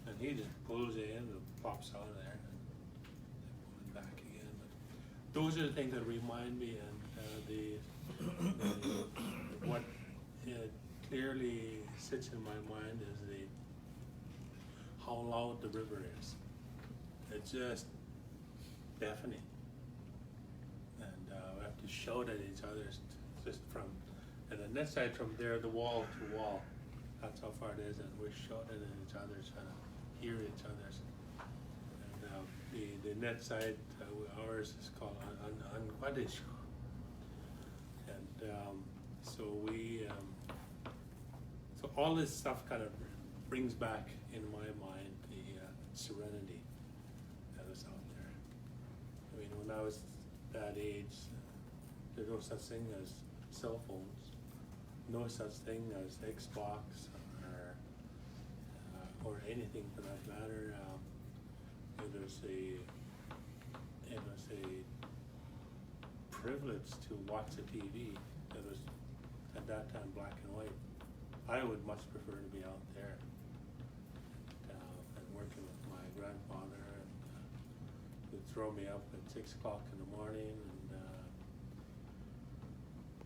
And he just pulls it in and pops out of there and pull it back again. But those are the things that remind me, and what clearly sits in my mind is how loud the river is. It's just deafening, and we have to shout at each other just from, and the net side from there, the wall to wall. That's how far it is, and we're shouting at each other, trying to hear each other's. And the net side, ours is called Anguadish. And so so all this stuff kind of brings back in my mind the serenity that is out there. I mean, when I was that age, there's no such thing as cell phones, no such thing as Xbox or anything for that matter. It was a privilege to watch the TV that was at that time black and white. I would much prefer to be out there and working with my grandfather, and he'd throw me up at 6 o'clock in the morning,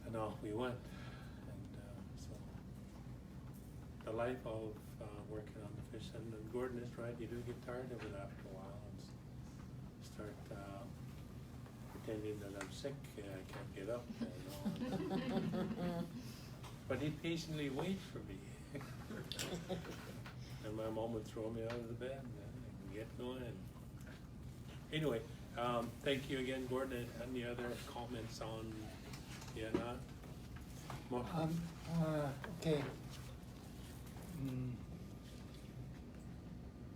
and off we went. And so the life of working on the fish, and Gordon is right, you do get tired of it after a while and start pretending that I'm sick, I can't get up, you know. But he'd patiently wait for me. And my mom would throw me out of the bed and get going. Anyway, thank you again, Gordon. Any other comments on the Anat? Okay.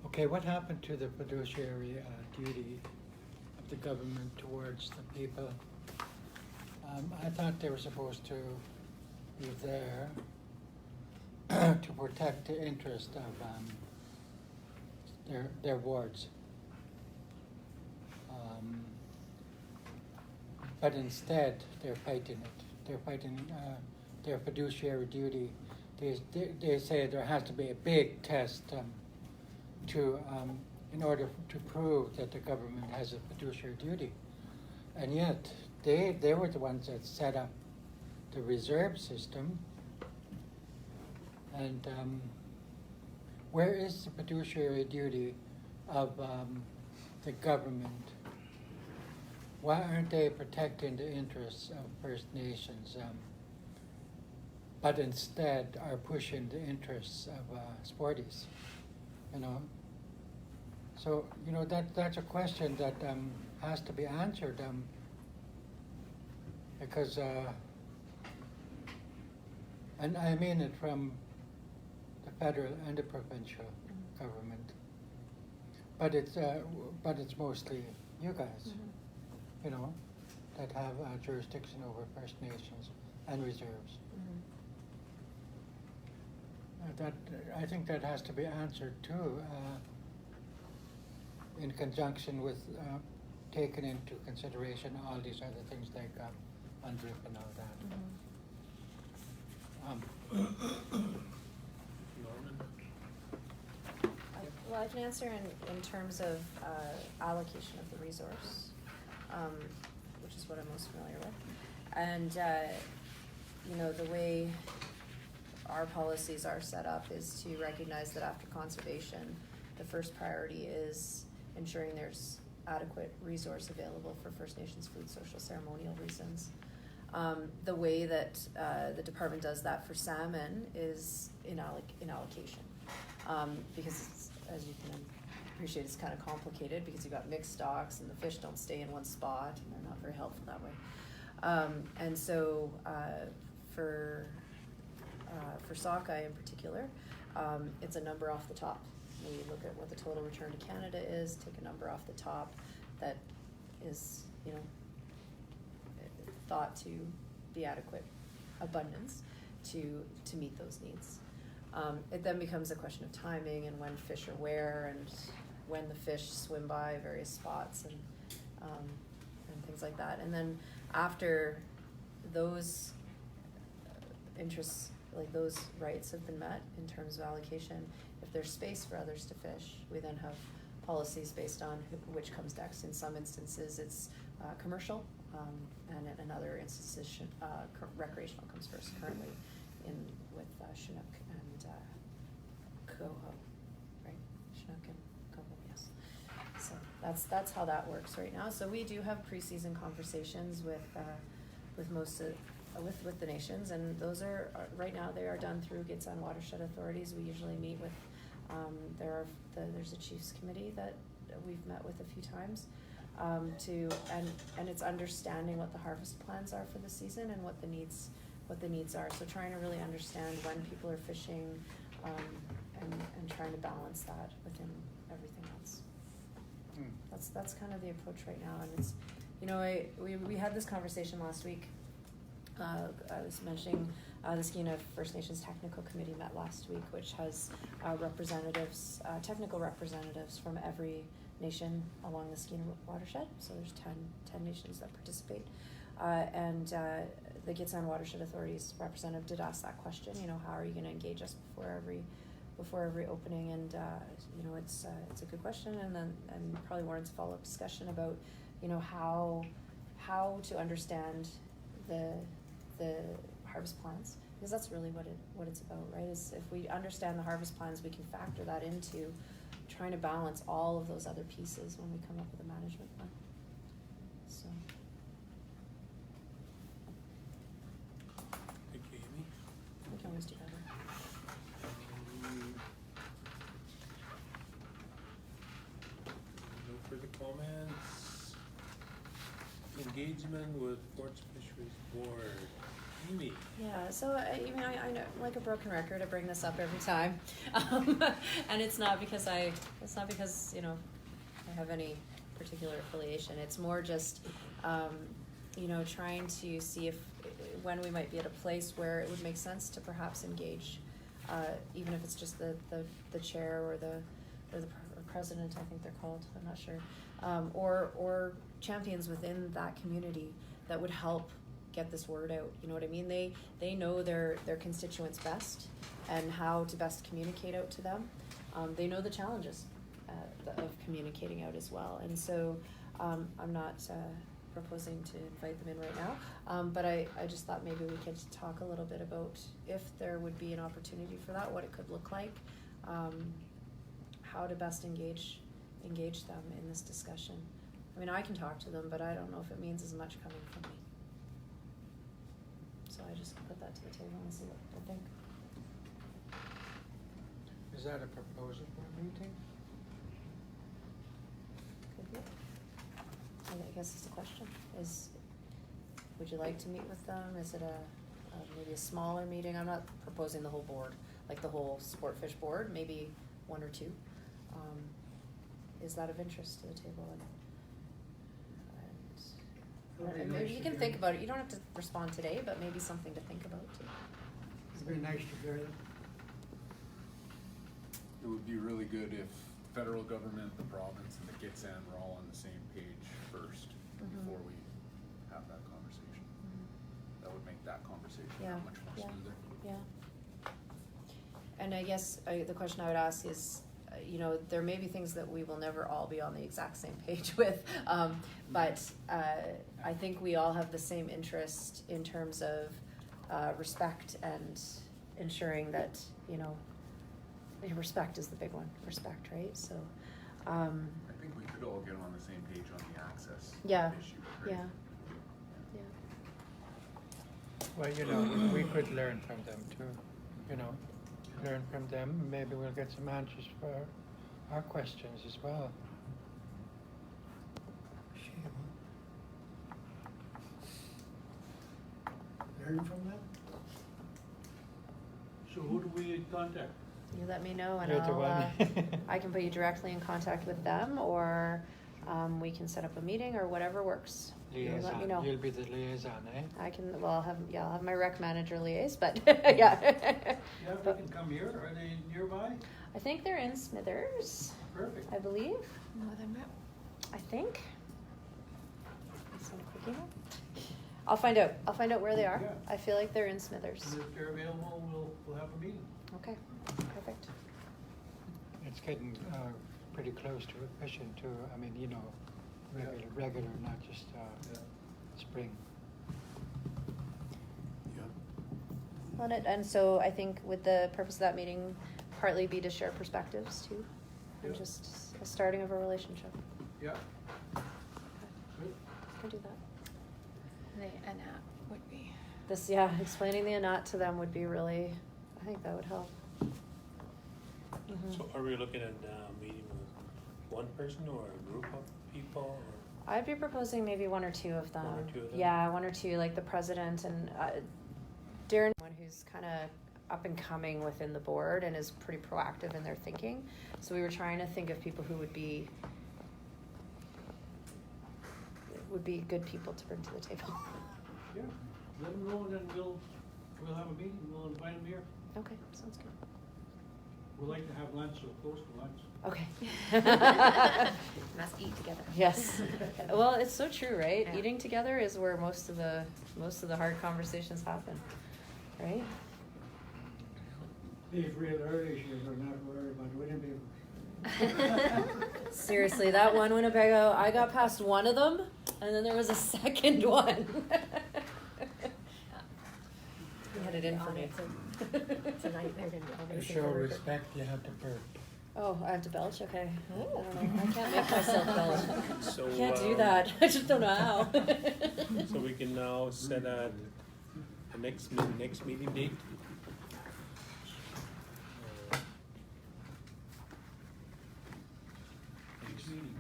Okay, what happened to the fiduciary duty the government towards the people. I thought they were supposed to be there to protect the interest of their wards. But instead, they're fighting it. They're fighting their fiduciary duty. They say there has to be a big test in order to prove that the government has a fiduciary duty. And yet, they were the ones that set up the reserve system. And where is the fiduciary duty of the government? Why aren't they protecting the interests of First Nations, but instead are pushing the interests of sporties? You know. So you know that's a question that has to be answered because, and I mean it from the federal and the provincial government, but it's mostly you guys. You know, that have jurisdiction over First Nations and reserves. I think that has to be answered too, in conjunction with taking into consideration all these other things like UNDRIP and all that. Norman? Well, I can answer in terms of allocation of the resource, which is what I'm most familiar with. And, you know, the way our policies are set up is to recognize that after conservation, the first priority is ensuring there's adequate resource available for First Nations food, social, ceremonial reasons. The way that the department does that for salmon is in allocation, because it's, as you can appreciate, it's kind of complicated because you've got mixed stocks and the fish don't stay in one spot and they're not very helpful that way. And so for sockeye in particular, it's a number off the top. We look at what the total return to Canada is, take a number off the top that is, you know, thought to be adequate abundance to meet those needs. It then becomes a question of timing and when fish are where and when the fish swim by various spots and things like that. And then after those interests, like those rights have been met in terms of allocation, if there's space for others to fish, we then have policies based on which comes next. In some instances, it's commercial, and in other instances, recreational comes first. Currently, with Chinook and Coho, right? Chinook and Coho, yes. So that's how that works right now. So we do have pre-season conversations with most of with the nations, and those are right now they are done through Gitxsan watershed authorities. We usually meet with there's a chiefs committee that we've met with a few times and it's understanding what the harvest plans are for the season and what the needs are. So trying to really understand when people are fishing and trying to balance that within everything else. That's kind of the approach right now, and it's, you know, we had this conversation last week. I was mentioning the Skeena First Nations Technical Committee met last week, which has representatives, technical representatives from every nation along the Skeena watershed. So there's 10 nations that participate. And the Gitxsan Watershed Authority's representative did ask that question, you know, how are you going to engage us before every opening? And, you know, it's a good question, and probably warrants a follow-up discussion about, you know, how to understand the harvest plans, because that's really what it's about, right? Is if we understand the harvest plans, we can factor that into trying to balance all of those other pieces when we come up with a management plan. So. Thank you, Amy. We can always do better. No further comments. Engagement with Ports Fisheries Board. Amy. Yeah, so I know, like a broken record, I bring this up every time, and it's not because you know, I have any particular affiliation. It's more just, you know, trying to see if, when we might be at a place where it would make sense to perhaps engage, even if it's just the chair or the president, I think they're called, I'm not sure, or champions within that community that would help get this word out. You know what I mean? They know their constituents best and how to best communicate out to them. They know the challenges of communicating out as well. And so I'm not proposing to invite them in right now, but I just thought maybe we could talk a little bit about if there would be an opportunity for that, what it could look like, how to best engage them in this discussion. I mean, I can talk to them, but I don't know if it means as much coming from me. So I just put that to the table and see what they think. Is that a proposal for a meeting? Could be. I guess it's a question. Would you like to meet with them? Is it maybe a smaller meeting? I'm not proposing the whole board, like the whole Sportfish board, maybe one or two. Is that of interest to the table? And maybe you can think about it. You don't have to respond today, but maybe something to think about too. It'd be nice to hear them. It would be really good if federal government, the province, and the Gitxsan were all on the same page first before we have that conversation. That would make that conversation Yeah, much more yeah. smoother. Yeah. And I guess the question I would ask is, you know, there may be things that we will never all be on the exact same page with, but I think we all have the same interest in terms of respect and ensuring that, you know, respect is the big one, respect, right? So, I think we could all get on the same page on the access yeah, issue, right? yeah. Well, you know, we could learn from them too, you know, learn from them. Maybe we'll get some answers for our questions as well. Learn from them? So who do we contact? You let me know and You're the one. I can put you directly in contact with them, or we can set up a meeting or whatever works. You let me Liaison. know. You'll be the liaison, eh? I can, well, I'll have my rec manager liaise, but yeah. Yeah, they can come here. Are they nearby? I think they're in Smithers, Perfect. I believe. Northern Rep. I think. Let's have a quick email. I'll find out. I'll find out where they are. Yeah. I feel like they're in Smithers. And if they're available, we'll have a meeting. Okay, perfect. It's getting pretty close to efficient too. I mean, you know, regular, not just spring. Yeah. And so I think with the purpose of that meeting, partly be to share perspectives too, and Yeah. just a starting of a relationship. Yeah. Good. Can do that. An app would be. This, yeah, explaining the ANAT to them would be really, I think that would help. Mhm. So are we looking at meeting with one person or a group of people? Or? I'd be proposing maybe one or two of them. One or two of them? Yeah, one or two, like the president and Darren, one who's kind of up and coming within the board and is pretty proactive in their thinking. So we were trying to think of people who would be good people to bring to the table. Yeah. Let them know, and then we'll have a meeting. We'll invite them here. Okay, sounds good. We'd like to have lunch, so close to lunch. Okay. Must eat together. Yes. Well, it's so true, right? Yeah. Eating together is where most of the hard conversations happen, right? Leave real early, so you're not worried about Winnebago. Seriously, that one Winnebago, I got past one of them, and then there was a second one. He had it in for me. Tonight they're gonna be To show respect, you have to burp. Oh, I have to belch? Okay. I don't know. I can't make myself belch. So, I can't do that. I just don't know how. So we can now set a next meeting date. Next meeting.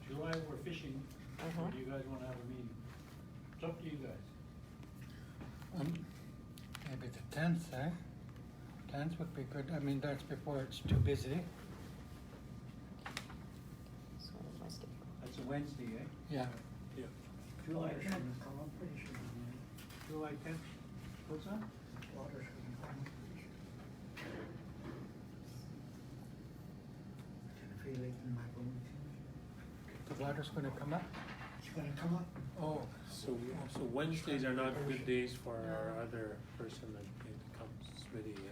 July, we're fishing. Uh-huh. Or do you guys wanna have a meeting? It's up to you guys. Maybe the 10th, eh? 10th would be good. I mean, that's before it's too busy. So Wednesday, eh? Yeah. Yeah. July Water's 10th. gonna come up pretty soon. July 10th. What's that? Water's gonna come up pretty soon. I can feel it in my bones. The water's gonna come up? It's gonna come up. Oh. So Wednesdays are not good days for our other person that comes, Smitty, yeah.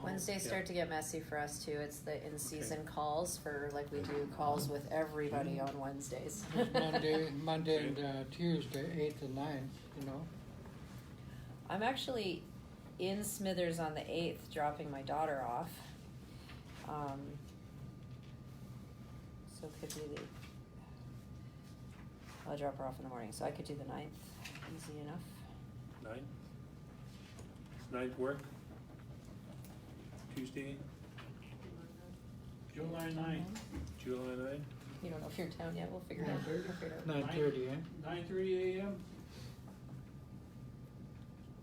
Wednesdays Yeah. start to get messy for us too. It's the in-season calls for, like, we do calls with everybody on Wednesdays. Monday and Tuesday, 8th and 9th, you know? I'm actually in Smithers on the 8th, dropping my daughter off. So it could be I'll drop her off in the morning, so I could do the 9th, easy enough. 9th? Does 9th work? Tuesday, July 9th. July 9th? You don't know if you're in town yet, we'll figure it out. 9:30? We'll figure it out. 9:30, eh? 9:30 a.m.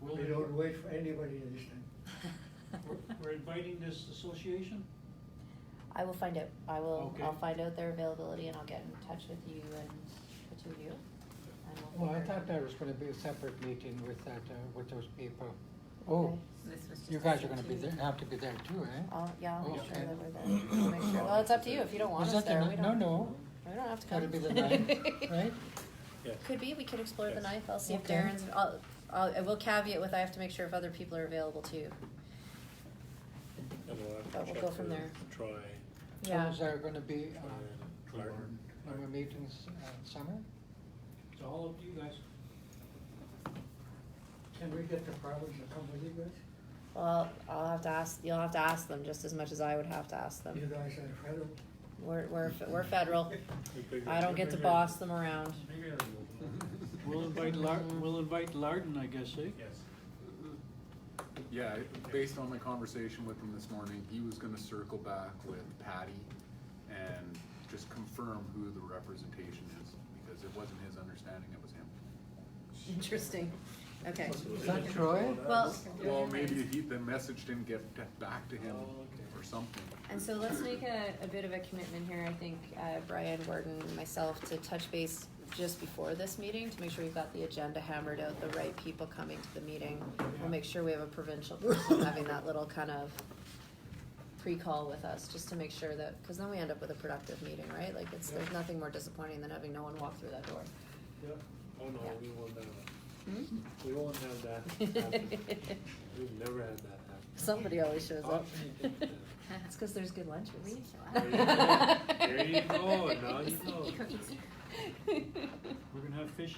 We don't wait for anybody this time. We're inviting this association? I will find out. I'll Okay. find out their availability and I'll get in touch with you and the two of you. And we'll Well, I figure it thought out. there was gonna be a separate meeting with that, with those people. Oh, Okay. This was just you a guys are gonna be safety- there, have to be there too, eh? Yeah, I'll make Okay. sure that we're there. I'll make sure. Well, it's up to you. If you don't want Was us that the there, ni- we no, don't. no. We don't have to come. Gotta be the 9th, right? Yeah. Could be. We could explore the Yes. 9th. I'll see if Okay. Darren's. I will caveat with I have to make sure if other people are available too. And we'll have to But we'll check go from with there. Troy, So Yeah. is there gonna be, Martin. more meetings, summer? It's all up to you guys. Can we get the province to come with you guys? Well, I'll have to ask. You'll have to ask them just as much as I would have to ask You them. guys are federal. We're federal. I don't get to boss them around. We'll invite Larden, I guess, eh? Yes. Yeah, based on my conversation with him this morning, he was gonna circle back with Patty and just confirm who the representation is, because it wasn't his understanding it was him. Interesting. Okay. Is that Troy? Well, Well, maybe the message didn't get back to him Oh, okay. or something. and so let's make a bit of a commitment here. I think Brian, Gordon, myself to touch base just before this meeting to make sure we've got the agenda hammered out, the right people coming to the meeting. We'll make sure we have a provincial person having that little kind of pre-call with us, just to make sure that, because then we end up with a productive meeting, right? Like there's nothing more disappointing than having no one walk through that door. Yeah. Oh, no, Yeah. we won't have that. Hmm? We won't have that happen. We've never had that happen. Somebody always shows up. Oh. It's because there's good lunches. There you go, now you know. We're gonna have fish.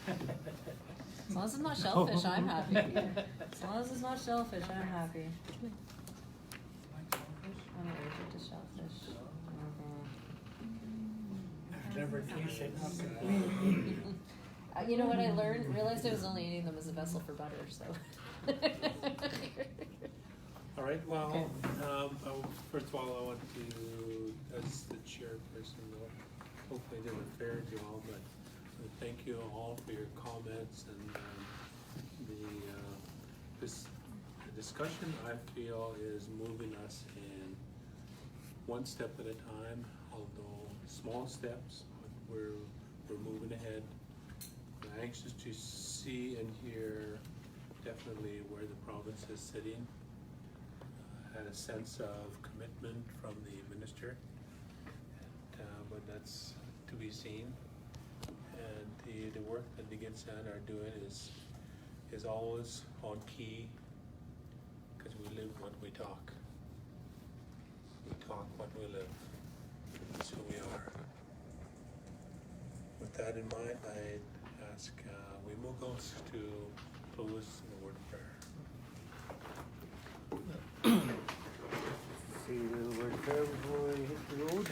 As long as it's not shellfish, I'm happy. As long as it's not shellfish, I'm happy. I'm allergic to shellfish. I've never tasted nothing. You know what I realized I was only eating them as a vessel for butter, so. All right, well, first of all, I want to, as the chairperson, hopefully I did it fair to you all, but thank you all for your comments and the discussion, I feel, is moving us in one step at a time, although small steps, but we're moving ahead. I'm anxious to see and hear definitely where the province is sitting. Had a sense of commitment from the minister, but that's to be seen. And the work that the Gitsan are doing is always on key, because we live what we talk. We talk what we live. That's who we are. With that in mind, I ask Wimugos to close the word of prayer. See the word prayer before we hit the road.